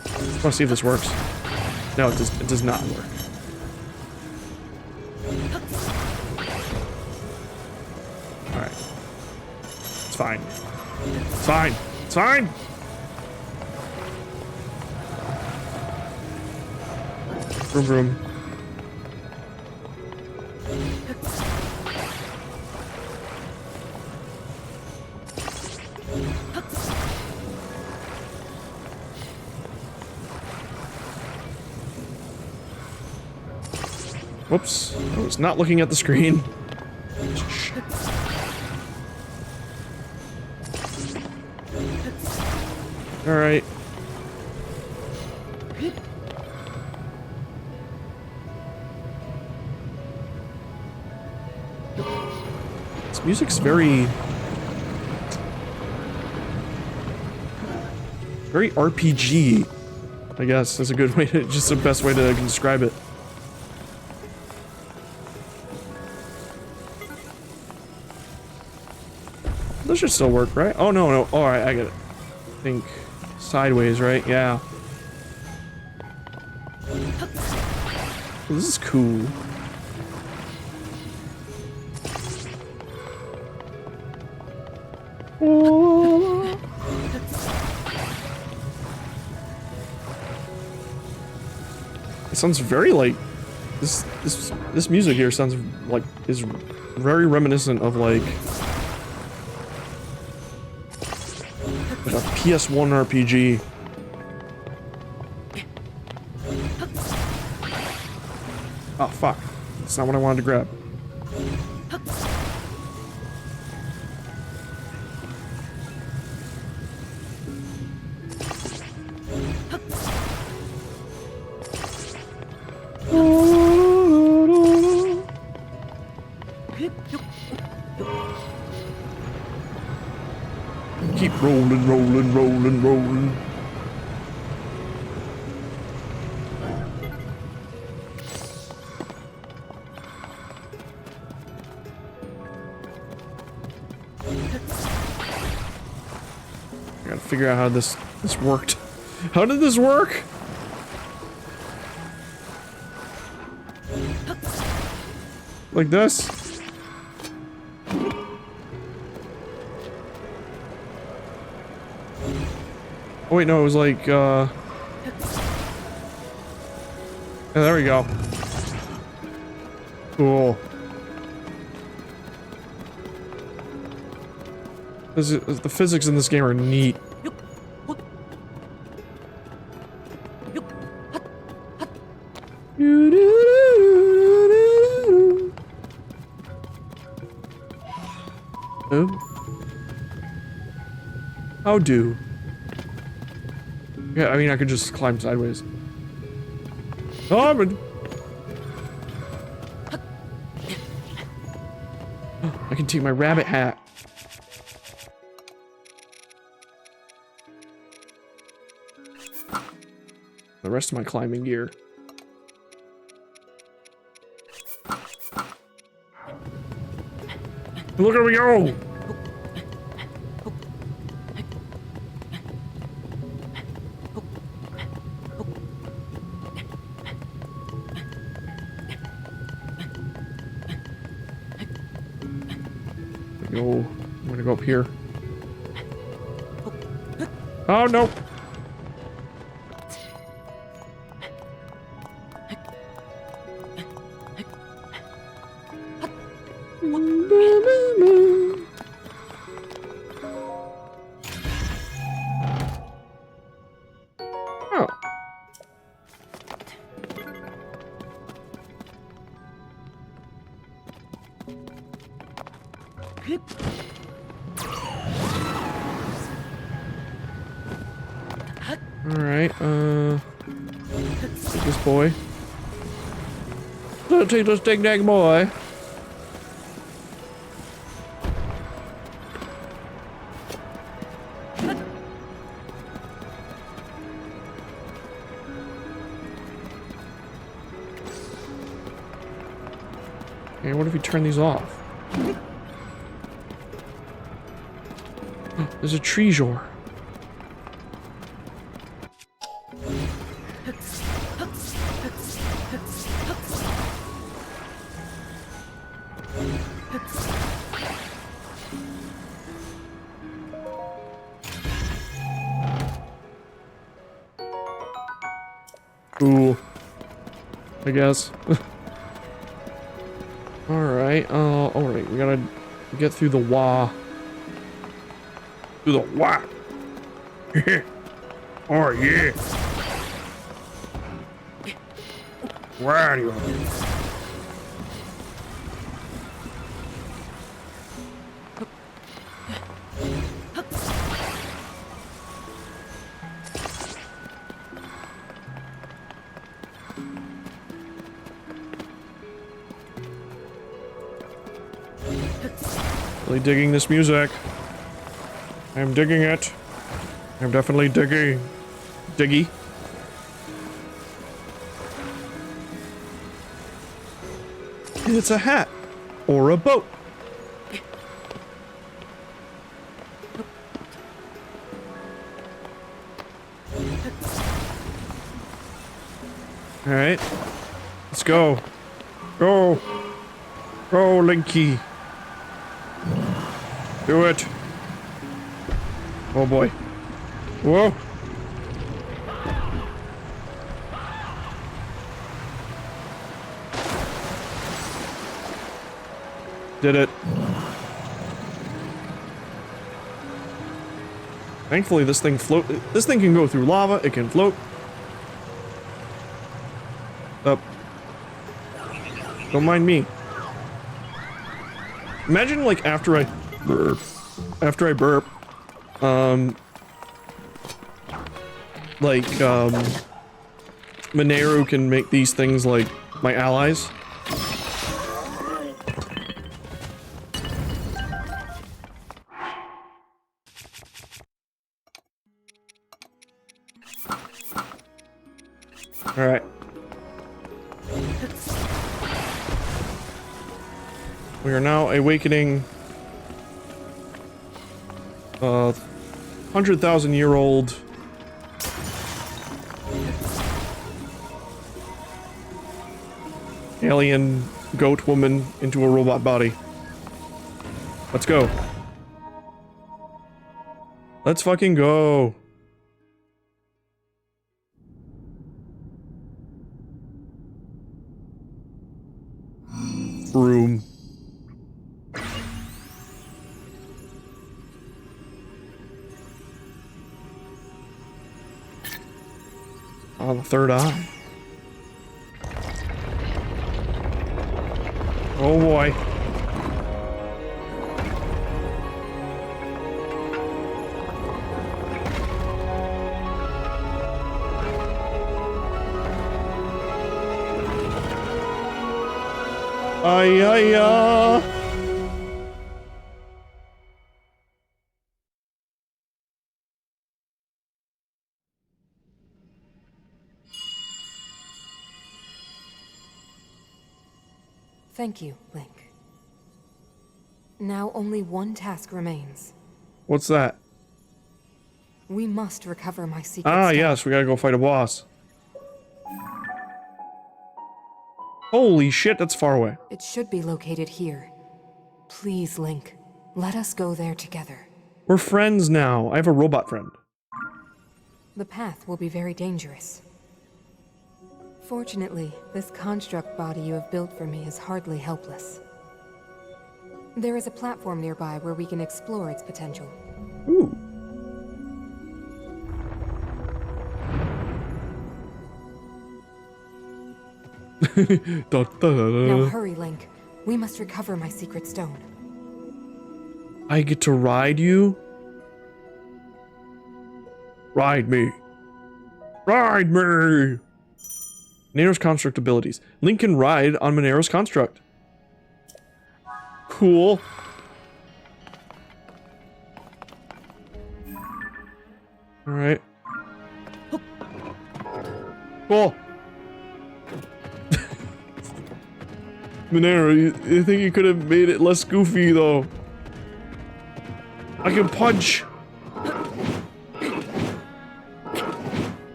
I want to see if this works. No, it does not work. Alright. It's fine. It's fine. It's fine! Vroom vroom. Whoops. I was not looking at the screen. Alright. This music's very RPG, I guess. That's a good way to, just the best way to describe it. This should still work, right? Oh, no, no. Alright, I get it. I think sideways, right? Yeah. This is cool. It sounds very like this music here sounds like is very reminiscent of like a PS1 RPG. Oh fuck. That's not what I wanted to grab. Keep rolling, rolling, rolling, rolling. I gotta figure out how this worked. How did this work? Like this? Oh wait, no, it was like, yeah, there we go. Cool. The physics in this game are neat. Oh. How do? Yeah, I mean, I could just climb sideways. Oh, I can take my rabbit hat. The rest of my climbing gear. Look at me go! I'm gonna go up here. Oh no! Oh. Alright, take this boy. Take this ding-dang boy. Okay, what if we turn these off? There's a treasure. Ooh. I guess. Alright, alright, we gotta get through the wah. Through the wah! Oh yeah! Where are you? Really digging this music. I'm digging it. I'm definitely digging. Diggy. It's a hat. Or a boat. Alright. Let's go. Go. Go, Linky. Do it. Oh boy. Whoa. Did it. Thankfully this thing this thing can go through lava, it can float. Up. Don't mind me. Imagine like after I burp, Mineru can make these things like my allies. All right. We are now awakening 100,000-year-old alien goat woman into a robot body. Let's go. Let's fucking go. Room. Oh, the third eye. Oh boy. Ay, ay, ay. Thank you, Link. Now only one task remains. What's that? We must recover my secret Ah, stone. yes, we gotta go fight a boss. Holy shit, that's far away. It should be located here. Please, Link, let us go there together. We're friends now. I have a robot friend. The path will be very dangerous. Fortunately, this construct body you have built for me is hardly helpless. There is a platform nearby where we can explore its potential. Ooh. Da, da, da, Now da. hurry, Link. We must recover my secret stone. I get to ride you? Ride me. Ride me! Monero's construct abilities. Link can ride on Monero's construct. Cool. Alright. Cool. Monero, you think you could have made it less goofy, though. I can punch.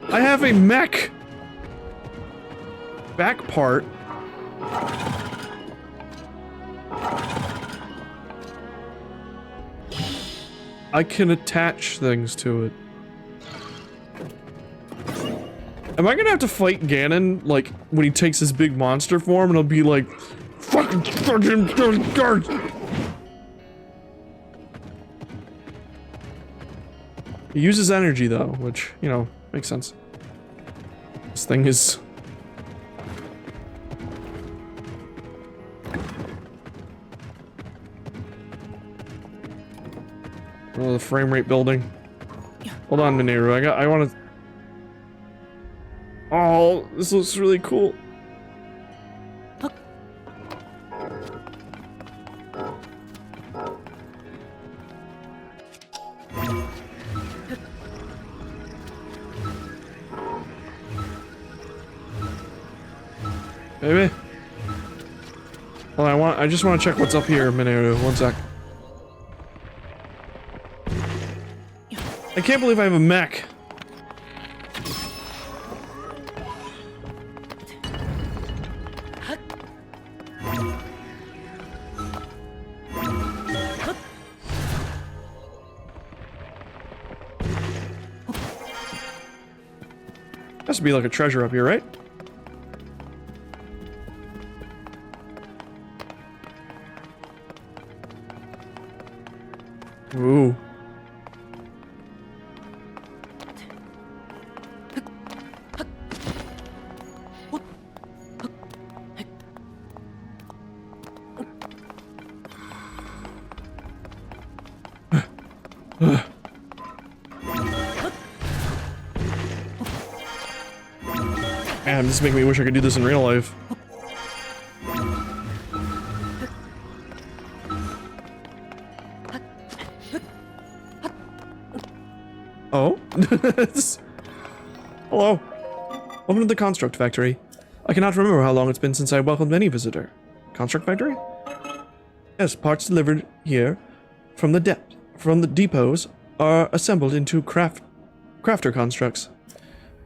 I have a mech back part. I can attach things to it. Am I gonna have to fight Ganon, like, when he takes his big monster form, and I'll be like, fucking guards! He uses energy, though, which, you know, makes sense. This thing is... Oh, the frame rate building. Hold on, Mineru, I wanna... Oh, this looks really cool. Baby. Well, I just want to check what's up here, Mineru. One sec. I can't believe I have a mech. Has to be like a treasure up here, right? Ooh. Man, this is making me wish I could do this in real life. Oh? Hello. Welcome to the Construct Factory. I cannot remember how long it's been since I welcomed any visitor. Construct Factory? Yes, parts delivered here from the depots are assembled into crafter constructs.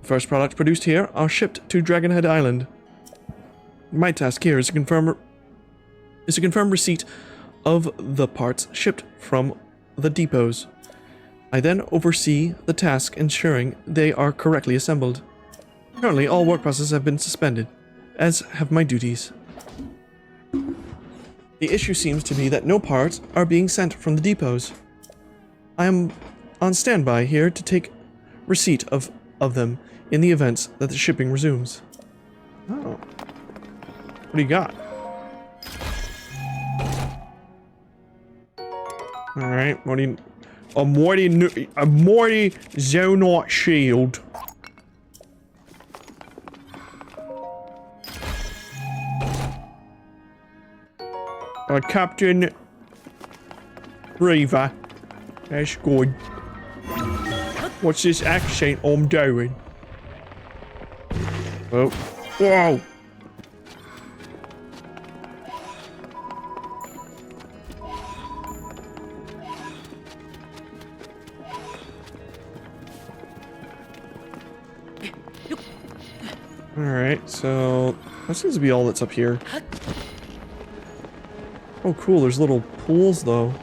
The first products produced here are shipped to Dragonhead Island. My task here is to confirm receipt of the parts shipped from the depots. I then oversee the task ensuring they are correctly assembled. Currently, all work processes have been suspended, as have my duties. The issue seems to be that no parts are being sent from the depots. I am on standby here to take receipt of them in the event that the shipping resumes. Oh. What do you got? Alright, what do you... A Morty Zonite shield. Captain Reaver. That's good. What's this accent I'm doing? Oh. Whoa! Alright, so that seems to be all that's up here. Oh cool, there's little pools though.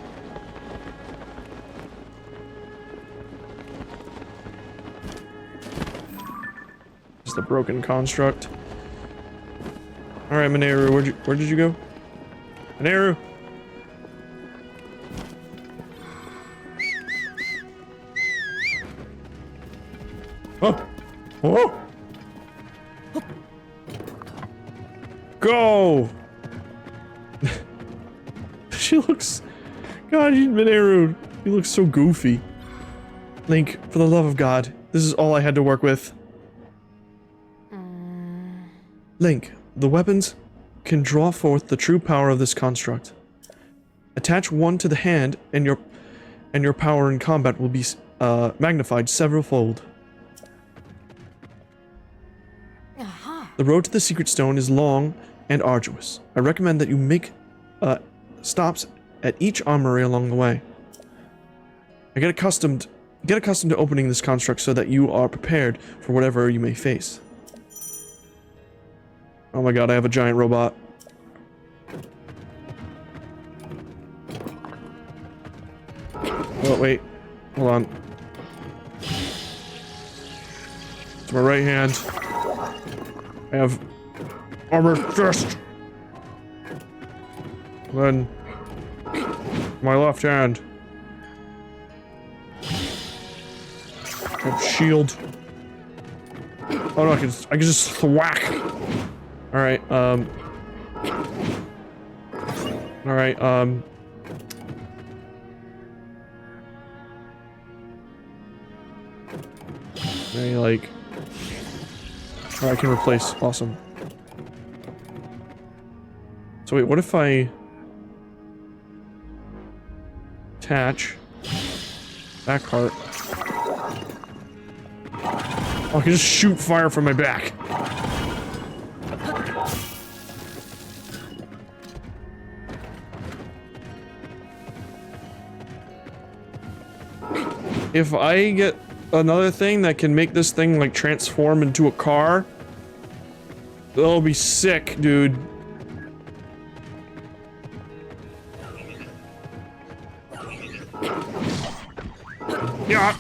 Just a broken construct. Alright, Mineru, where did you go? Mineru! Oh! Oh! Go! She looks... God, Mineru, he looks so goofy. Link, for the love of God, this is all I had to work with. Link, the weapons can draw forth the true power of this construct. Attach one to the hand, and your power in combat will be magnified several-fold. The road to the secret stone is long and arduous. I recommend that you make stops at each armory along the way. Get accustomed to opening this construct so that you are prepared for whatever you may face. Oh my god, I have a giant robot. Oh wait, hold on. To my right hand, I have armored fist. Then my left hand, I have shield. Oh no, I can just thwack. All right, maybe like, I can replace, awesome. So wait, what if I attach back part? Oh, I can just shoot fire from my back. If I get another thing that can make this thing like transform into a car, that'll be sick, dude. Yeah.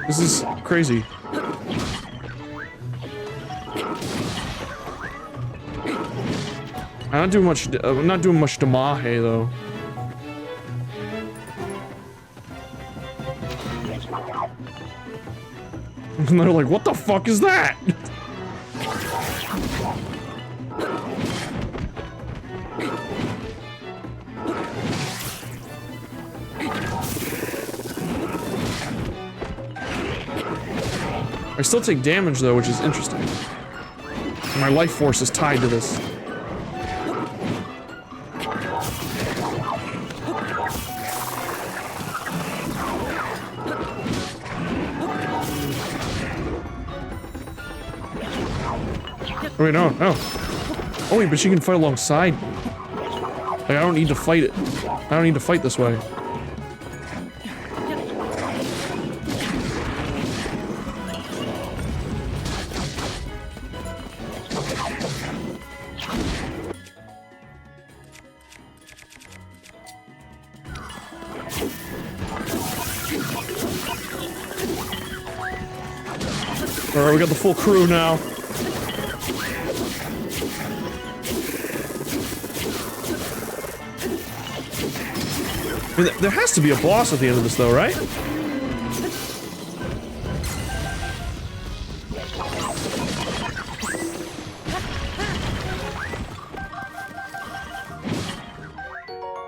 This is crazy. I'm not doing much damage though. And they're like, what the fuck is that? I still take damage though, which is interesting. My life force is tied to this. Oh, wait, no. Oh wait, but she can fight alongside. Like, I don't need to fight it. I don't need to fight this way. Alright, we got the full crew now. I mean, there has to be a boss at the end of this, though, right?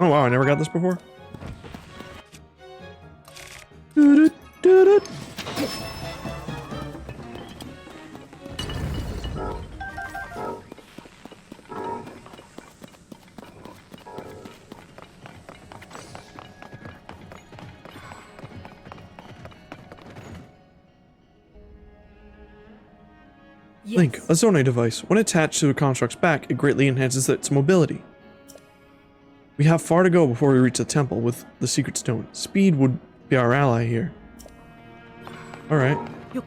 Oh wow, I never got this before. Link, a Zonai device. When attached to a construct's back, it greatly enhances its mobility. We have far to go before we reach the temple with the secret stone. Speed would be our ally here. Alright. Go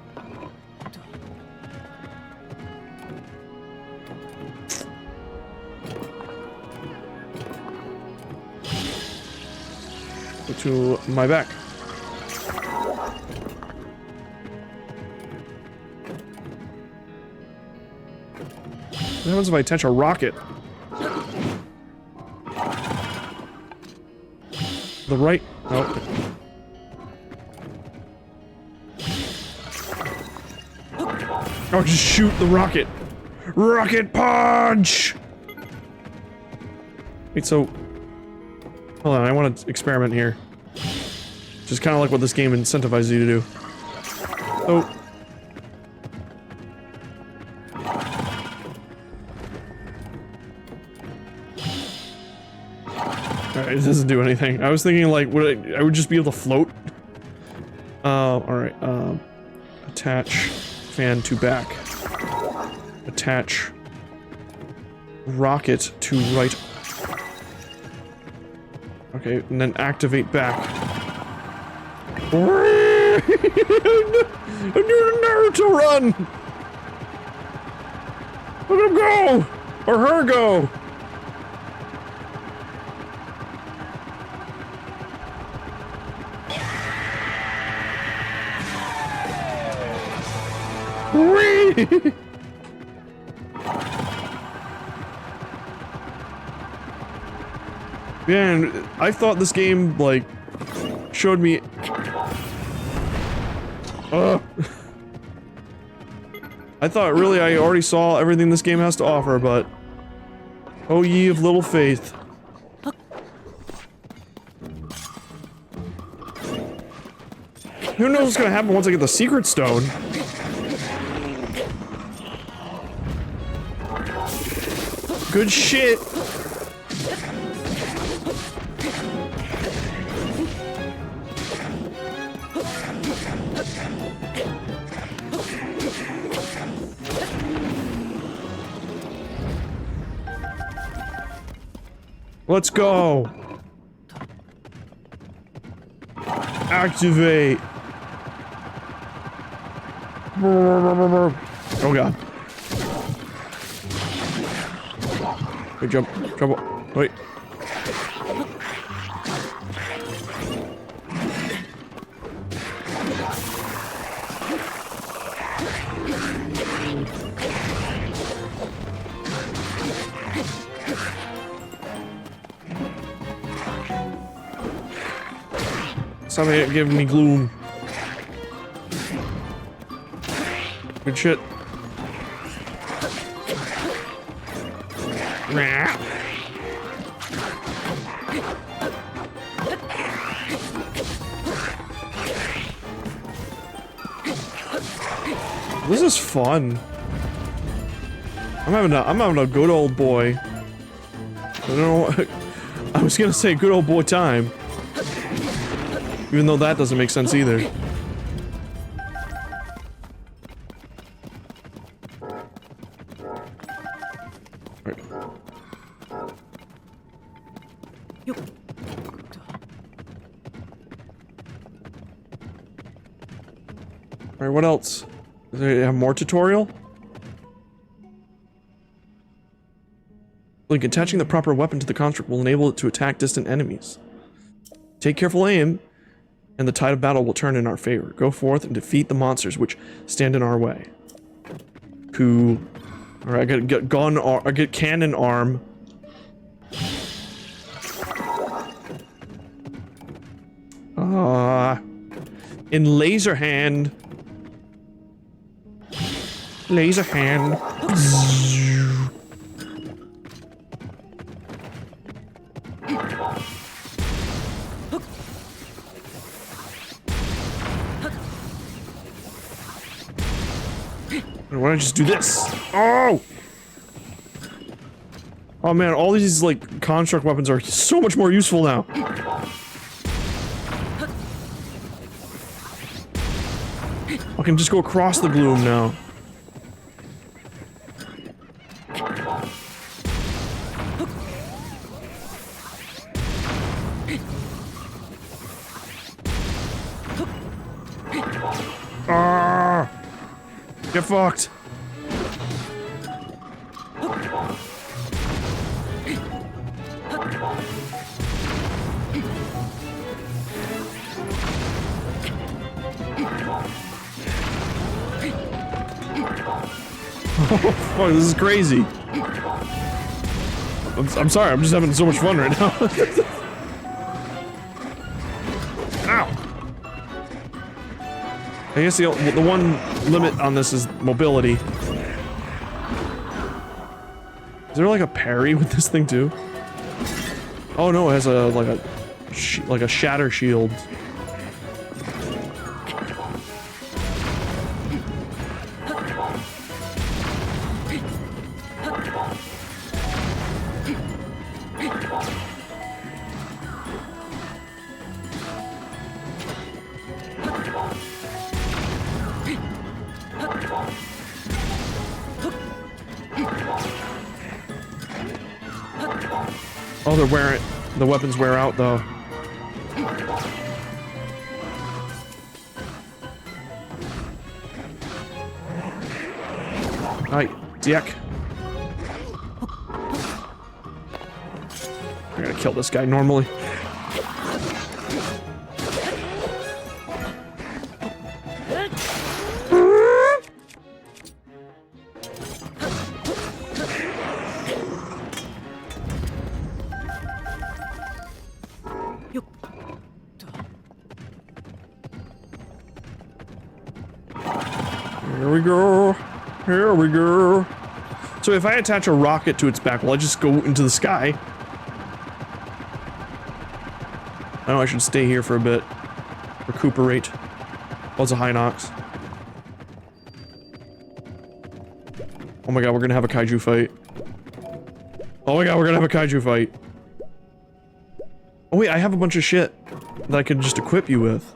to my back. What happens if I attach a rocket? The right... Oh. Oh, just shoot the rocket! Rocket punch! Wait, so... Hold on, I want to experiment here. Just kind of like what this game incentivizes you to do. Oh. Alright, it doesn't do anything. I was thinking like, I would just be able to float. Alright, attach fan to back. Attach rocket to right. Okay, and then activate back. I'm doing Naruto run! Let him go! Or her go! Whee! Man, I thought this game, like, showed me... I thought really I already saw everything this game has to offer, but... Oh ye of little faith. Who knows what's gonna happen once I get the secret stone? Good shit! Let's go! Activate! Oh god. Wait, jump. Jump. Wait. Stop giving me gloom. Good shit. This is fun. I'm having a good old boy. I don't know. I was gonna say good old boy time. Even though that doesn't make sense either. Right. Alright, what else? Does it have more tutorial? Like, attaching the proper weapon to the construct will enable it to attack distant enemies. Take careful aim, and the tide of battle will turn in our favor. Go forth and defeat the monsters which stand in our way. Cool. Alright, I get gun arm, I get cannon arm. In laser hand. Laser hand. Why don't I just do this? Oh! Oh man, all these like construct weapons are so much more useful now. I can just go across the gloom now. Ah! Get fucked. Oh, fuck, this is crazy. I'm sorry, I'm just having so much fun right now. Ow! I guess the one limit on this is mobility. Is there like a parry with this thing too? Oh no, it has a like a shatter shield. Oh, they're wearing the weapons wear out though. Hi, dick. I gotta kill this guy normally. Here we go. Here we go. So if I attach a rocket to its back, will I just go into the sky? I know I should stay here for a bit. Recuperate. Oh, it's a Hinox. Oh my god, we're gonna have a kaiju fight. Oh my god, we're gonna have a kaiju fight. Oh wait, I have a bunch of shit that I could just equip you with.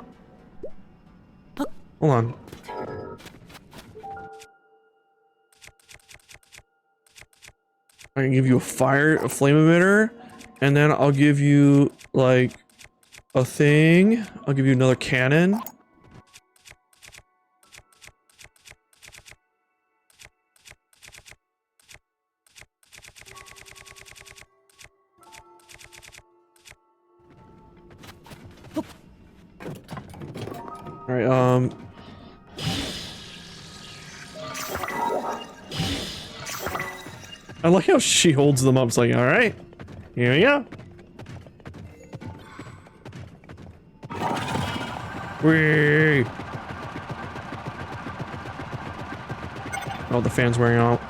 Hold on. I can give you a flame emitter, and then I'll give you, like, a thing. I'll give you another cannon. Alright, I like how she holds them up. It's like, alright, here we go. Whee! Oh, the fan's wearing out.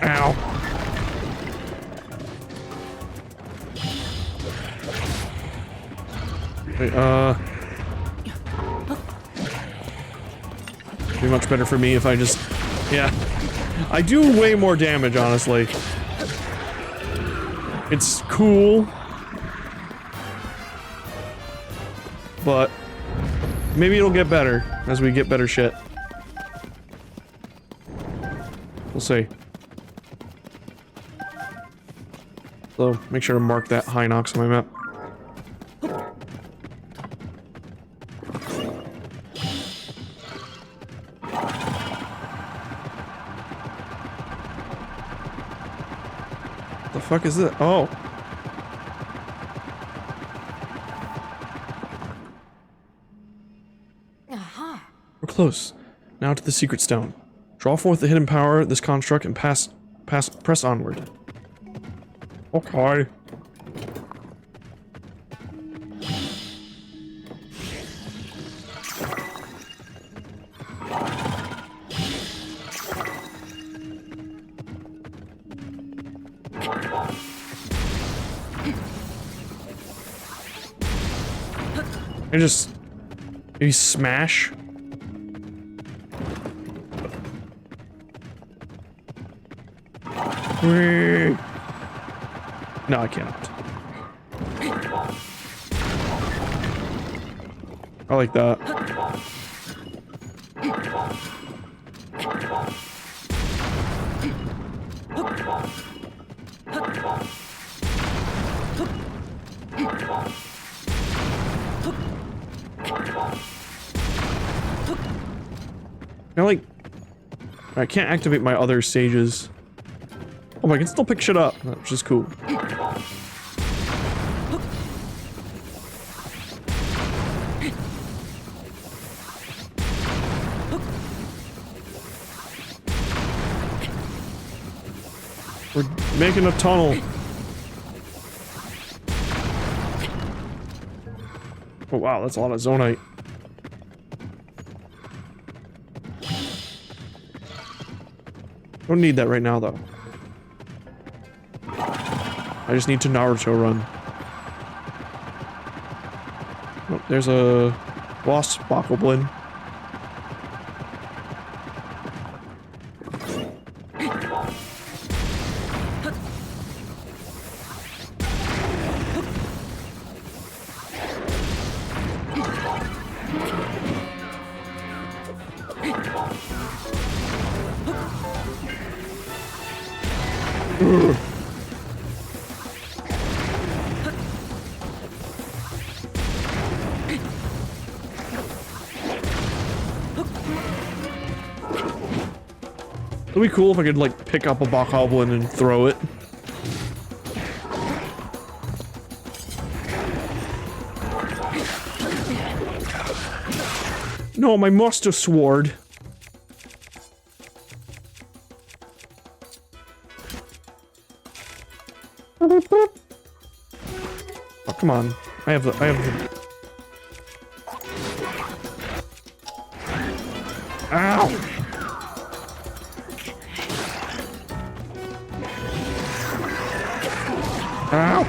Ow. Wait, be much better for me if I just... Yeah. I do way more damage, honestly. It's cool. But... maybe it'll get better as we get better shit. We'll see. So, make sure to mark that Hinox on my map. fuck is this? Oh. Aha. We're close. Now to the secret stone. Draw forth the hidden power of this construct and press onward. Okay. I just maybe smash. No, I cannot. I like that. I can't activate my other sages. Oh, I can still pick shit up, which is cool. We're making a tunnel. Oh wow, that's a lot of zonite. Don't need that right now, though. I just need to Naruto run. Oh, there's a lost bokoblin. It'd be cool if I could, like, pick up a bokoblin and throw it. No, my Master Sword. Oh, come on. I have the... Ow! Ow!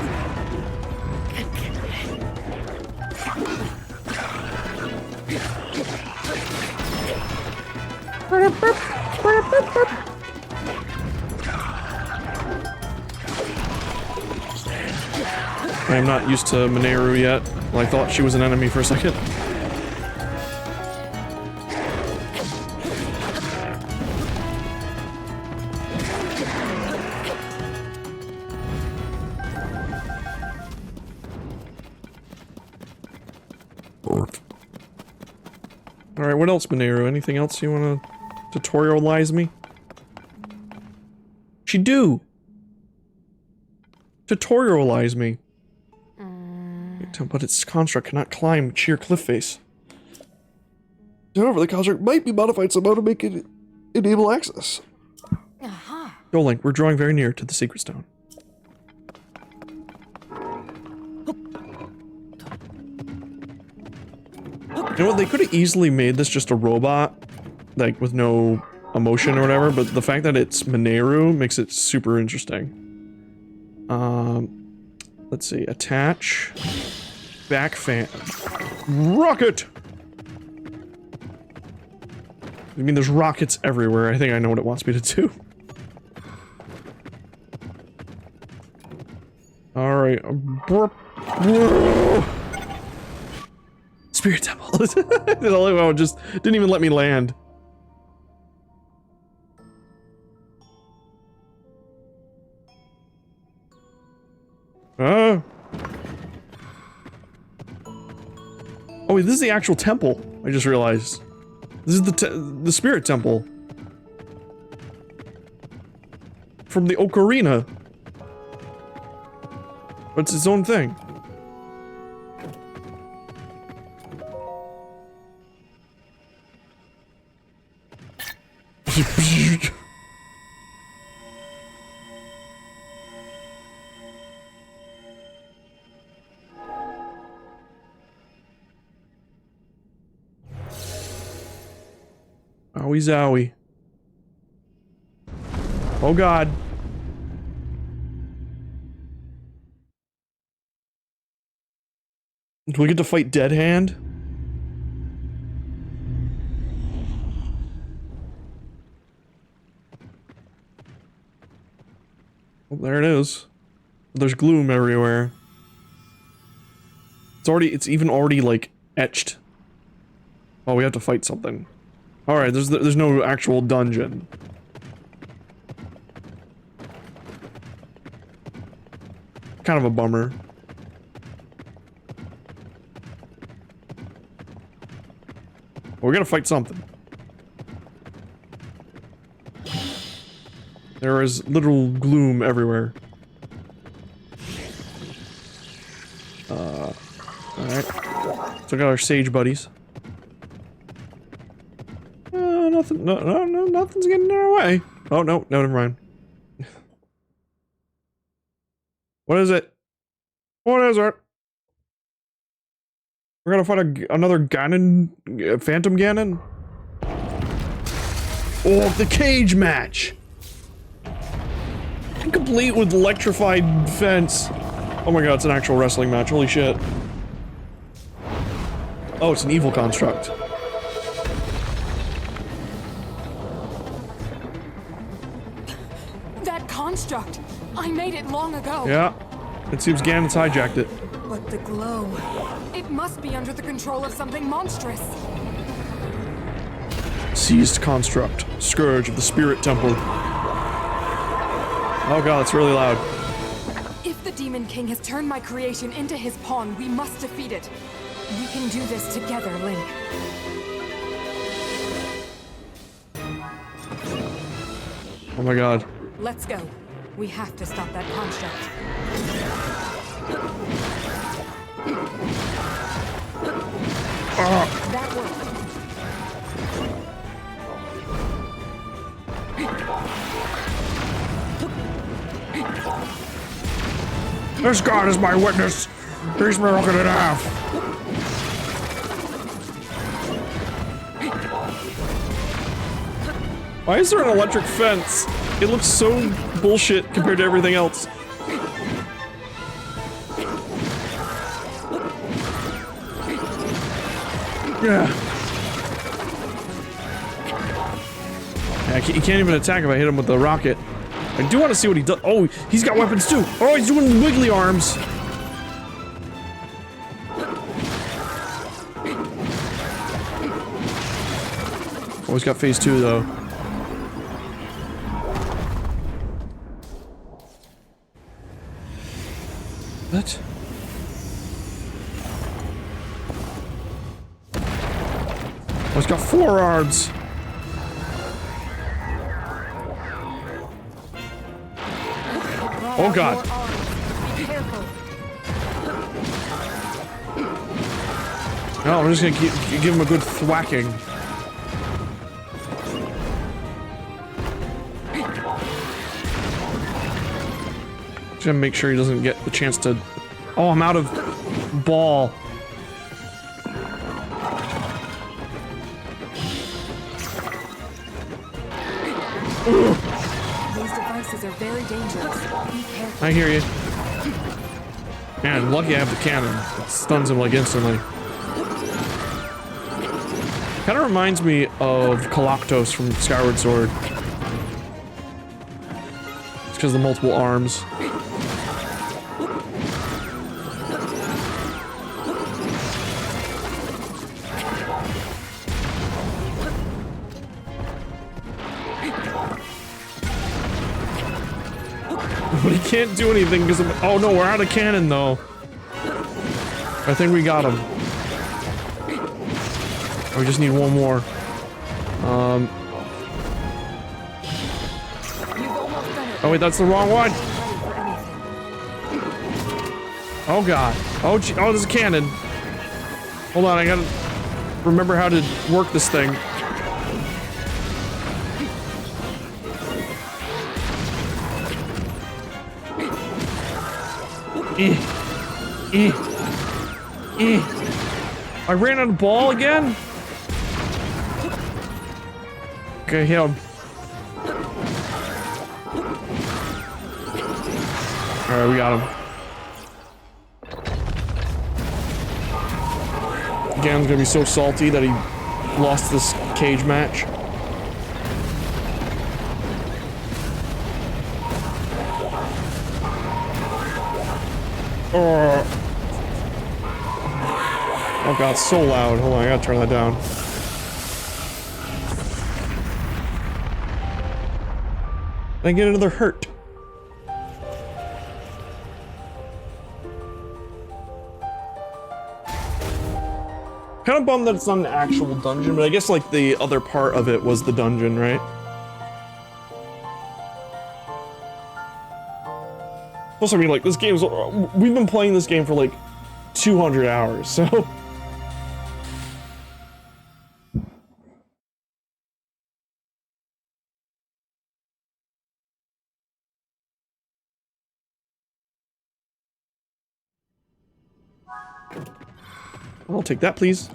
I am not used to Mineru yet. Well, I thought she was an enemy for a second. Alright, what else, Mineru? Anything else you want to tutorialize me? She do! Tutorialize me. But its construct cannot climb sheer cliff face. However, the construct might be modified somehow to make it enable access. Aha. Go, Link, we're drawing very near to the secret stone. You know what, they could have easily made this just a robot, like, with no emotion or whatever, but the fact that it's Mineru makes it super interesting. Let's see, attach, back fan, rocket! I mean, there's rockets everywhere, I think I know what it wants me to do. Alright, Spirit Temple. The only one just didn't even let me land. Oh, wait, this is the actual temple. I just realized. This is the Spirit Temple. From the Ocarina. It's its own thing. Owie zowie. Oh god. Do we get to fight Dead Hand? Oh, there it is. There's gloom everywhere. It's even already, like, etched. Oh, we have to fight something. Alright, there's no actual dungeon. Kind of a bummer. We're gonna fight something. There is literal gloom everywhere. Alright. So we got our sage buddies. Nothing's getting in our way. Oh, no, never mind. What is it? What is it? We're gonna fight another Ganon, Phantom Ganon? Oh, the cage match! Complete with electrified fence. Oh my god, it's an actual wrestling match, holy shit. Oh, it's an evil construct. That construct! I made it long ago! Yeah, it seems Ganon's hijacked it. But the glow... It must be under the control of something monstrous! Seized construct. Scourge of the Spirit Temple. Oh god, it's really loud. If the Demon King has turned my creation into his pawn, we must defeat it. We can do this together, Link. Oh my god. Let's go. We have to stop that construct. That worked. This god is my witness. He's me looking in half. Why is there an electric fence? It looks so bullshit compared to everything else. Yeah. He can't even attack if I hit him with the rocket. I do want to see what he does. Oh, he's got weapons too. Oh, he's doing wiggly arms. Oh, he's got phase 2 though. What? Oh, he's got 4 arms. Oh god. No, I'm just gonna give him a good thwacking. Just gonna make sure he doesn't get the chance to... Oh, I'm out of ball. These devices are very dangerous. Be careful. I hear you. Man, lucky I have the cannon. It stuns him like instantly. Kind of reminds me of Galactos from Skyward Sword. It's because of the multiple arms. But he can't do anything because of... Oh no, we're out of cannon though. I think we got him. We just need one more. Oh wait, that's the wrong one! Oh god. Oh, gee. Oh, there's a cannon. Hold on, I gotta remember how to work this thing. I ran out of ball again? Okay, hit him. Alright, we got him. Ganon's gonna be so salty that he lost this cage match. Oh god, it's so loud. Hold on, I gotta turn that down. I get another hurt. Kind of bummed that it's not an actual dungeon, but I guess like the other part of it was the dungeon, right? Plus, I mean, like, this game's... We've been playing this game for, like, 200 hours, so... I'll take that, please.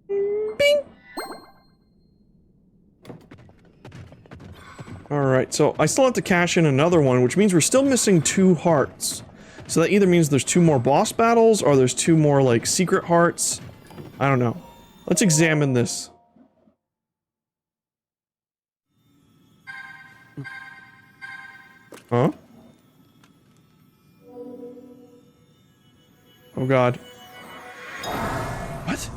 Bing! Alright, so I still have to cash in another one, which means we're still missing 2 hearts. So that either means there's 2 more boss battles, or there's 2 more, like, secret hearts. I don't know. Let's examine this. Huh? Oh god. What?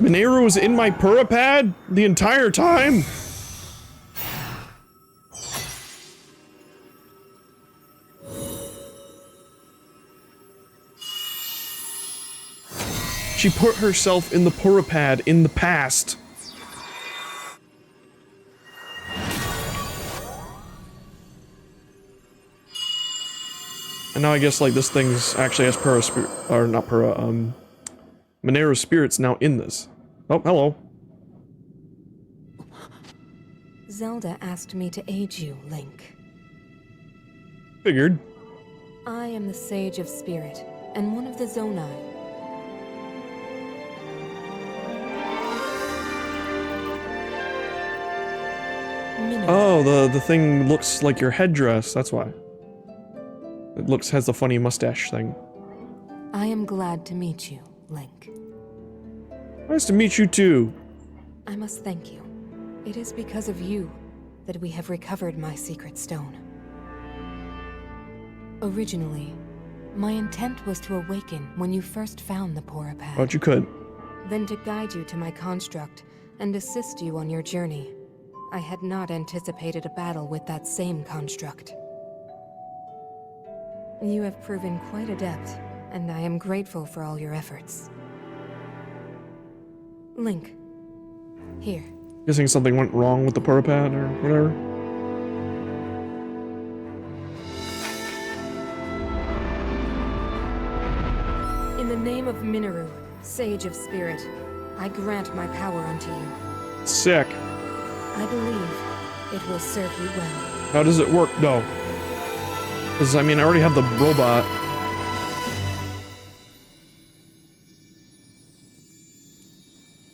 Mineru was in my Purapad the entire time? She put herself in the Purapad in the past. And now I guess, like, this thing's actually has Pura spirit, or not Pura, Mineru's spirit's now in this. Oh, hello. Zelda asked me to aid you, Link. Figured. I am the Sage of Spirit, and one of the Zonai. Oh, the thing looks like your headdress, that's why. It has the funny mustache thing. I am glad to meet you, Link. Nice to meet you too. I must thank you. It is because of you that we have recovered my secret stone. Originally, my intent was to awaken when you first found the Purapad. But you could. Then to guide you to my construct and assist you on your journey. I had not anticipated a battle with that same construct. You have proven quite adept, and I am grateful for all your efforts. Link, here. Guessing something went wrong with the Purapad or whatever. In the name of Mineru, Sage of Spirit, I grant my power unto you. Sick. I believe it will serve you well. How does it work, though? Because, I mean, I already have the robot.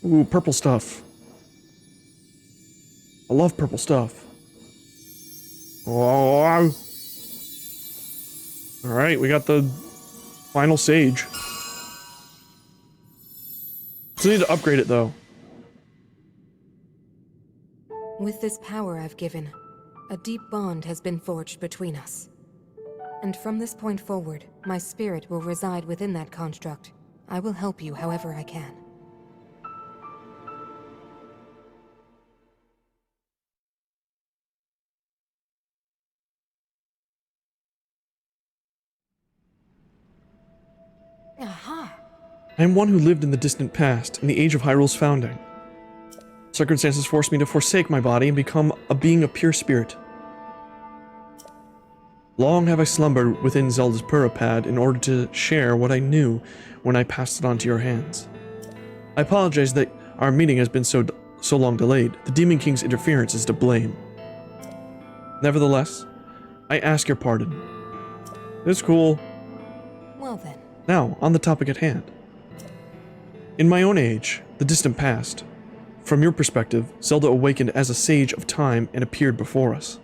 Ooh, purple stuff. I love purple stuff. Oh. Alright, we got the final sage. Still need to upgrade it, though. With this power I've given, a deep bond has been forged between us. And from this point forward, my spirit will reside within that construct. I will help you however I can. Aha! I am one who lived in the distant past, in the age of Hyrule's founding. Circumstances forced me to forsake my body and become a being of pure spirit. Long have I slumbered within Zelda's Purapad in order to share what I knew when I passed it on to your hands. I apologize that our meeting has been so long delayed. The Demon King's interference is to blame. Nevertheless, I ask your pardon. It's cool. Well then. Now, on the topic at hand. In my own age, the distant past, from your perspective, Zelda awakened as a sage of time and appeared before us.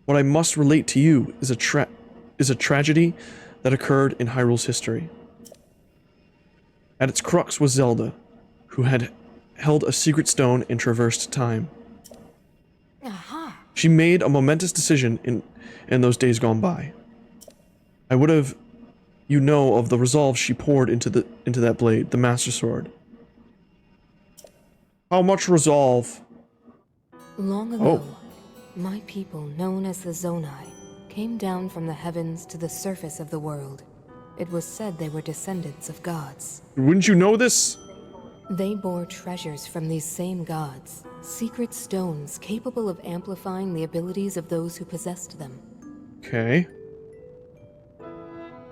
What I must relate to you is a tragedy that occurred in Hyrule's history. At its crux was Zelda, who had held a secret stone and traversed time. Aha. She made a momentous decision in those days gone by. I would have you know of the resolve she poured into that blade, the Master Sword. How much resolve? Long ago, my people, known as the Zonai, came down from the heavens to the surface of the world. It was said they were descendants of gods. Wouldn't you know this? They bore treasures from these same gods, secret stones capable of amplifying the abilities of those who possessed them. Okay.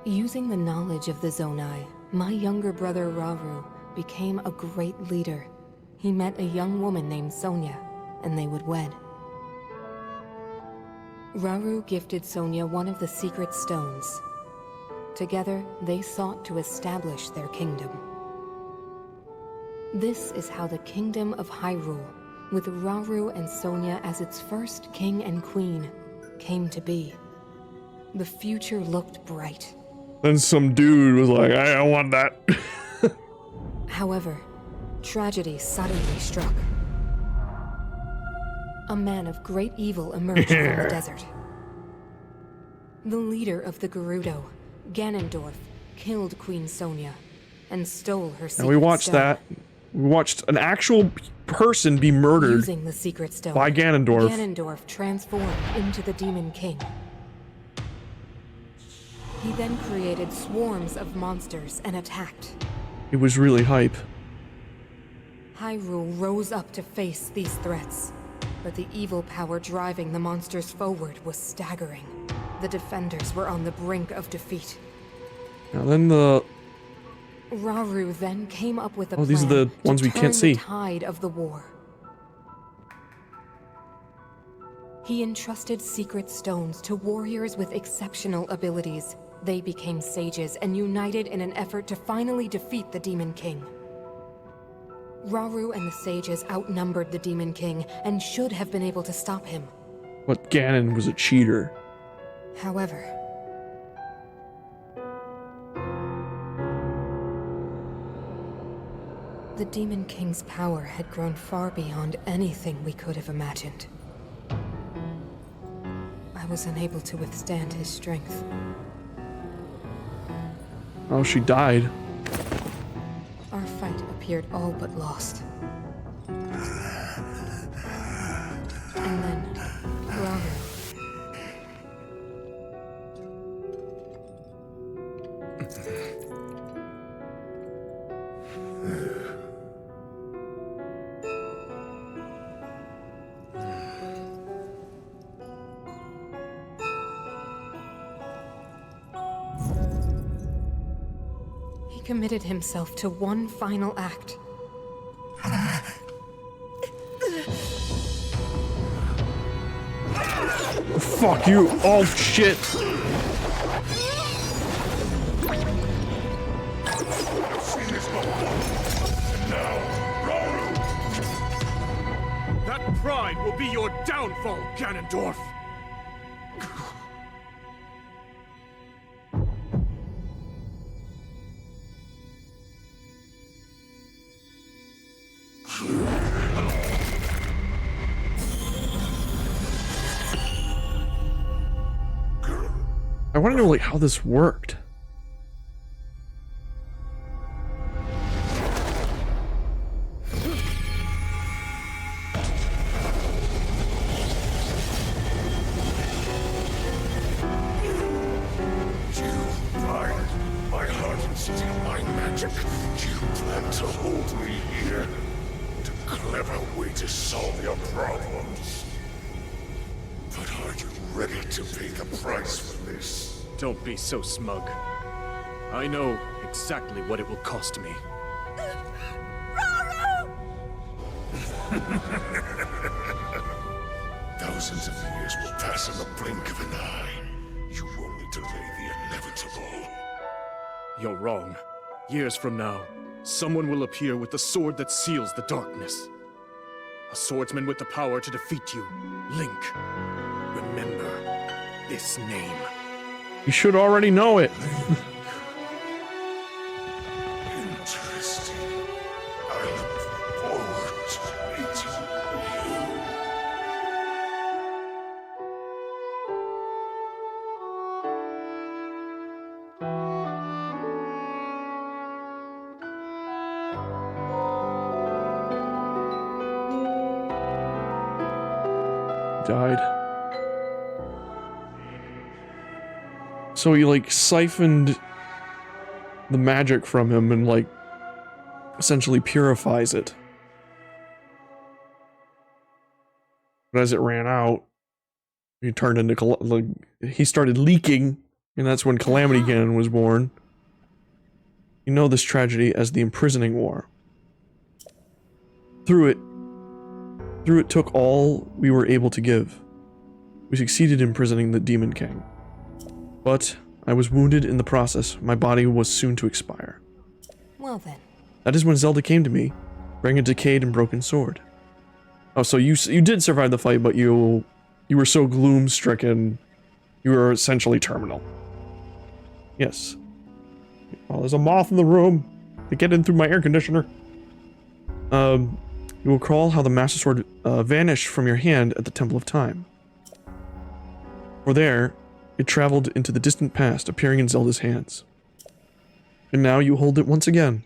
Using the knowledge of the Zonai, my younger brother Rauru became a great leader. He met a young woman named Sonia, and they would wed. Rauru gifted Sonia one of the secret stones. Together, they sought to establish their kingdom. This is how the Kingdom of Hyrule, with Rauru and Sonia as its first king and queen, came to be. The future looked bright. Then some dude was like, I want that. However, tragedy suddenly struck. A man of great evil emerged from the desert. The leader of the Gerudo, Ganondorf, killed Queen Sonia and stole her secret And we watched stone. that. We watched an actual person be murdered Using the secret stone, by Ganondorf. Ganondorf transformed into the Demon King. He then created swarms of monsters and attacked. It was really hype. Hyrule rose up to face these threats, but the evil power driving the monsters forward was staggering. The defenders were on the brink of defeat. Now then the... Rauru then came up with a Oh, these are plan the ones to we turn can't see. the tide of the war. He entrusted secret stones to warriors with exceptional abilities. They became sages and united in an effort to finally defeat the Demon King. Rauru and the sages outnumbered the Demon King and should have been able to stop him. But Ganon was a cheater. However, the Demon King's power had grown far beyond anything we could have imagined. I was unable to withstand his strength. Oh, she died. Our fight appeared all but lost. And then, Rauru. He committed himself to one final act. Fuck you. Oh, shit. That pride will be your downfall, Ganondorf! I want to know, like, how this worked. problems. But are you ready to pay the price for this? Don't be so smug. I know exactly what it will cost me. Thousands of years will pass in the blink of an eye. You only delay the inevitable. You're wrong. Years from now, someone will appear with the sword that seals the darkness. A swordsman with the power to defeat you. Link. Remember this name. You should already know it. Interesting. I look forward to meeting you. Died. So he like siphoned the magic from him and like essentially purifies it. But as it ran out, he turned into he started leaking, and that's when Calamity Ganon was born. You know this tragedy as the Imprisoning War. Through it took all we were able to give. We succeeded in imprisoning the Demon King. But I was wounded in the process. My body was soon to expire. Well then. That is when Zelda came to me, bringing a decayed and broken sword. Oh, so you did survive the fight, but you were so gloom-stricken, you were essentially terminal. Yes. Oh, there's a moth in the room. They get in through my air conditioner. You will recall how the Master Sword vanished from your hand at the Temple of Time. For there, it traveled into the distant past, appearing in Zelda's hands. And now you hold it once again.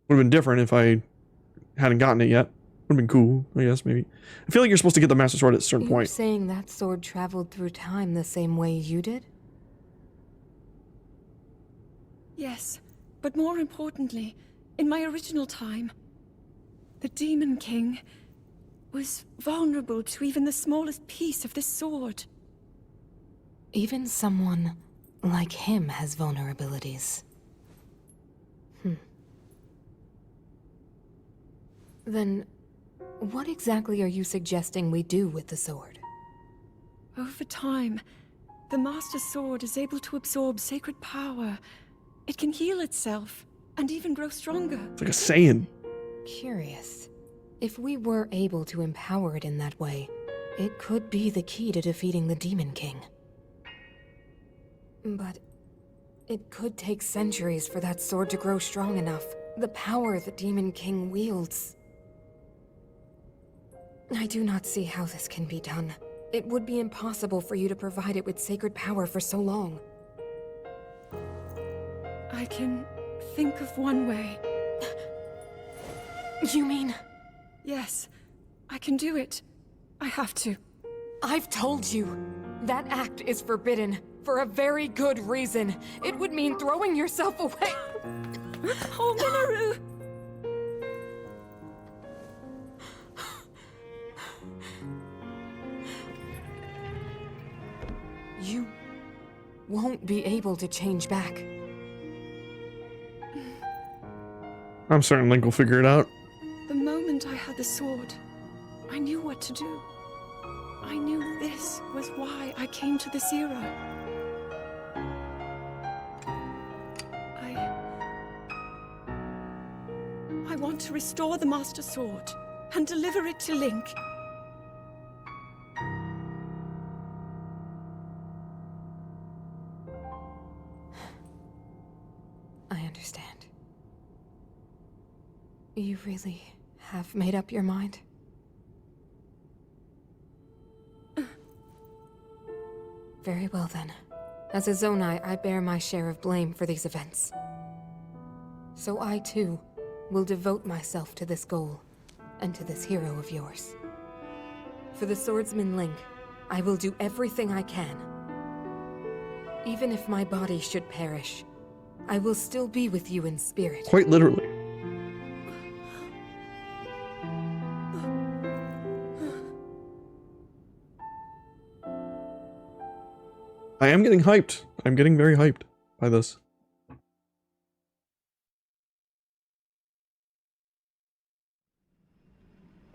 Would have been different if I hadn't gotten it yet. Would have been cool, I guess, maybe. I feel like you're supposed to get the Master Sword at a certain point. You're saying that sword traveled through time the same way you did? Yes, but more importantly, in my original time, the Demon King was vulnerable to even the smallest piece of this sword. Even someone like him has vulnerabilities. Then, what exactly are you suggesting we do with the sword? Over time, the Master Sword is able to absorb sacred power. It can heal itself, and even grow stronger. It's like a Saiyan. Curious. If we were able to empower it in that way, it could be the key to defeating the Demon King. But it could take centuries for that sword to grow strong enough. The power the Demon King wields. I do not see how this can be done. It would be impossible for you to provide it with sacred power for so long. I can think of one way. You mean? Yes, I can do it. I have to. I've told you. That act is forbidden, for a very good reason. It would mean throwing yourself away. Oh, Minoru! You won't be able to change back. I'm certain Link will figure it out. The moment I had the sword, I knew what to do. I knew this was why I came to this era. I want to restore the Master Sword and deliver it to Link. I understand. You really have made up your mind? Very well then. As a Zonai, I bear my share of blame for these events. So I too will devote myself to this goal, and to this hero of yours. For the swordsman Link, I will do everything I can. Even if my body should perish, I will still be with you in spirit. Quite literally. I am getting hyped. I'm getting very hyped by this.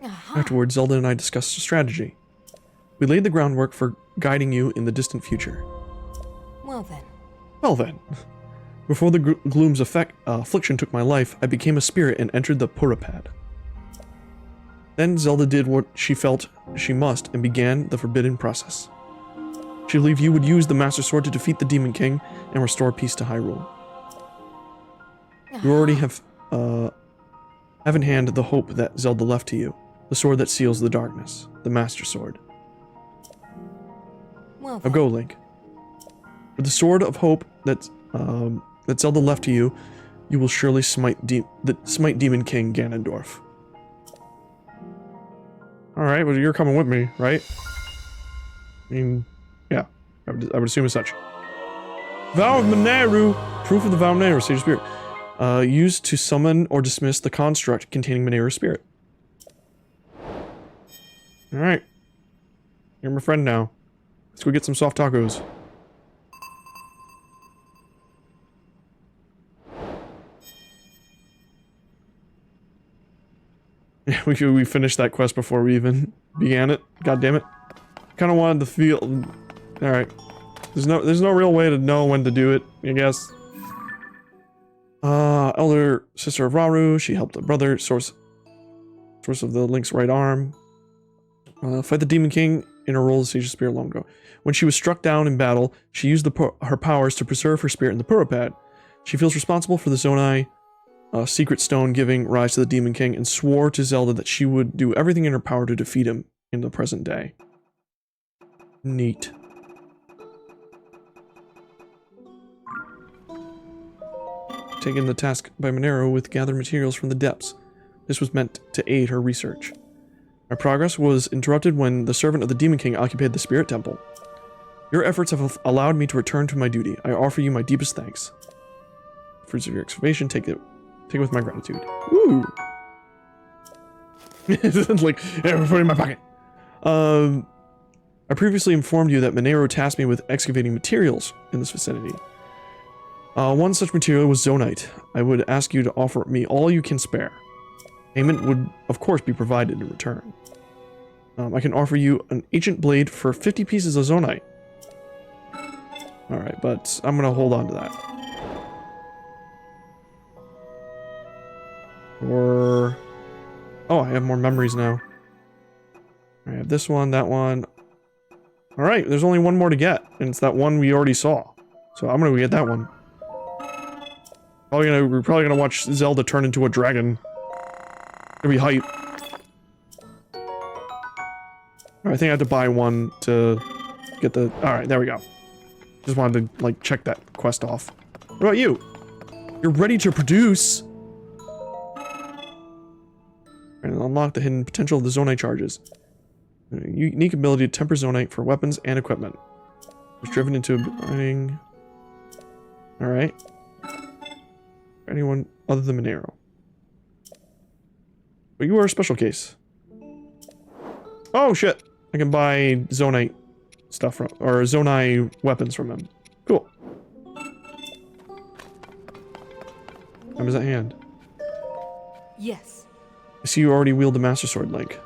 Aha. Afterwards, Zelda and I discussed a strategy. We laid the groundwork for guiding you in the distant future. Well then. Well then. Before the gloom's affliction took my life, I became a spirit and entered the Purapad. Then Zelda did what she felt she must and began the forbidden process. She believed you would use the Master Sword to defeat the Demon King and restore peace to Hyrule. You already have in hand the hope that Zelda left to you, the sword that seals the darkness, the Master Sword. Well Now then. go, Link. With the sword of hope that Zelda left to you, you will surely smite Demon King Ganondorf. Alright, well, you're coming with me, right? I mean, yeah, I would assume as such. Vow of Mineru! Proof of the Vow of Mineru, Sage of Spirit. Used to summon or dismiss the construct containing Mineru's spirit. Alright. You're my friend now. Let's go get some soft tacos. Yeah, we finished that quest before we even began it. God damn it. Kind of wanted to feel... Alright. There's no real way to know when to do it, I guess. Elder sister of Rauru. She helped a brother. Source of the Link's right arm. Fight the Demon King in her role as Sage of Spirit long ago. When she was struck down in battle, she used her powers to preserve her spirit in the Purapad. She feels responsible for the Zonai secret stone giving rise to the Demon King and swore to Zelda that she would do everything in her power to defeat him in the present day. Neat. Taken the task by Mineru with gathered materials from the depths. This was meant to aid her research. My progress was interrupted when the servant of the Demon King occupied the Spirit Temple. Your efforts have allowed me to return to my duty. I offer you my deepest thanks. Fruits of your excavation, take it with my gratitude. Woo! Like, yeah, put it in my pocket. I previously informed you that Mineru tasked me with excavating materials in this vicinity. One such material was Zonite. I would ask you to offer me all you can spare. Payment would, of course, be provided in return. I can offer you an ancient blade for 50 pieces of Zonite. Alright, but I'm gonna hold on to that. Or... Oh, I have more memories now. I have this one, that one. Alright, there's only one more to get, and it's that one we already saw. So I'm gonna get that one. We're probably gonna watch Zelda turn into a dragon. It'll be hype. I think I have to buy one to get the... Alright, there we go. Just wanted to, like, check that quest off. What about you? You're ready to produce! And unlock the hidden potential of the Zonite charges. A unique ability to temper Zonite for weapons and equipment. Was driven into burning... Alright. Anyone other than Mineru. But you are a special case. Oh shit! I can buy Zonite stuff from, or Zonai weapons from him. Cool. How was that hand? Yes. I see you already wield the Master Sword, Link.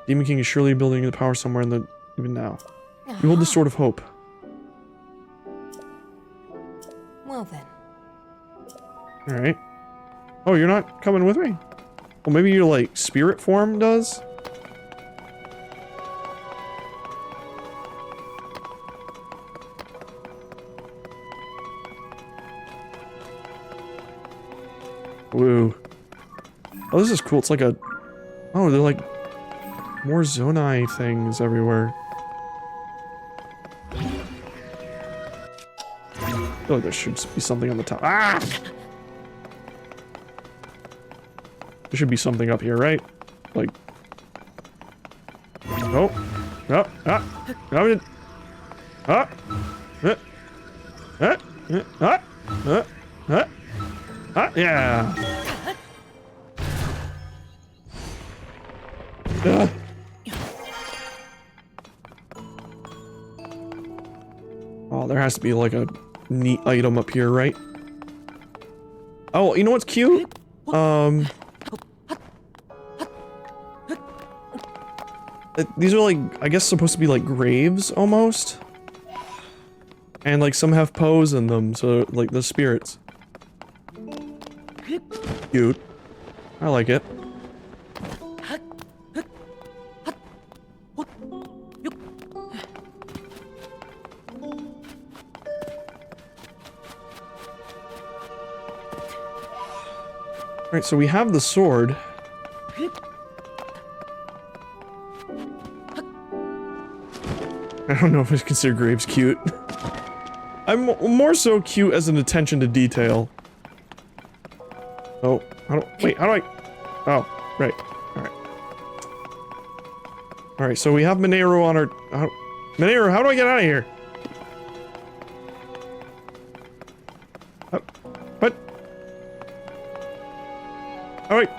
Demon King is surely building the power somewhere in the... even now. You hold the Sword of Hope. Well then. Alright. Oh, you're not coming with me? Well, maybe your, like, spirit form does? Woo. Oh, this is cool. It's like a... Oh, they're like... more Zonai things everywhere. I feel like there should be something on the top. Ah! There should be something up here, right? Like... Oh. Oh. Ah. Oh. Ah. Ah. Ah. Ah. Ah. Ah. Yeah. Oh, there has to be like a neat item up here, right? Oh, you know what's cute? These are like, I guess supposed to be like graves, almost? And like some have Poes in them, so like the spirits. Cute. I like it. Alright, so we have the sword. I don't know if I consider graves cute. I'm more so cute as an attention to detail. Oh, how do I... Oh, right. Alright. Alright, so we have Mineru on our... Mineru, how do I get out of here? What? Alright.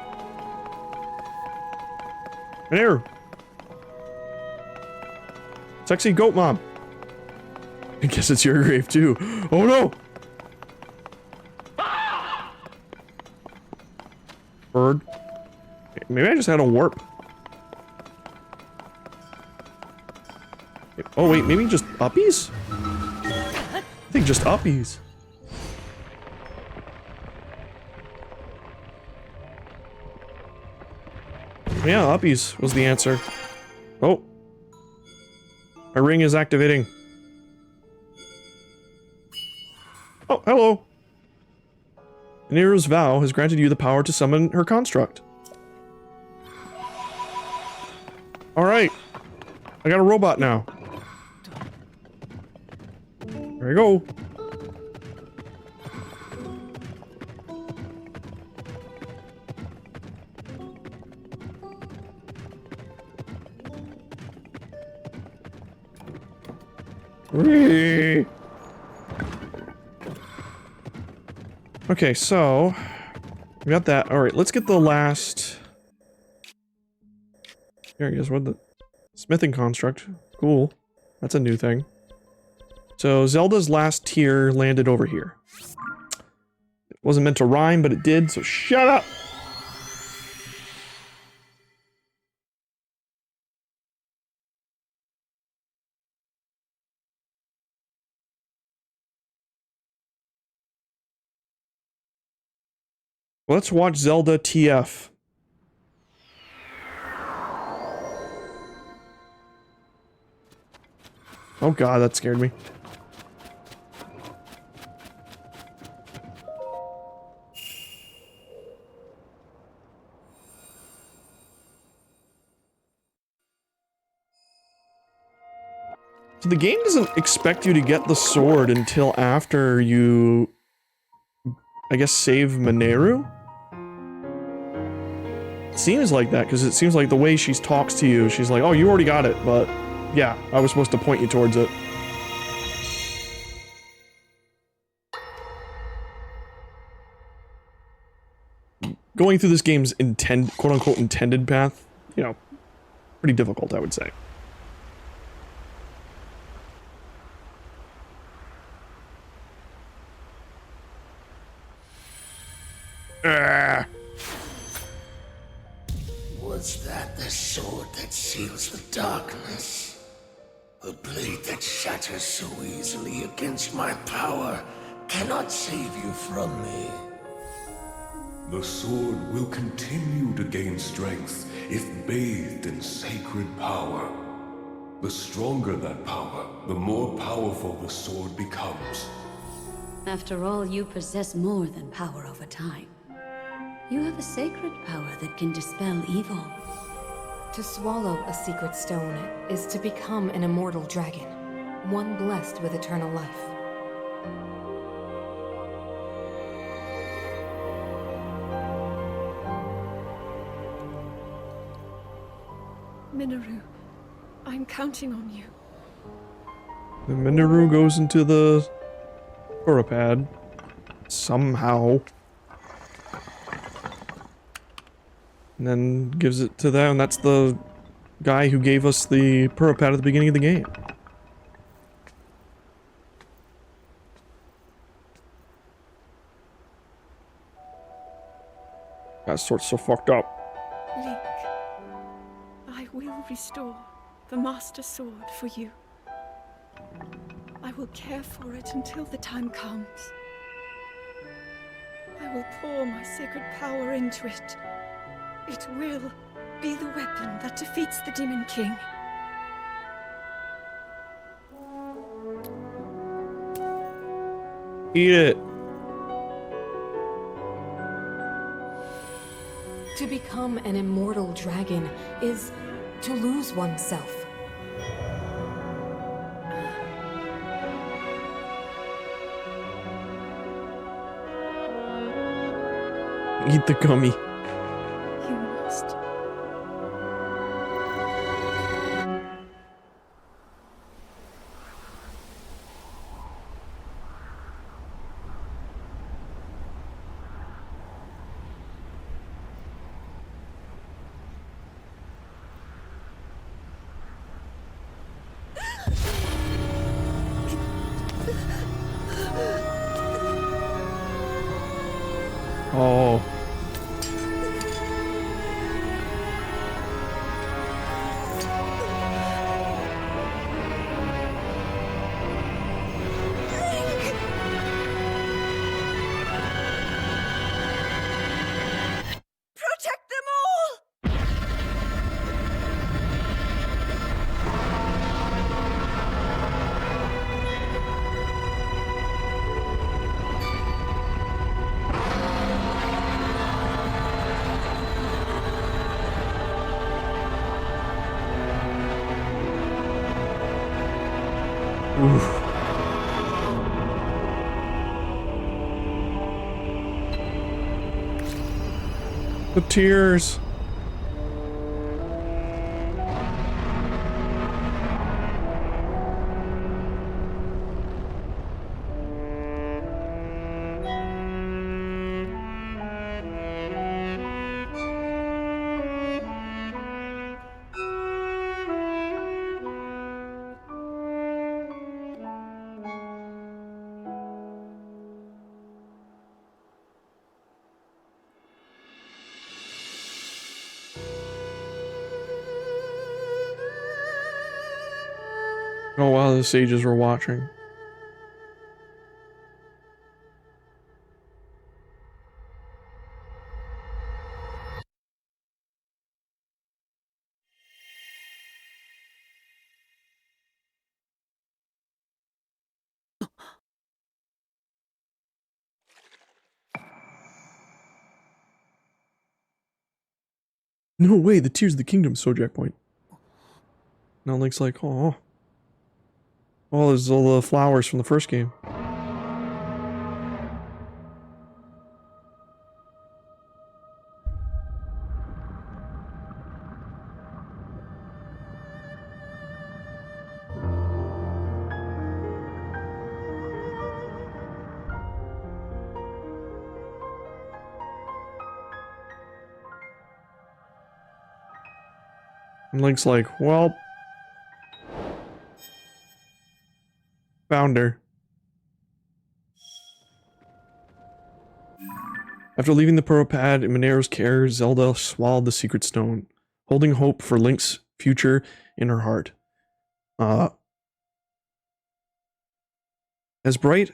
Mineru. Sexy goat mom. I guess it's your grave too. Oh no! Bird. Maybe I just had a warp. Oh wait, maybe just uppies? I think just uppies. Yeah, uppies was the answer. Oh. My ring is activating. Oh, hello. Mineru's vow has granted you the power to summon her construct. Alright. I got a robot now. There you go. Whee! Okay, so we got that. All right, let's get the last. There he is. What the smithing construct? Cool. That's a new thing. So Zelda's last tier landed over here. It wasn't meant to rhyme, but it did. So shut up. Let's watch Zelda TF. Oh god, that scared me. So the game doesn't expect you to get the sword until after you, I guess, save Mineru? It seems like that, because it seems like the way she talks to you, she's like, oh, you already got it, but yeah, I was supposed to point you towards it. Going through this game's quote-unquote intended path, you know, pretty difficult, I would say. Was that the sword that seals the darkness? A blade that shatters so easily against my power cannot save you from me. The sword will continue to gain strength if bathed in sacred power. The stronger that power, the more powerful the sword becomes. After all, you possess more than power over time. You have a sacred power that can dispel evil. To swallow a secret stone is to become an immortal dragon, one blessed with eternal life. Mineru, I'm counting on you. The Mineru goes into the pad somehow. And then gives it to them, and that's the guy who gave us the pad at the beginning of the game. That sword's so fucked up. Link, I will restore the Master Sword for you. I will care for it until the time comes. I will pour my sacred power into it. It will be the weapon that defeats the Demon King. Eat it. To become an immortal dragon is to lose oneself. Eat the gummy. You must. Oh. Protect them all! Oof. The tears. Oh wow, the sages were watching. No way, the Tears of the Kingdom Sojak point. Now Link's like, oh. Oh, there's all the flowers from the first game. And Link's like, well, found her. After leaving the Pearl Pad in Monero's care, Zelda swallowed the secret stone, holding hope for Link's future in her heart. As bright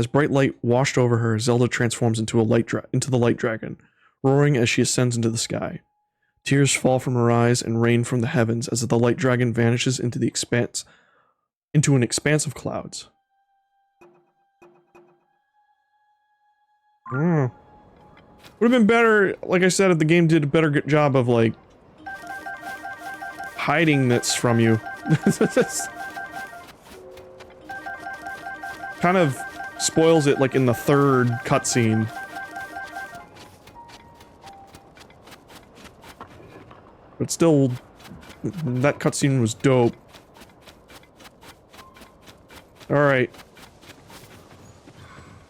light washed over her, Zelda transforms into the light dragon, roaring as she ascends into the sky. Tears fall from her eyes and rain from the heavens as the light dragon vanishes into an expanse of clouds. Would have been better, like I said, if the game did a better job of, like, hiding this from you. Kind of spoils it, like, in the third cutscene. But still, that cutscene was dope. Alright.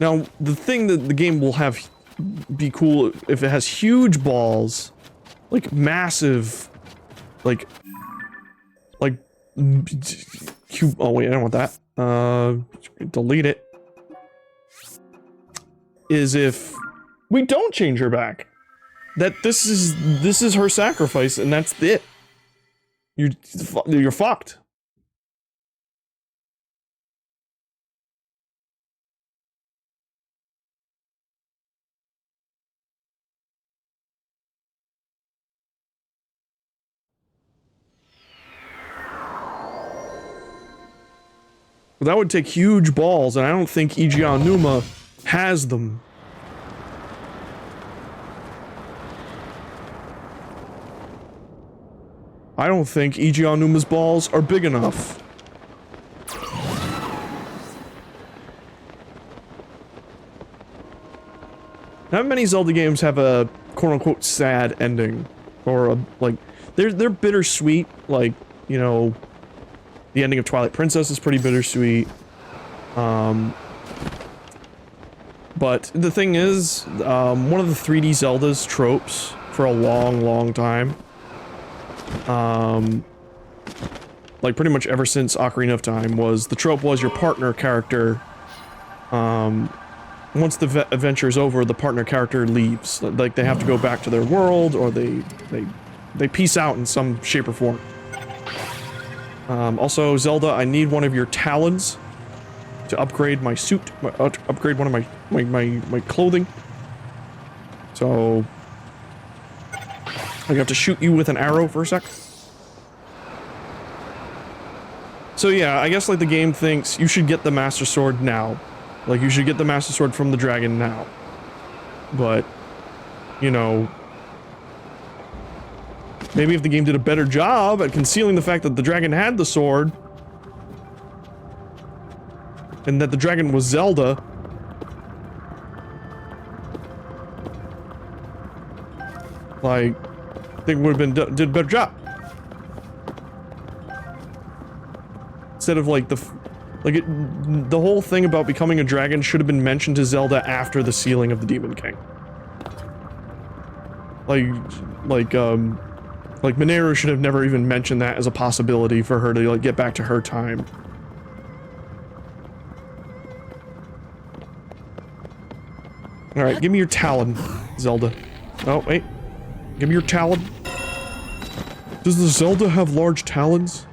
Now, the thing that the game will have be cool if it has huge balls, like massive, like, oh wait, I don't want that. Delete it. Is if we don't change her back. that this is her sacrifice, and that's it. You're fucked. That would take huge balls, and I don't think Iji Aonuma has them. I don't think Iji Aonuma's balls are big enough. Not many Zelda games have a quote-unquote sad ending, or a, like, they're bittersweet, like, you know, the ending of Twilight Princess is pretty bittersweet. But the thing is, one of the 3D Zelda's tropes for a long time, like pretty much ever since Ocarina of Time, was the trope was your partner character, once the adventure is over, the partner character leaves. Like, they have to go back to their world, or they peace out in some shape or form. Also, Zelda, I need one of your talons to upgrade my suit, upgrade one of my clothing. So, I have to shoot you with an arrow for a sec. So yeah, I guess like the game thinks you should get the Master Sword now. Like, you should get the Master Sword from the dragon now. But, you know, maybe if the game did a better job at concealing the fact that the dragon had the sword, and that the dragon was Zelda, like, I think would have been did a better job. Instead of like the whole thing about becoming a dragon should have been mentioned to Zelda after the sealing of the Demon King. Like Mineru should have never even mentioned that as a possibility for her to like get back to her time. All right, give me your talon, Zelda. Oh wait, give me your talon. Does the Zelda have large talons?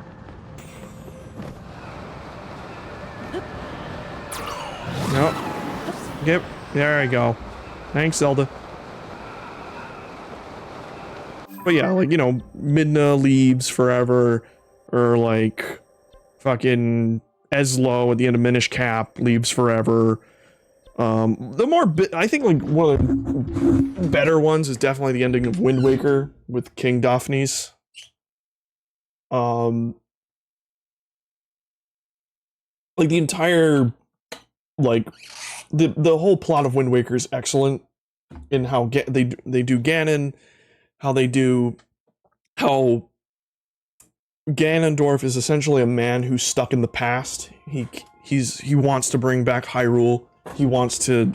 No. Yep. There I go. Thanks, Zelda. But yeah, like, you know, Midna leaves forever, or like, fucking Eslo at the end of Minish Cap leaves forever. I think like one of the better ones is definitely the ending of Wind Waker with King Daphnes. Like the entire, like, the whole plot of Wind Waker is excellent in how they do Ganon, how Ganondorf is essentially a man who's stuck in the past. He wants to bring back Hyrule. He wants to,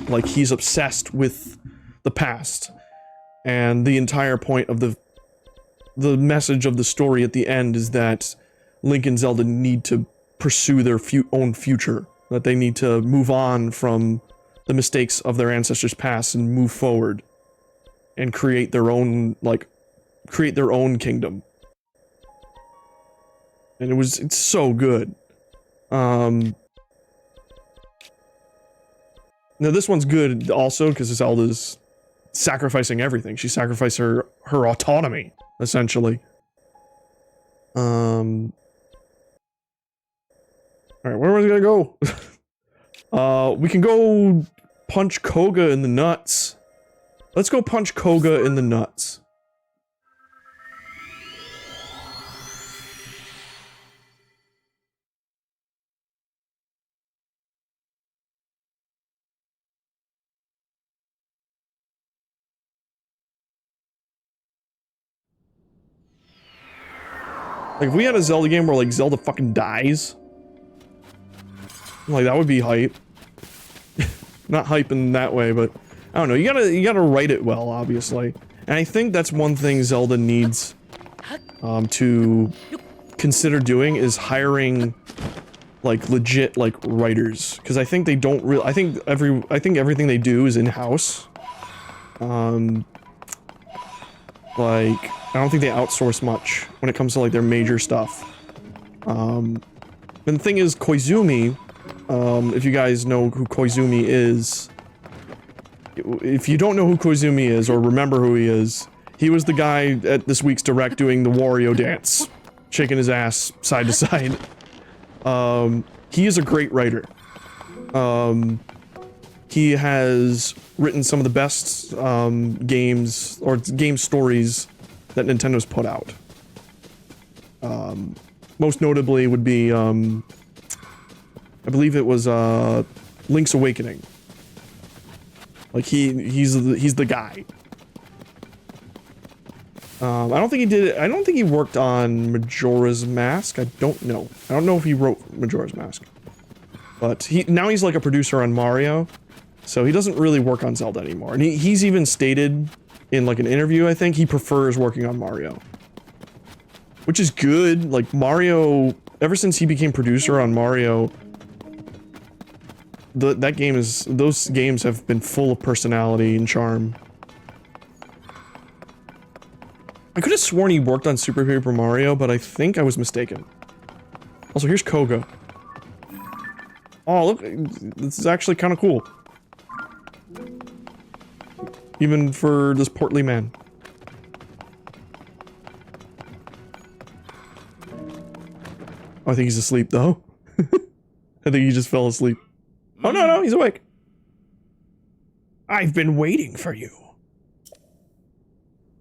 like, he's obsessed with the past. And the entire point of the message of the story at the end is that Link and Zelda need to pursue their own future. That they need to move on from the mistakes of their ancestors' past and move forward. And create their own, kingdom. And it's so good. Now this one's good also because Zelda's sacrificing everything. She sacrificed her autonomy, essentially. Alright, where was I gonna go? We can go punch Koga in the nuts. Let's go punch Koga in the nuts. Like, if we had a Zelda game where, like, Zelda fucking dies, like, that would be hype. Not hype in that way, but I don't know. You gotta write it well, obviously. And I think that's one thing Zelda needs to consider doing is hiring, like, legit, like, writers. Because I think they don't really. I think everything they do is in-house. Like, I don't think they outsource much when it comes to like their major stuff. And the thing is, Koizumi, if you guys know who Koizumi is, if you don't know who Koizumi is or remember who he is, he was the guy at this week's Direct doing the Wario dance, shaking his ass side to side. He is a great writer. He has written some of the best games or game stories that Nintendo's put out. Most notably would be, I believe it was Link's Awakening. Like he's the guy. I don't think he worked on Majora's Mask. I don't know. I don't know if he wrote Majora's Mask. But now he's like a producer on Mario. So he doesn't really work on Zelda anymore. And he's even stated in like an interview, I think, he prefers working on Mario. Which is good. Like Mario, ever since he became producer on Mario, those games have been full of personality and charm. I could have sworn he worked on Super Paper Mario, but I think I was mistaken. Also, here's Koga. Oh, look, this is actually kind of cool. Even for this portly man. Oh, I think he's asleep, though. I think he just fell asleep. Oh, no, he's awake. I've been waiting for you.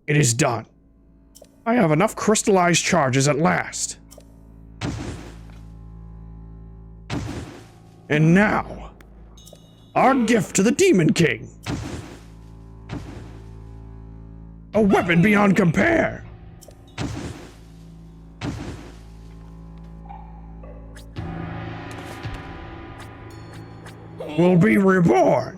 It is done. I have enough crystallized charges at last. And now, our gift to the Demon King. A weapon beyond compare. Will be reborn.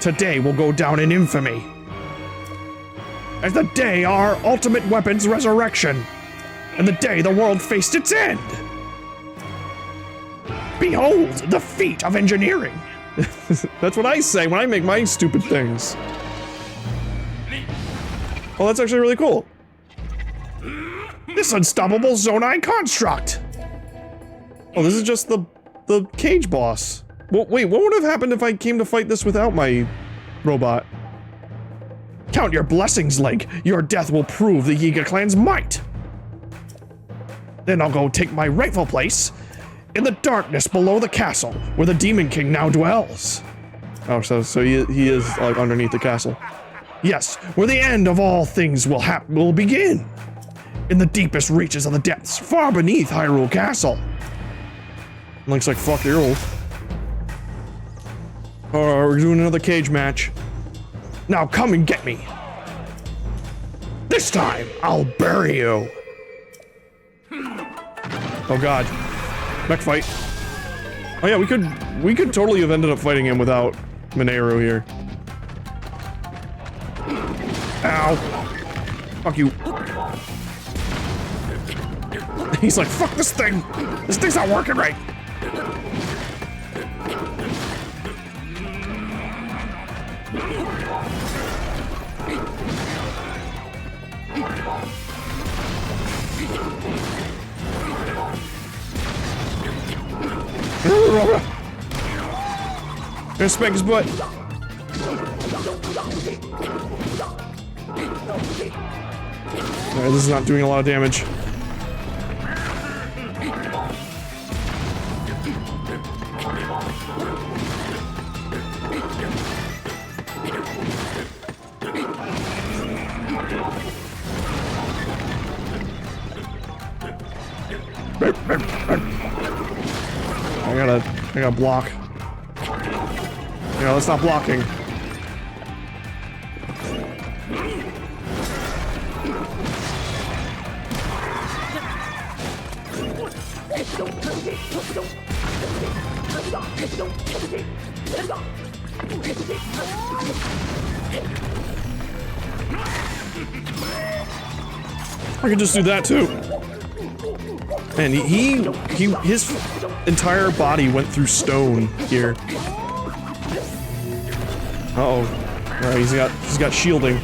Today will go down in infamy as the day our ultimate weapon's resurrection, and the day the world faced its end. Behold the feat of engineering. That's what I say when I make my stupid things. Well, that's actually really cool. This unstoppable Zonai construct. Oh, this is just the cage boss. Well, wait, what would have happened if I came to fight this without my robot? Count your blessings, Link. Your death will prove the Yiga clan's might. Then I'll go take my rightful place in the darkness below the castle where the Demon King now dwells. Oh, so he is like underneath the castle. Yes, where the end of all things will begin. In the deepest reaches of the depths, far beneath Hyrule Castle. Link's like, fuck your old. Alright, we're doing another cage match. Now come and get me. This time, I'll bury you. Oh god. Mech fight. Oh yeah, we could totally have ended up fighting him without Mineru here. Ow. Fuck you. He's like, fuck this thing. This thing's not working right. Gonna spank his butt. Alright, this is not doing a lot of damage. I gotta block. Yeah, let's stop blocking. I can just do that too. Man, his entire body went through stone here. Uh-oh. Alright, he's got shielding.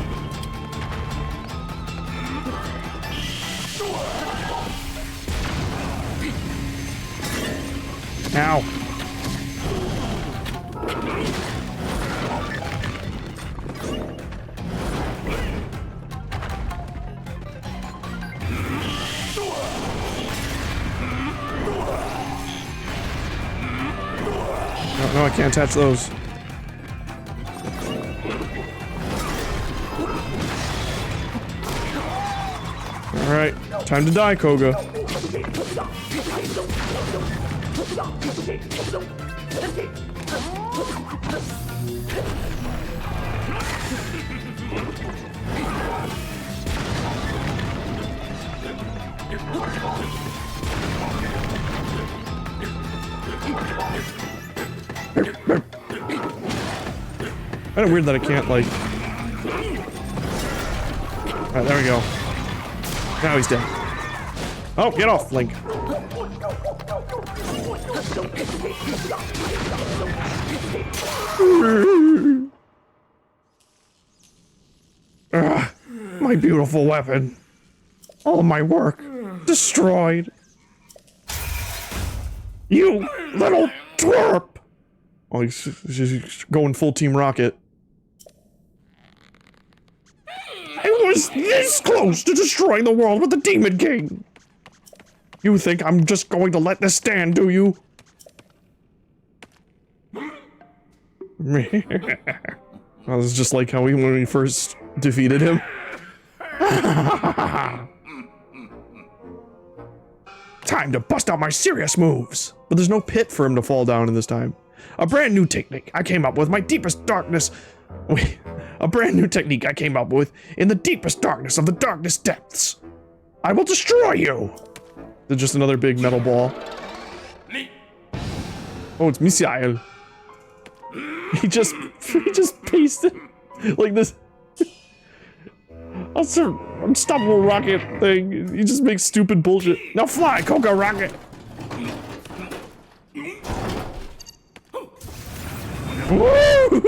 Ow. No, I can't attach those. Alright, time to die, Koga. Kind of weird that I can't, like... Alright, there we go. Now he's dead. Oh, get off, Link. My beautiful weapon. All my work destroyed. You little twerp! Oh, he's going full Team Rocket. I was this close to destroying the world with the Demon King! You think I'm just going to let this stand, do you? That was just like how when we first defeated him. Time to bust out my serious moves! But there's no pit for him to fall down in this time. A brand new technique I came up with my deepest darkness. Wait, a brand new technique I came up with in the deepest darkness of the darkness depths. I will destroy you! They're just another big metal ball. Oh, it's Missile. He just pasted like this. Unstoppable rocket thing. He just makes stupid bullshit. Now fly, Coca Rocket! Woo!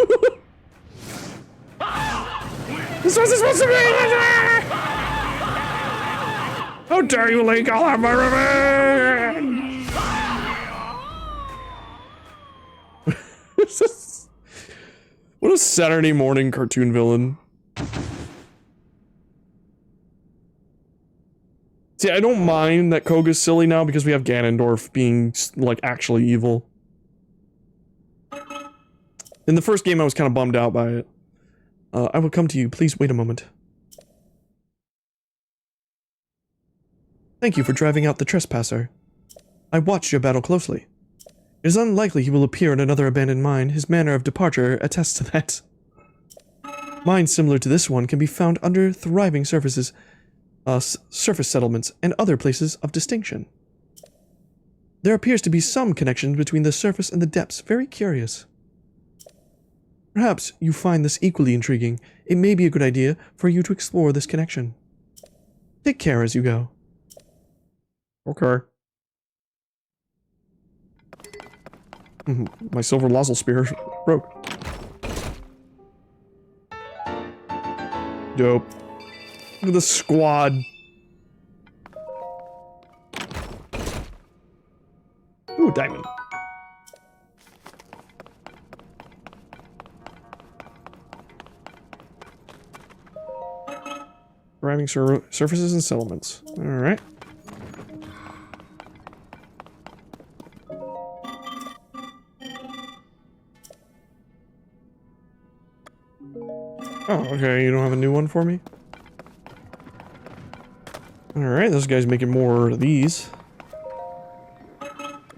This wasn't supposed to be! How dare you, Link? I'll have my revenge! What a Saturday morning cartoon villain. See, I don't mind that Koga's silly now because we have Ganondorf being, like, actually evil. In the first game, I was kind of bummed out by it. I will come to you. Please wait a moment. Thank you for driving out the trespasser. I watched your battle closely. It is unlikely he will appear in another abandoned mine. His manner of departure attests to that. Mines similar to this one can be found under thriving surface settlements and other places of distinction. There appears to be some connection between the surface and the depths. Very curious. Perhaps you find this equally intriguing. It may be a good idea for you to explore this connection. Take care as you go. Okay. My silver Lazzle spear broke. Dope. Look at the squad. Ooh, diamond. Thriving surfaces and settlements. Alright. Oh, okay, you don't have a new one for me? Alright, this guy's making more of these.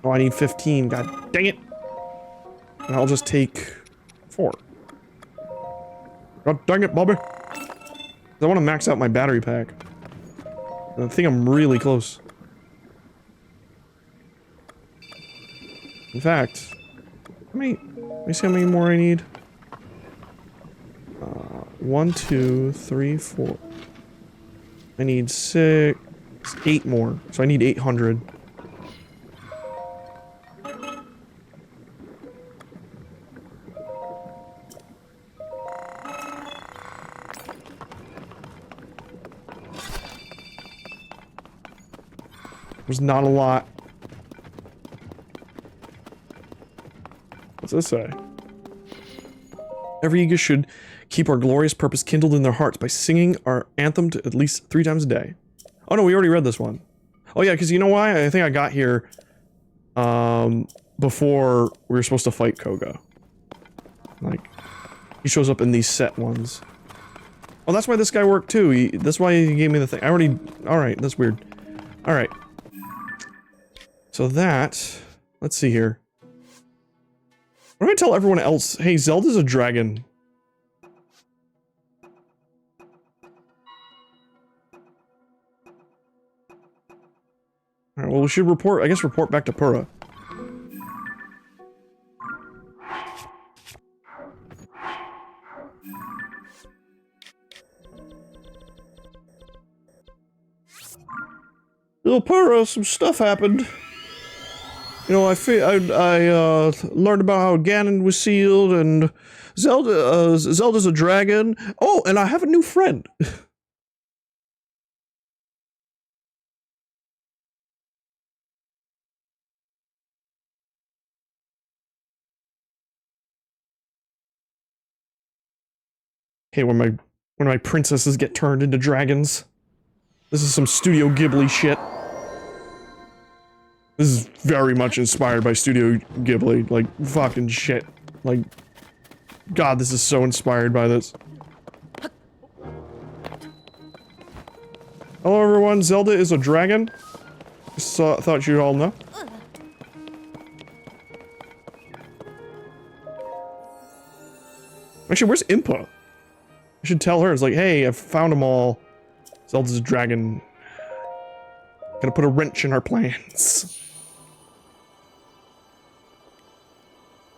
Oh, I need 15, god dang it! And I'll just take 4. God dang it, Bobby! I want to max out my battery pack. I think I'm really close. In fact, let me see how many more I need. 1, 2, 3, 4. I need 6. It's 8 more, so I need 800. There's not a lot. What's this say? Every Yiga should keep our glorious purpose kindled in their hearts by singing our anthem to at least 3 times a day. Oh no, we already read this one. Oh yeah, because you know why? I think I got here before we were supposed to fight Koga. Like, he shows up in these set ones. Oh, that's why this guy worked too. That's why he gave me the thing. I already... Alright, that's weird. Alright. So that... Let's see here. What do I tell everyone else? Hey, Zelda's a dragon. Alright, well we should report, I guess report back to Pura. Little Pura, some stuff happened. You know, I learned about how Ganon was sealed, and Zelda's a dragon. Oh, and I have a new friend. Okay, when my princesses get turned into dragons. This is some Studio Ghibli shit. This is very much inspired by Studio Ghibli, like, fucking shit. Like, God, this is so inspired by this. Hello everyone, Zelda is a dragon. Thought you'd all know. Actually, where's Impa? I should tell her, it's like, hey, I've found them all. Zelda's a dragon. Gonna put a wrench in our plans.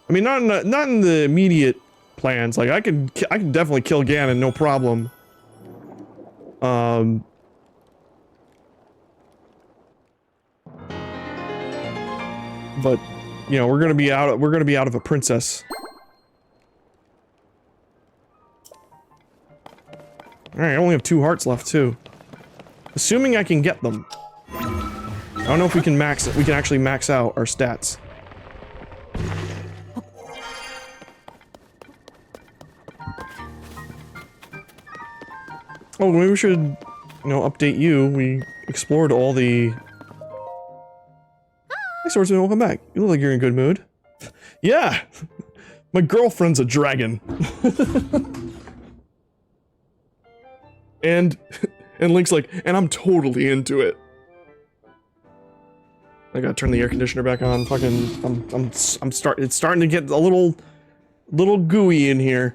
I mean, not in the immediate plans. Like, I can definitely kill Ganon, no problem. But, you know, we're gonna be out of a princess. Alright, I only have 2 hearts left too. Assuming I can get them. I don't know if we can actually max out our stats. Oh, maybe we should, you know, update you. We explored all the... Hey, Swordsman, welcome back. You look like you're in a good mood. Yeah! My girlfriend's a dragon. And Link's like, and I'm totally into it. I gotta turn the air conditioner back on. Fucking, it's starting to get a little gooey in here.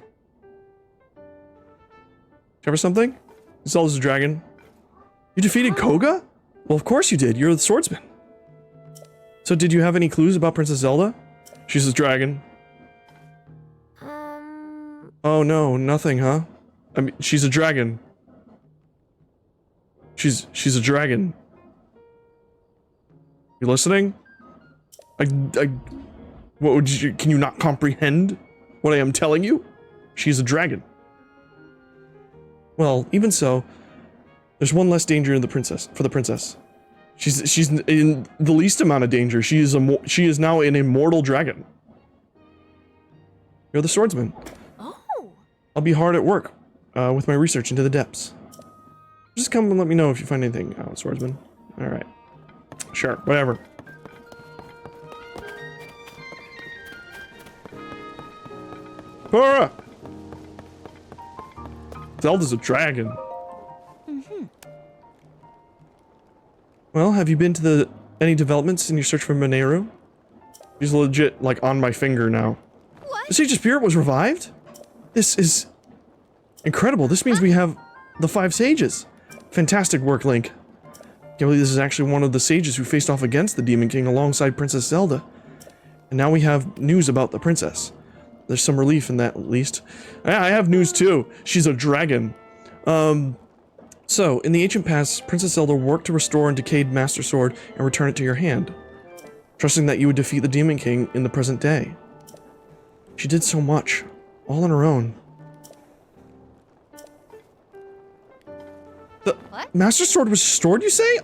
Cover something? Zelda's a dragon. You defeated Koga? Well, of course you did. You're the swordsman. So did you have any clues about Princess Zelda? She's a dragon. Oh no, nothing, huh? I mean, she's a dragon. She's a dragon. You listening? What would you, can you not comprehend what I am telling you? She's a dragon. Well, even so, there's one less danger in for the princess. She's in the least amount of danger. She is now an immortal dragon. You're the swordsman. Oh. I'll be hard at work with my research into the depths. Just come and let me know if you find anything, swordsman. All right. Sure, whatever. Pura! Zelda's a dragon. Mm-hmm. Well, have you been to any developments in your search for Mineru? He's legit, like, on my finger now. What? The Sage of Spirit was revived? This is incredible. This means we have the 5 sages. Fantastic work, Link. Can't believe this is actually one of the sages who faced off against the Demon King alongside Princess Zelda. And now we have news about the princess. There's some relief in that, at least. I have news too. She's a dragon. So So, in the ancient past, Princess Zelda worked to restore and decayed Master Sword and return it to your hand, trusting that you would defeat the Demon King in the present day. She did so much, all on her own. The Master Sword was restored, you say?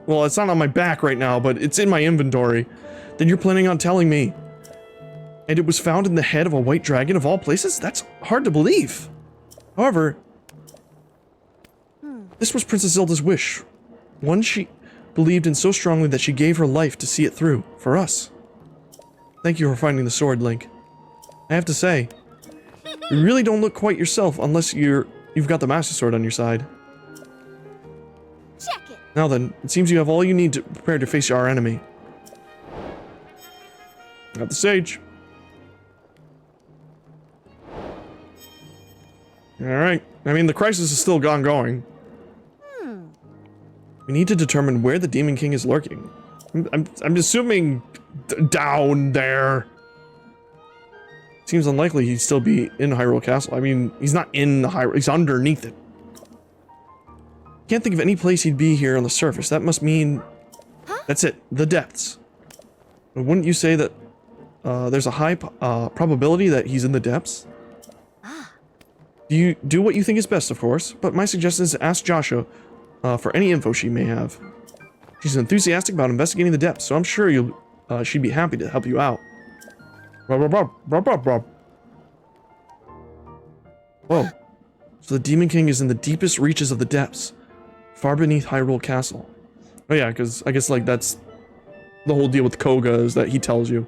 Well, it's not on my back right now, but it's in my inventory. Then you're planning on telling me. And it was found in the head of a white dragon of all places? That's hard to believe. However, this was Princess Zelda's wish. One she believed in so strongly that she gave her life to see it through, for us. Thank you for finding the sword, Link. I have to say, you really don't look quite yourself unless you've got the Master Sword on your side. Check it. Now then, it seems you have all you need to prepare to face our enemy. Got the sage. Alright. I mean, the crisis is still ongoing. We need to determine where the Demon King is lurking. I'm assuming down there. Seems unlikely he'd still be in Hyrule Castle. I mean, he's not in the Hyrule, he's underneath it. Can't think of any place he'd be here on the surface. That must mean... That's it, the depths. But wouldn't you say that there's a high probability that he's in the depths? You do what you think is best, of course, but my suggestion is to ask Joshua for any info she may have. She's enthusiastic about investigating the depths, so I'm sure she'd be happy to help you out. Whoa. So the Demon King is in the deepest reaches of the depths, far beneath Hyrule Castle. Oh yeah, because I guess like that's the whole deal with Koga is that he tells you.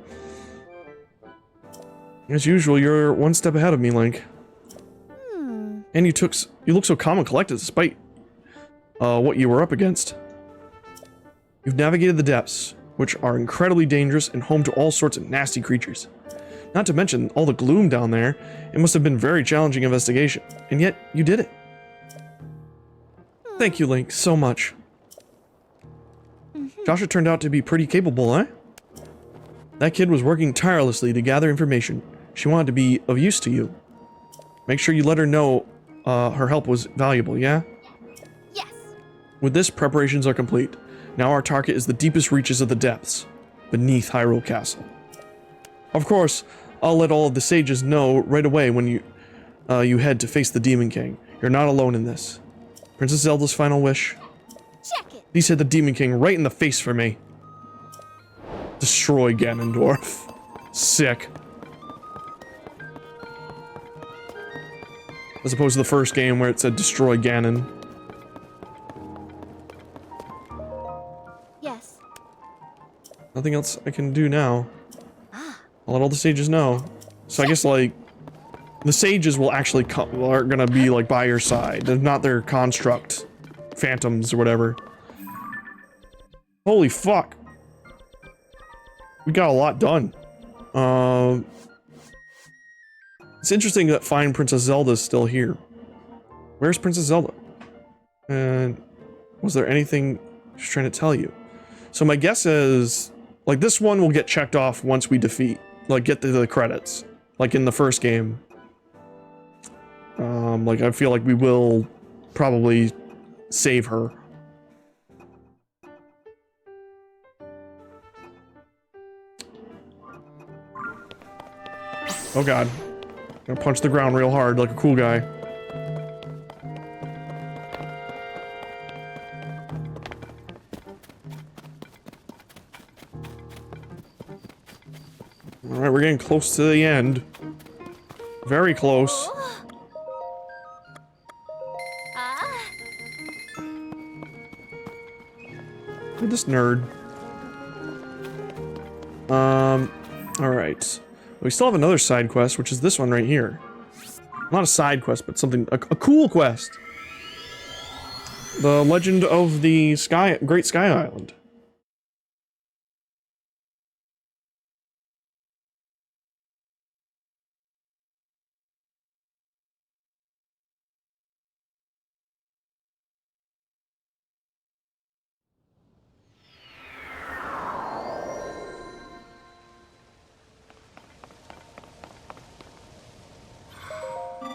As usual, you're one step ahead of me, Link. And you look so calm and collected despite what you were up against. You've navigated the depths, which are incredibly dangerous and home to all sorts of nasty creatures. Not to mention all the gloom down there. It must have been very challenging investigation, and yet you did it. Thank you, Link, so much. Joshua turned out to be pretty capable, eh? That kid was working tirelessly to gather information. She wanted to be of use to you. Make sure you let her know her help was valuable, yeah? Yes. With this, preparations are complete. Now our target is the deepest reaches of the depths, beneath Hyrule Castle. Of course, I'll let all of the sages know right away when you head to face the Demon King. You're not alone in this. Princess Zelda's final wish. Check it. Please hit the Demon King right in the face for me. Destroy Ganondorf. Sick. As opposed to the first game where it said destroy Ganon. Yes. Nothing else I can do now. I'll let all the sages know. So I guess like the sages will actually are gonna be like by your side. They're not their construct phantoms or whatever. Holy fuck. We got a lot done. It's interesting that Fine Princess Zelda is still here. Where's Princess Zelda? And was there anything she's trying to tell you? So my guess is, like, this one will get checked off once we defeat, like, get to the credits. Like in the first game. Like, I feel like we will probably save her. Oh god. Gonna punch the ground real hard like a cool guy. Alright, we're getting close to the end. Very close. Look at this nerd. Alright. We still have another side quest, which is this one right here. Not a side quest, but something, a cool quest. The Legend of the Great Sky Island.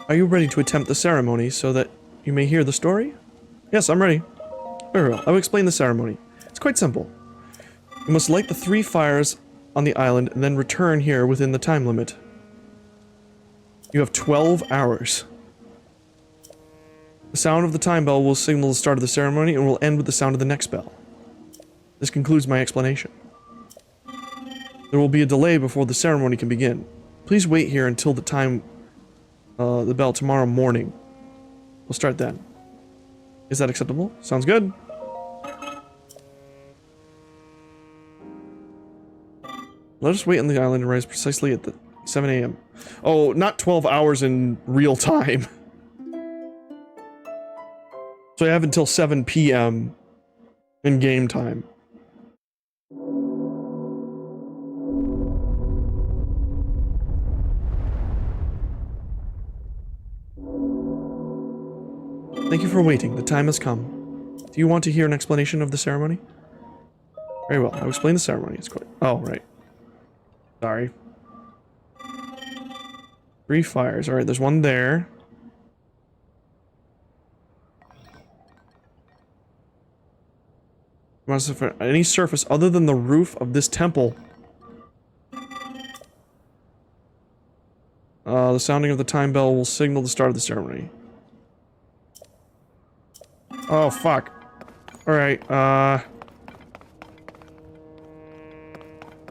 Are you ready to attempt the ceremony so that you may hear the story? Yes, I'm ready. Very well. I will explain the ceremony. It's quite simple. You must light the 3 fires on the island and then return here within the time limit. You have 12 hours. The sound of the time bell will signal the start of the ceremony and will end with the sound of the next bell. This concludes my explanation. There will be a delay before the ceremony can begin. Please wait here until the bell tomorrow morning. We'll start then. Is that acceptable? Sounds good. Let us wait on the island and rise precisely at the 7 a.m. Oh, not 12 hours in real time. So I have until 7 p.m. in game time. Thank you for waiting. The time has come. Do you want to hear an explanation of the ceremony? Very well. I'll explain the ceremony. It's quite... Oh, right. Sorry. 3 fires. Alright, there's one there. Any surface other than the roof of this temple. The sounding of the time bell will signal the start of the ceremony. Oh, fuck. Alright,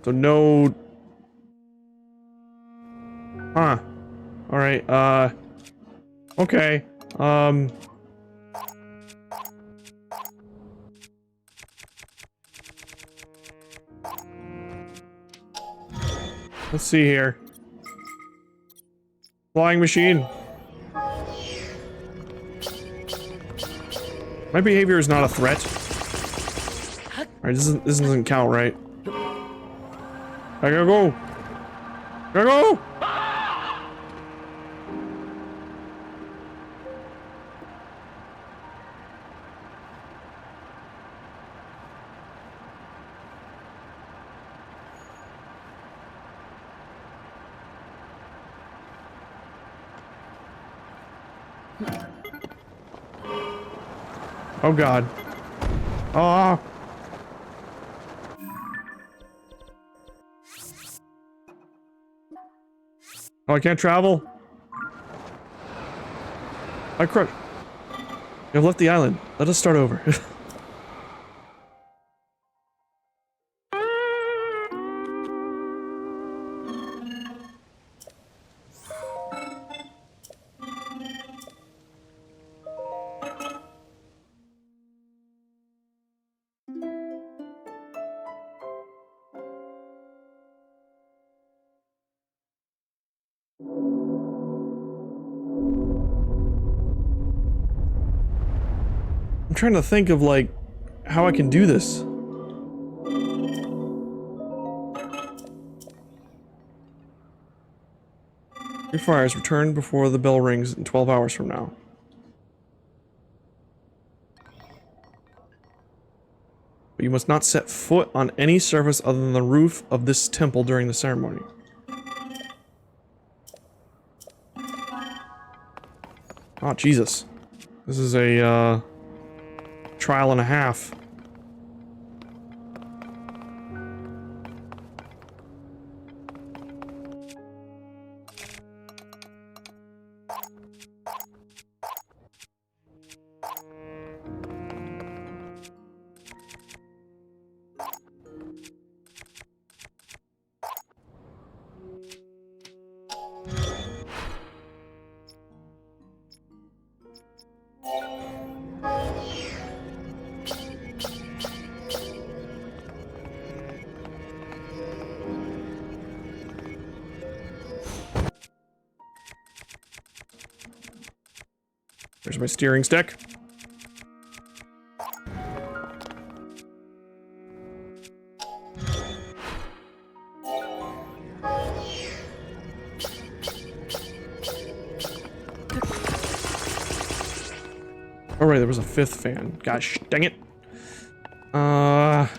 so no... Huh. Alright, okay, let's see here. Flying machine. My behavior is not a threat. Alright, this doesn't count, right? I gotta go! Gotta go! Oh god. Oh. Oh, I can't travel. I crushed. You have left the island. Let us start over. I'm trying to think of, like, how I can do this. Your fires return before the bell rings in 12 hours from now. But you must not set foot on any surface other than the roof of this temple during the ceremony. Oh, Jesus. This is a, trial and a half. There's my steering stick. Alright, there was a 5th fan. Gosh, dang it. I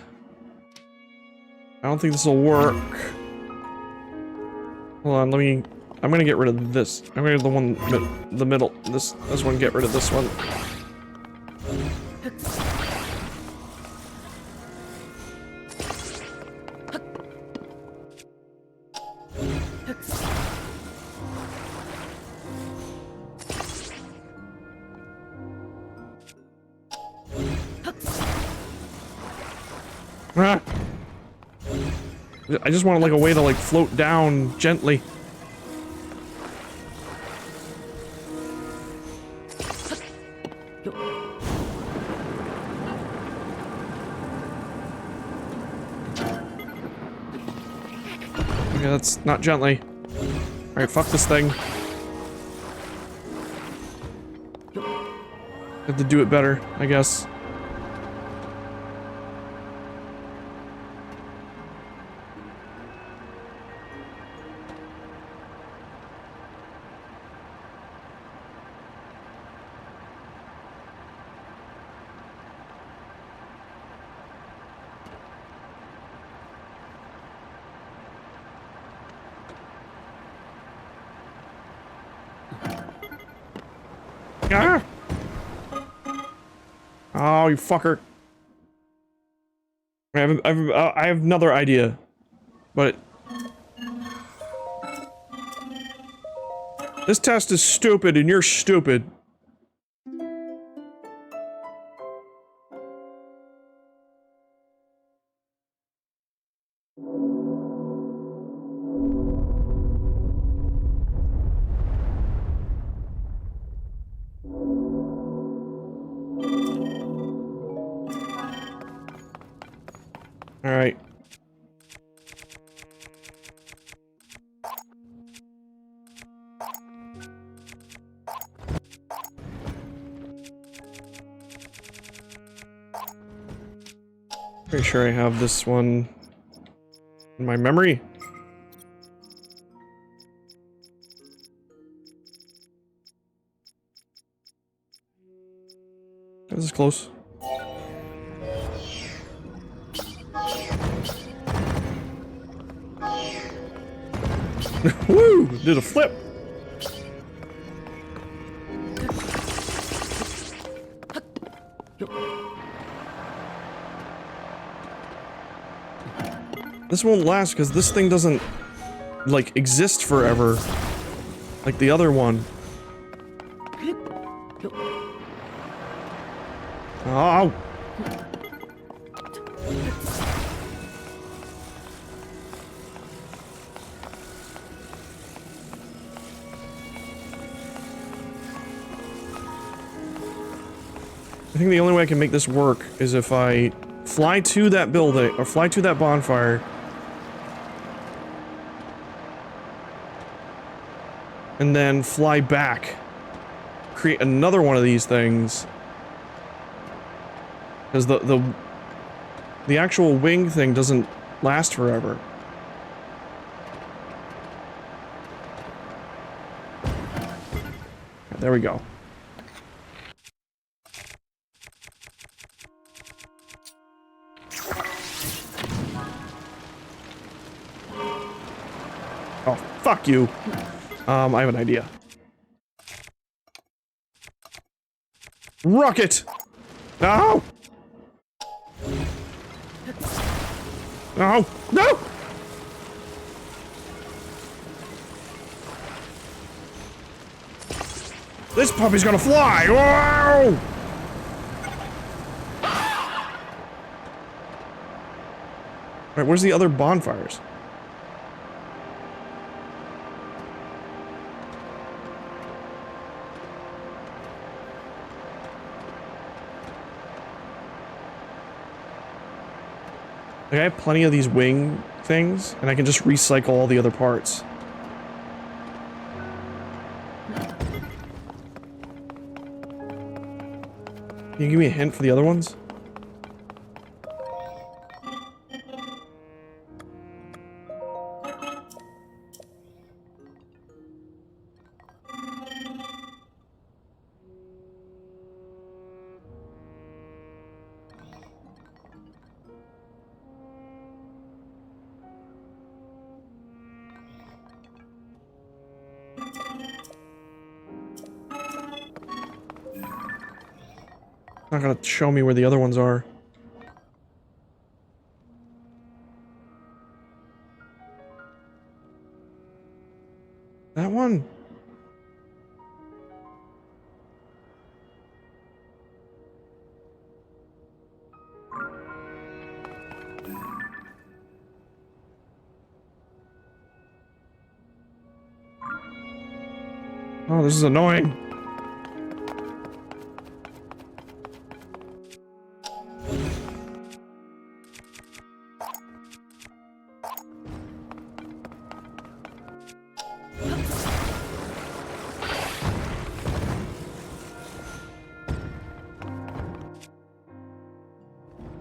don't think this will work. Hold on, I'm gonna get rid of this. I'm gonna get the one, the middle. This one, get rid of this one. Ah. I just want like a way to like float down gently. Okay, that's not gently. Alright, fuck this thing. Have to do it better, I guess. Ah! Oh, you fucker. I have another idea. But... this test is stupid and you're stupid. Alright. Pretty sure I have this one in my memory. This is close. Woo! Did a flip! This won't last because this thing doesn't, like, exist forever. Like the other one. Oh! I think the only way I can make this work is if I fly to that building, or fly to that bonfire, and then fly back. Create another one of these things. Because the actual wing thing doesn't last forever. There we go. Oh, fuck you. I have an idea. Rocket! No! No! No! This puppy's gonna fly! Whoa! Alright, where's the other bonfires? Like, I have plenty of these wing things, and I can just recycle all the other parts. Can you give me a hint for the other ones? Not gonna show me where the other ones are. That one? Oh, this is annoying.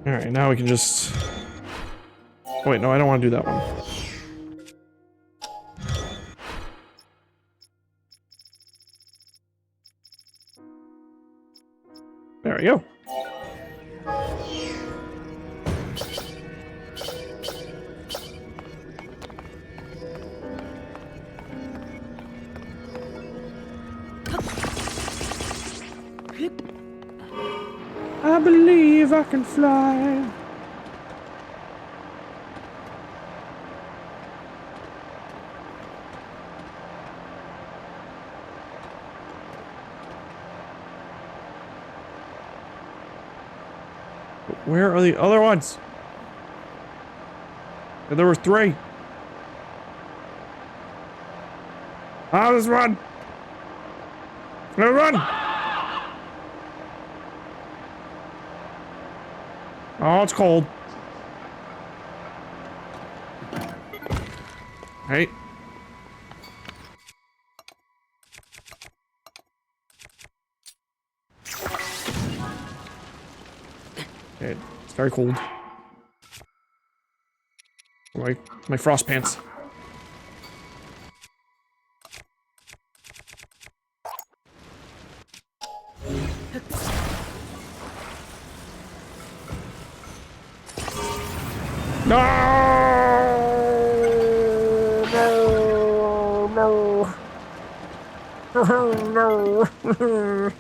Alright, now we can just... Oh, wait, no, I don't want to do that one. There we go. I believe I can fly. Where are the other ones? There were 3. Ah, let's run! Let's run! Oh, it's cold. Hey. Okay, it's very cold. My frost pants. No! No! No! Oh, no!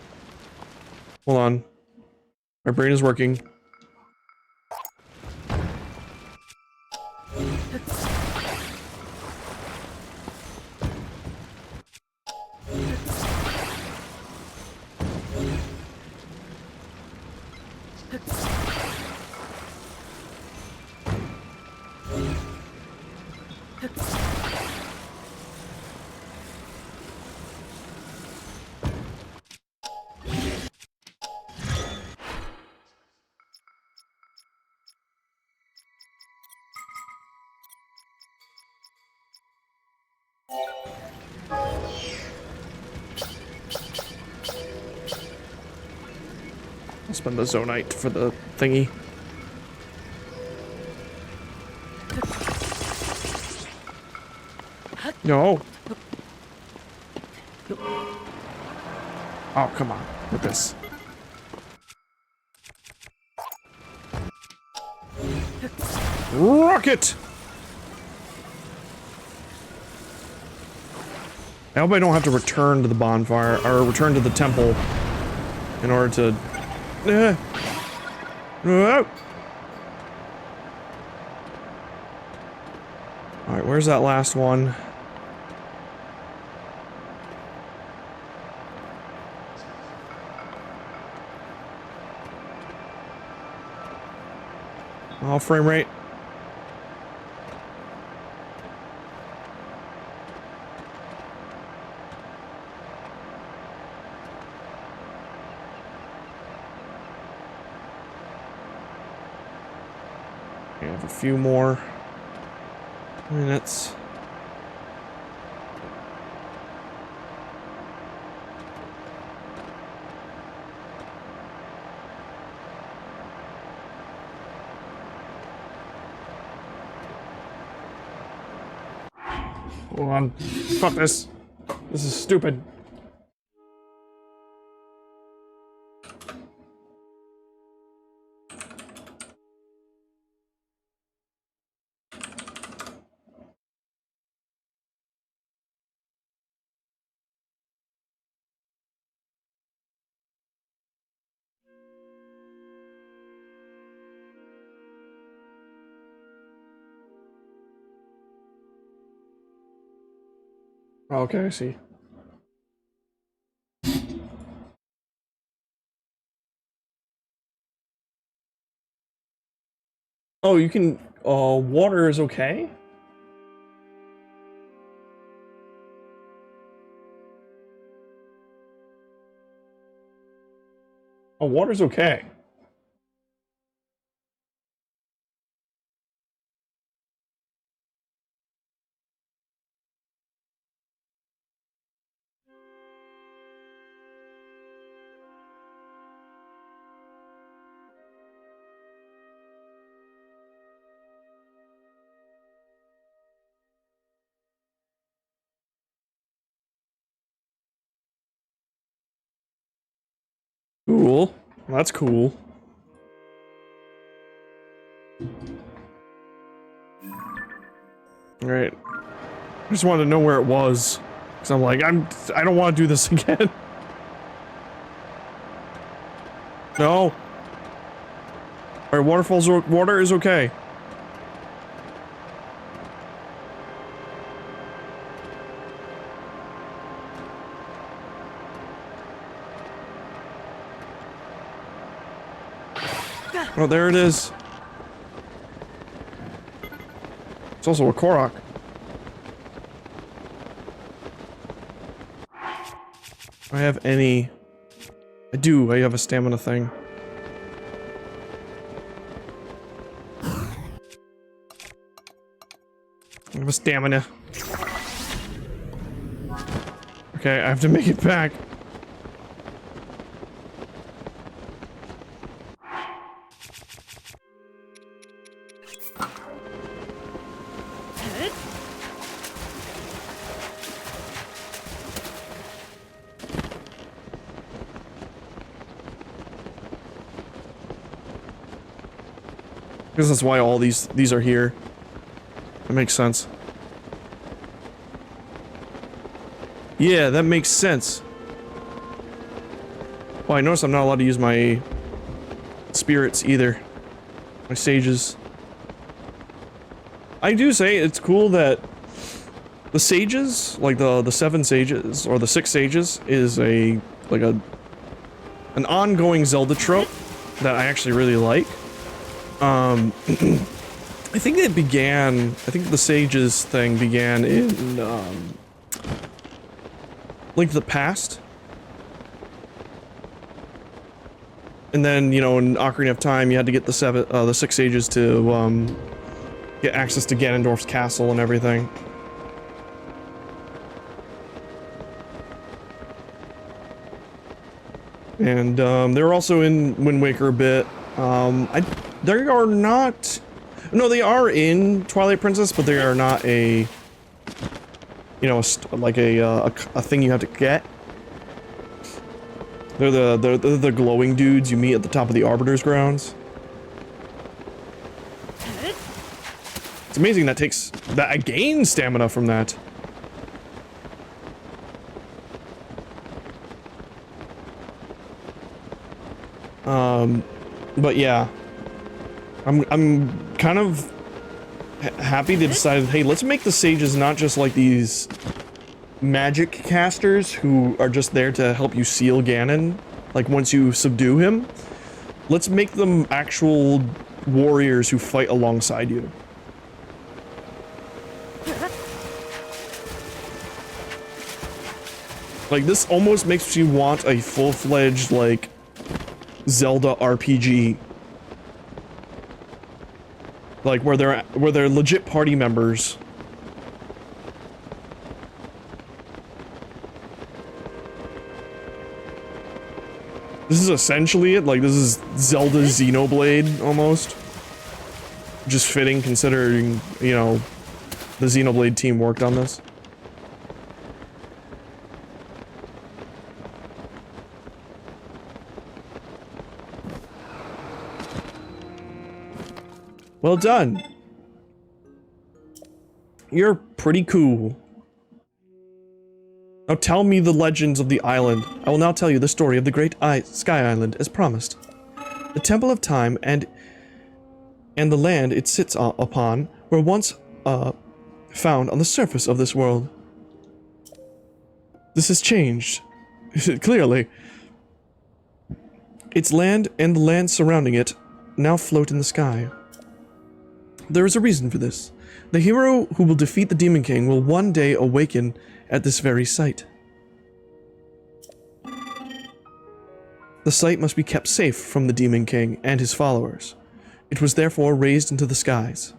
Hold on. My brain is working. I'll spend the zonite for the thingy. No. Oh, come on. With this. Rocket! I hope I don't have to return to the bonfire, or return to the temple in order to... Alright, where's that last one? Oh, frame rate. We have a few more minutes. Hold on. Fuck this. This is stupid. Okay, I see. Oh, you can, water is okay? Oh, water's okay. Cool. That's cool. Alright. I just wanted to know where it was. Because I'm like, I don't want to do this again. No. Alright, water is okay. Oh, there it is. It's also a Korok. I have any... I do, I have a stamina thing. I have a stamina. Okay, I have to make it back. Because that's why all these are here. That makes sense. Yeah, that makes sense. Well, I noticed I'm not allowed to use my spirits either. My sages. I do say it's cool that the sages, like the 7 sages, or the 6 sages, is an ongoing Zelda trope that I actually really like. I think the sages thing began in, Link to the Past. And then, you know, in Ocarina of Time, you had to get the 6 sages to, get access to Ganondorf's castle and everything. And, they're also in Wind Waker a bit. They are not... No, they are in Twilight Princess, but they are not a... You know, a thing you have to get. They're the glowing dudes you meet at the top of the Arbiter's grounds. It's amazing that I gain stamina from that. But yeah. I'm kind of happy they decided, hey, let's make the sages not just like these magic casters who are just there to help you seal Ganon, like once you subdue him. Let's make them actual warriors who fight alongside you. Like, this almost makes you want a full-fledged, like, Zelda RPG. Like, where they're legit party members. This is essentially it, like, this is Zelda Xenoblade, almost. Just fitting, considering, you know, the Xenoblade team worked on this. Well done. You're pretty cool. Now tell me the legends of the island. I will now tell you the story of the great Sky Island, as promised. The Temple of Time and the land it sits upon were once found on the surface of this world. This has changed, clearly. Its land and the land surrounding it now float in the sky. There is a reason for this. The hero who will defeat the Demon King will one day awaken at this very site. The site must be kept safe from the Demon King and his followers. It was therefore raised into the skies.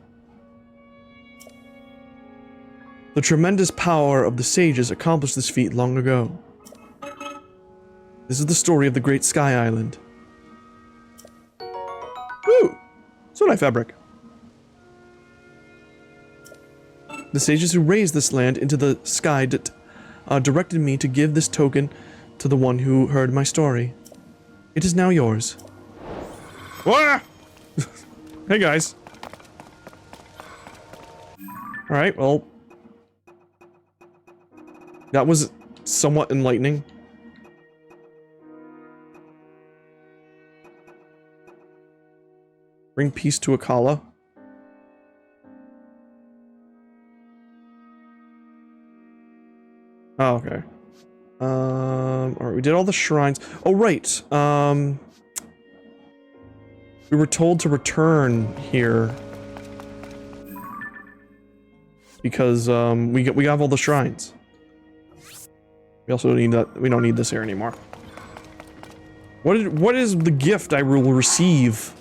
The tremendous power of the sages accomplished this feat long ago. This is the story of the Great Sky Island. Ooh! Sodai fabric. The sages who raised this land into the sky directed me to give this token to the one who heard my story. It is now yours. Wah! Hey guys. Alright, well. That was somewhat enlightening. Bring peace to Akala. Oh, okay. Alright, we did all the shrines. Oh, right. We were told to return here. Because, we have all the shrines. We also need that. We don't need this here anymore. What is the gift I will receive?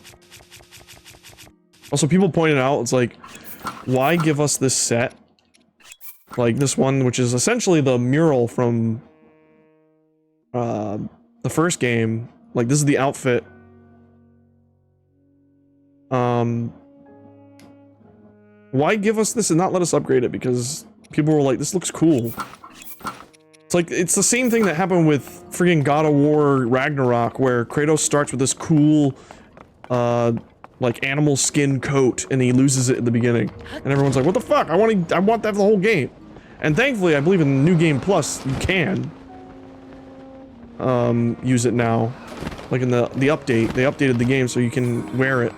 Also, people pointed out, it's like, why give us this set? Like this one, which is essentially the mural from the first game. Like, this is the outfit. Why give us this and not let us upgrade it? Because people were like, this looks cool. It's like, it's the same thing that happened with freaking God of War Ragnarok, where Kratos starts with this cool, like animal skin coat, and he loses it in the beginning. And everyone's like, what the fuck? I want that for the whole game. And thankfully, I believe in the New Game Plus, you can use it now. Like in the update, they updated the game so you can wear it.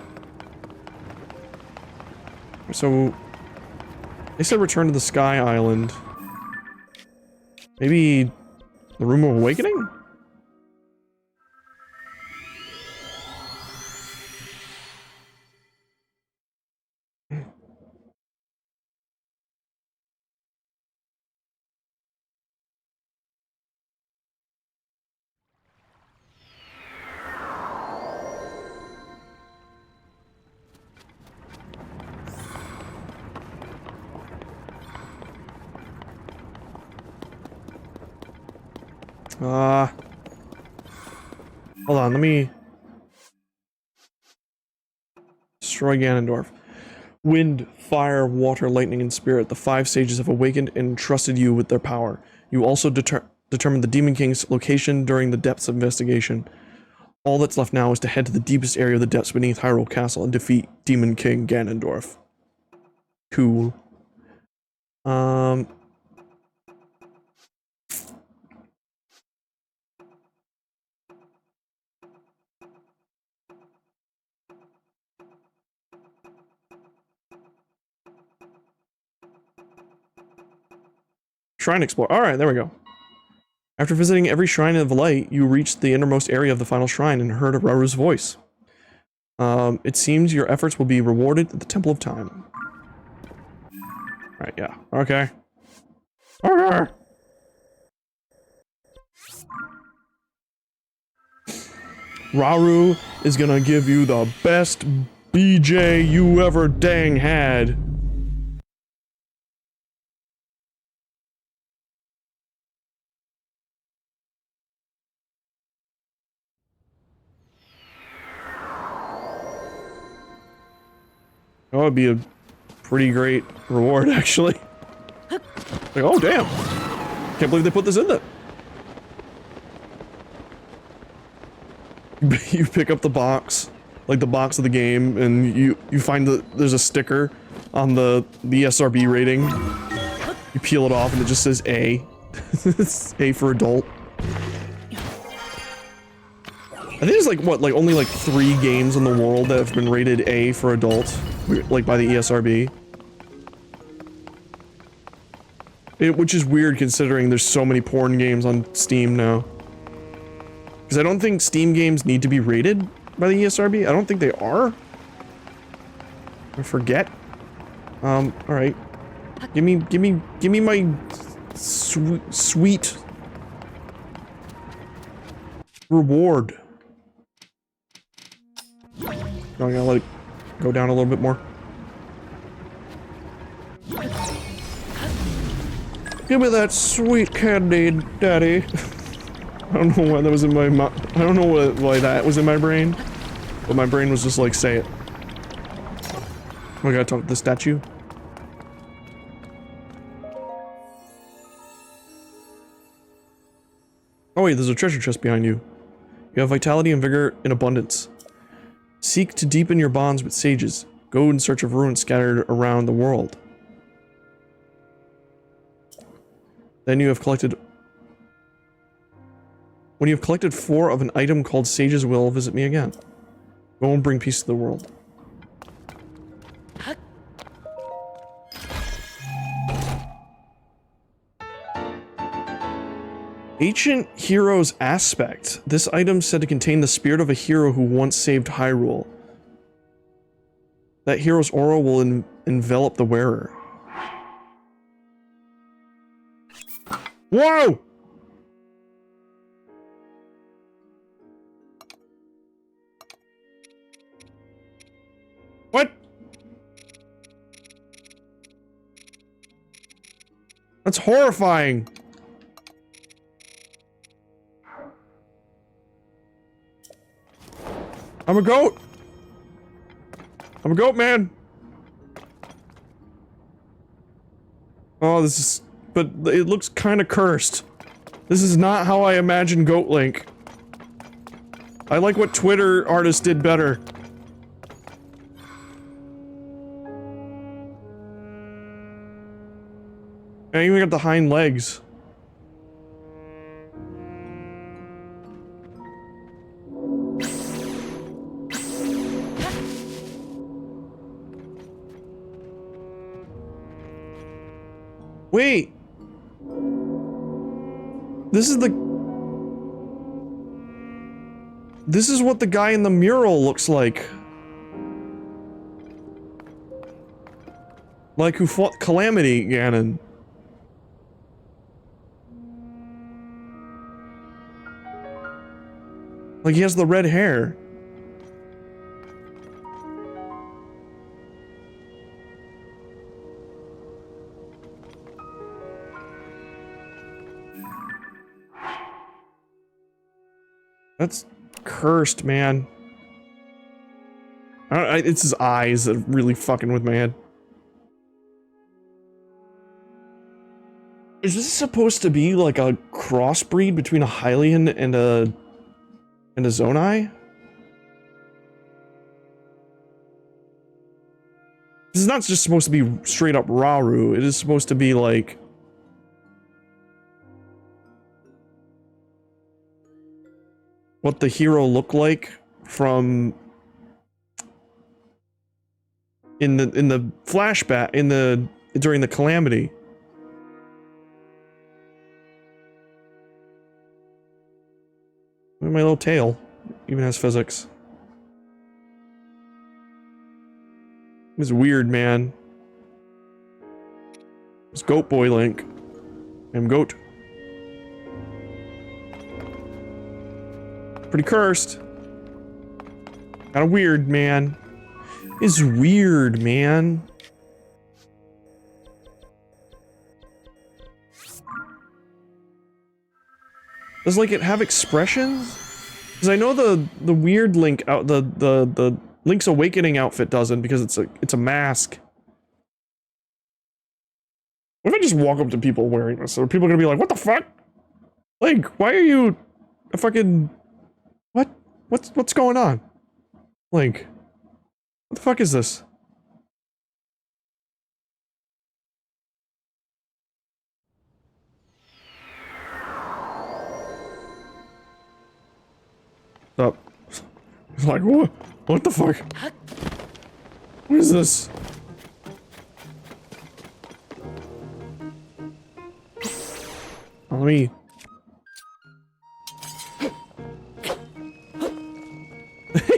So, they said return to the Sky Island. Maybe the Room of Awakening? Hold on, let me destroy Ganondorf. Wind, fire, water, lightning, and spirit. The 5 sages have awakened and entrusted you with their power. You also determined the Demon King's location during the depths of investigation. All that's left now is to head to the deepest area of the depths beneath Hyrule Castle and defeat Demon King Ganondorf. Cool. Shrine Explorer. Alright, there we go. After visiting every shrine of the light, you reached the innermost area of the final shrine and heard Raru's voice. It seems your efforts will be rewarded at the Temple of Time. Alright, yeah. Okay. Okay. Raru is gonna give you the best BJ you ever dang had. That would be a pretty great reward, actually. Like, oh, damn. Can't believe they put this in there. You pick up the box, like the box of the game, and you find that there's a sticker on the ESRB rating. You peel it off and it just says A. It's A for adult. I think there's like, what, like only like 3 games in the world that have been rated A for adult, like by the ESRB. Which is weird considering there's so many porn games on Steam now. Because I don't think Steam games need to be rated by the ESRB. I don't think they are. I forget. Alright. Give me my sweet reward. I'm gonna let it go down a little bit more. Give me that sweet candy, Daddy. I don't know why that was in my I don't know why that was in my brain, but my brain was just like, say it. I gotta talk to the statue. Oh wait, there's a treasure chest behind you. You have vitality and vigor in abundance. Seek to deepen your bonds with sages. Go in search of ruins scattered around the world. Then you have collected... When you have collected 4 of an item called Sage's Will, visit me again. Go and bring peace to the world. Ancient Hero's Aspect. This item is said to contain the spirit of a hero who once saved Hyrule. That hero's aura will envelop the wearer. Whoa! What? That's horrifying. I'm a goat. I'm a goat, man. Oh, this is... But it looks kind of cursed. This is not how I imagine Goat Link. I like what Twitter artists did better. I even got the hind legs. Wait! This is the... This is what the guy in the mural looks like. Like who fought Calamity Ganon. Like he has the red hair. That's cursed, man. It's his eyes that are really fucking with my head. Is this supposed to be like a crossbreed between a Hylian and a Zonai? This is not just supposed to be straight up Rauru, it is supposed to be like... what the hero looked like from... in the flashback, during the Calamity. Look at my little tail. Even has physics. It's weird, man. It's Goat Boy Link. I'm Goat. Pretty cursed. Kinda weird, man. It's weird, man. Does like it have expressions? Because I know the weird Link out the Link's Awakening outfit doesn't because it's a mask. What if I just walk up to people wearing this? Are people gonna be like, what the fuck? Link, why are you a fucking... What? What's going on? Link. What the fuck is this? Up. Like, what? What the fuck? What is this? Oh, let me...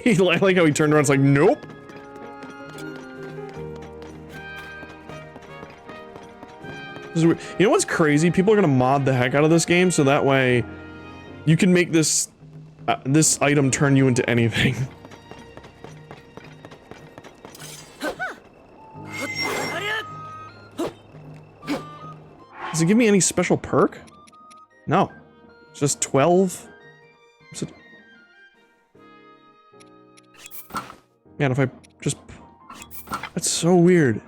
I like how he turned around, it's like, nope! You know what's crazy? People are gonna mod the heck out of this game, so that way you can make this this item turn you into anything. it give me any special perk? No. It's just 12. Man, if I just... That's so weird.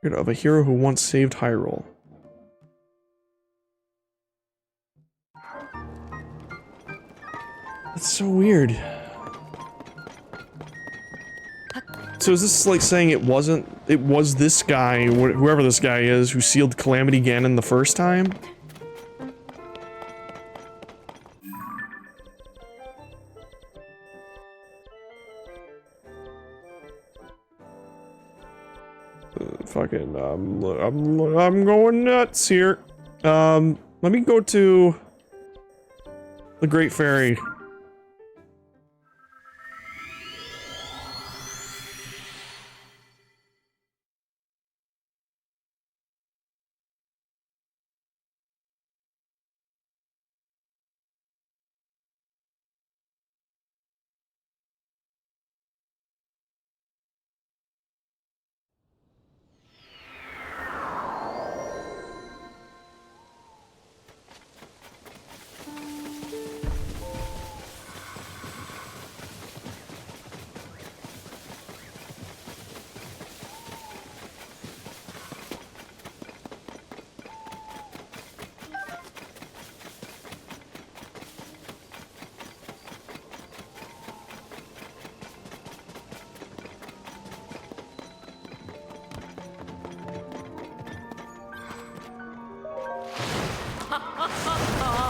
Of a hero who once saved Hyrule. That's so weird. So is this like saying it was this guy, whoever this guy is, who sealed Calamity Ganon the first time? Fucking, I'm going nuts here. Let me go to the Great Fairy.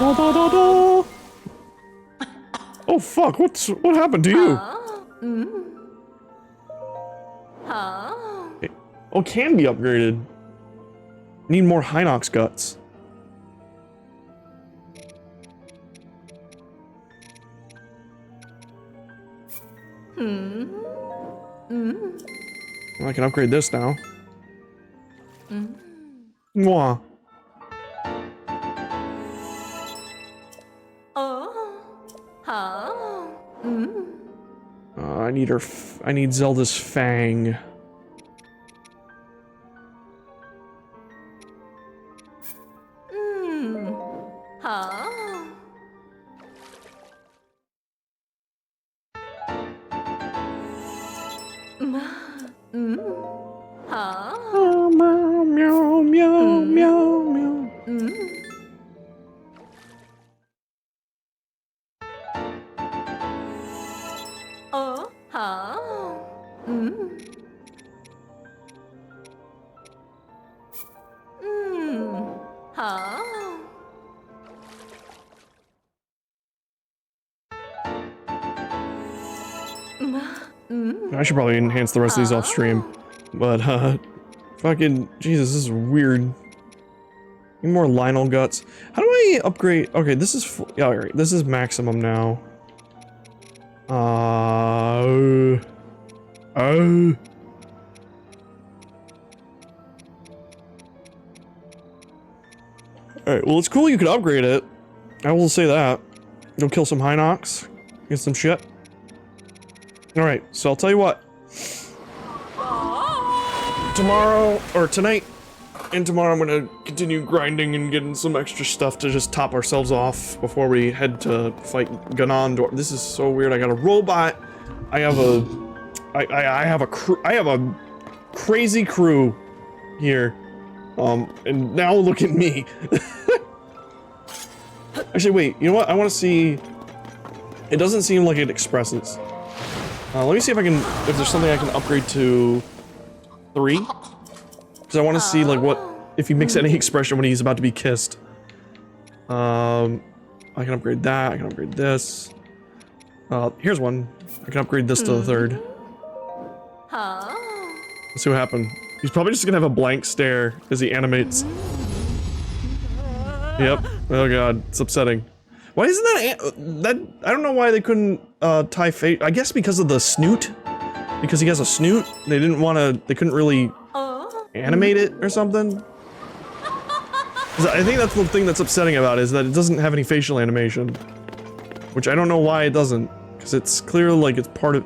Da, da, da, da. Oh fuck, what happened to you? Oh, can be upgraded. Need more Hinox guts. Well, I can upgrade this now. Mwah. I need Zelda's Fang. Meow, meow, meow, meow, meow. I should probably enhance the rest of these off stream, but fucking Jesus, this is weird. Need more Lionel guts. How do I upgrade? Okay, this is yeah, alright. This is maximum now. Alright, well, it's cool you could upgrade it. I will say that. Go kill some Hinox. Get some shit. Alright, so I'll tell you what. Tomorrow, or tonight, and tomorrow I'm gonna continue grinding and getting some extra stuff to just top ourselves off before we head to fight Ganon. This is so weird. I got a robot. I have a... I have a crazy crew here. And now look at me. Actually, wait, you know what? I want to see... It doesn't seem like it expresses. Let me see if I can... If there's something I can upgrade to... 3? Because I want to see, like, what... If he makes any expression when he's about to be kissed. I can upgrade that. I can upgrade this. Here's one. I can upgrade this to the 3rd. Let's see what happened. He's probably just gonna have a blank stare as he animates. Yep. Oh god, it's upsetting. Why isn't that I don't know why they couldn't tie face. I guess because of the snoot. Because he has a snoot. They didn't want to. They couldn't really animate it or something. I think that's the thing that's upsetting about it, is that it doesn't have any facial animation. Which I don't know why it doesn't. Because it's clear like it's part of...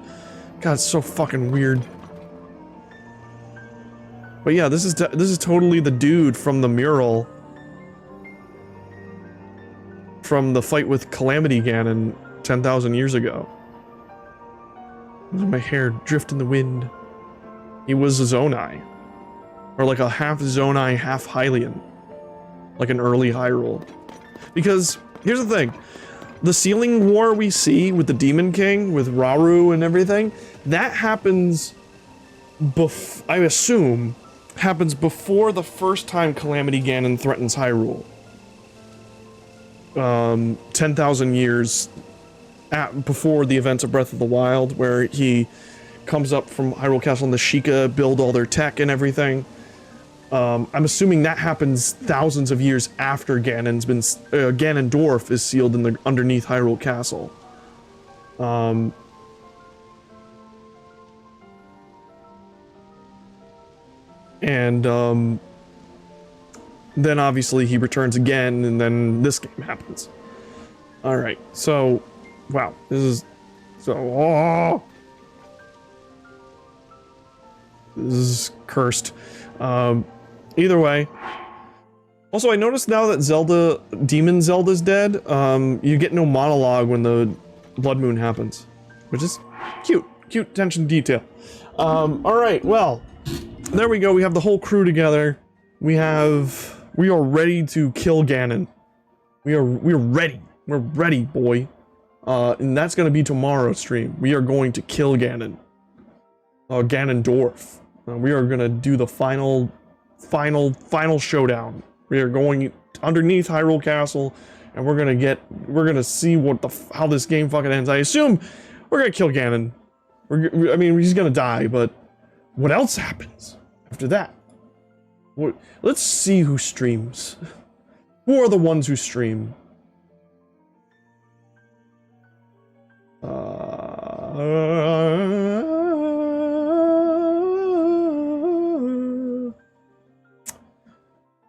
God, it's so fucking weird. But yeah, this is totally the dude from the mural. From the fight with Calamity Ganon 10,000 years ago. My hair drift in the wind. He was a Zonai. Or like a half Zonai, half Hylian. Like an early Hyrule. Because, here's the thing. The ceiling war we see with the Demon King, with Rauru and everything, that happens I assume, happens before the first time Calamity Ganon threatens Hyrule. 10,000 years before the events of Breath of the Wild, where he comes up from Hyrule Castle and the Sheikah build all their tech and everything. I'm assuming that happens thousands of years after Ganondorf is sealed in underneath Hyrule Castle. Then obviously he returns again, and then this game happens. Alright, so, wow, this is, this is cursed. Either way. Also, I noticed now that Demon Zelda's dead, you get no monologue when the Blood Moon happens. Which is cute. Cute attention to detail. Alright, well. There we go, we have the whole crew together. We are ready to kill Ganon. We're ready. We're ready, boy. And that's gonna be tomorrow's stream. We are going to kill Ganon. Ganondorf. We are gonna do the final showdown. We are going underneath Hyrule Castle, and we're gonna see how this game fucking ends. I assume we're gonna kill Ganon. I mean, he's gonna die, but what else happens after that? Let's see who streams. Who are the ones who stream?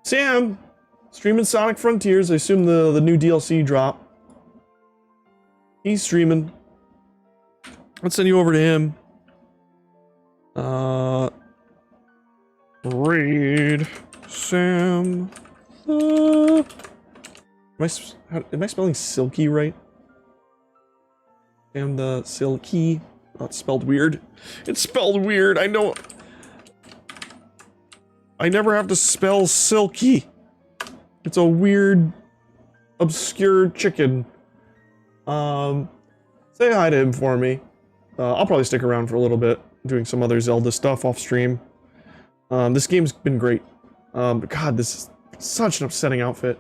Sam, streaming Sonic Frontiers. I assume the new DLC drop. He's streaming. Let's send you over to him. Raid Sam. Am I spelling silky right? Sam the silky. Oh, it's spelled weird. It's spelled weird. I know. I never have to spell silky. It's a weird, obscure chicken. Say hi to him for me. I'll probably stick around for a little bit, doing some other Zelda stuff off stream. This game's been great. But God, this is such an upsetting outfit.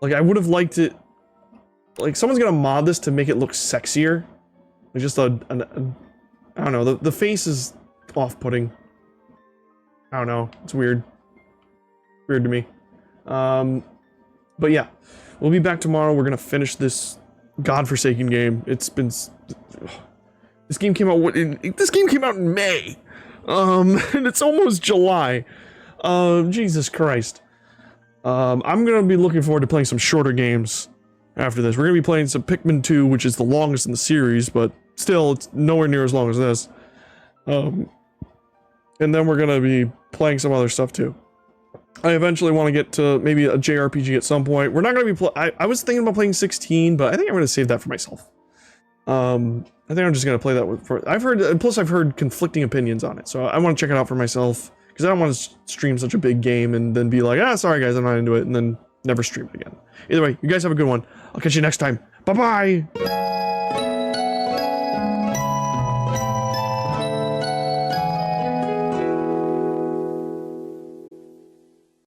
Like, I would have liked it. Like, someone's gonna mod this to make it look sexier. Like, just I don't know. The face is off-putting. I don't know. It's weird. Weird to me. But yeah, we'll be back tomorrow. We're gonna finish this godforsaken game. It's been. This game came out. This game came out in May. And it's almost July. Jesus Christ. I'm gonna be looking forward to playing some shorter games after this. We're gonna be playing some Pikmin 2, which is the longest in the series, but still, it's nowhere near as long as this. And then we're gonna be playing some other stuff too. I eventually want to get to maybe a JRPG at some point. We're not gonna be I was thinking about playing 16, but I think I'm gonna save that for myself. I think I'm just gonna play that I've heard conflicting opinions on it, so I want to check it out for myself, because I don't want to stream such a big game and then be like, sorry guys, I'm not into it, and then never stream it again. Either way, you guys have a good one. I'll catch you next time. Bye-bye!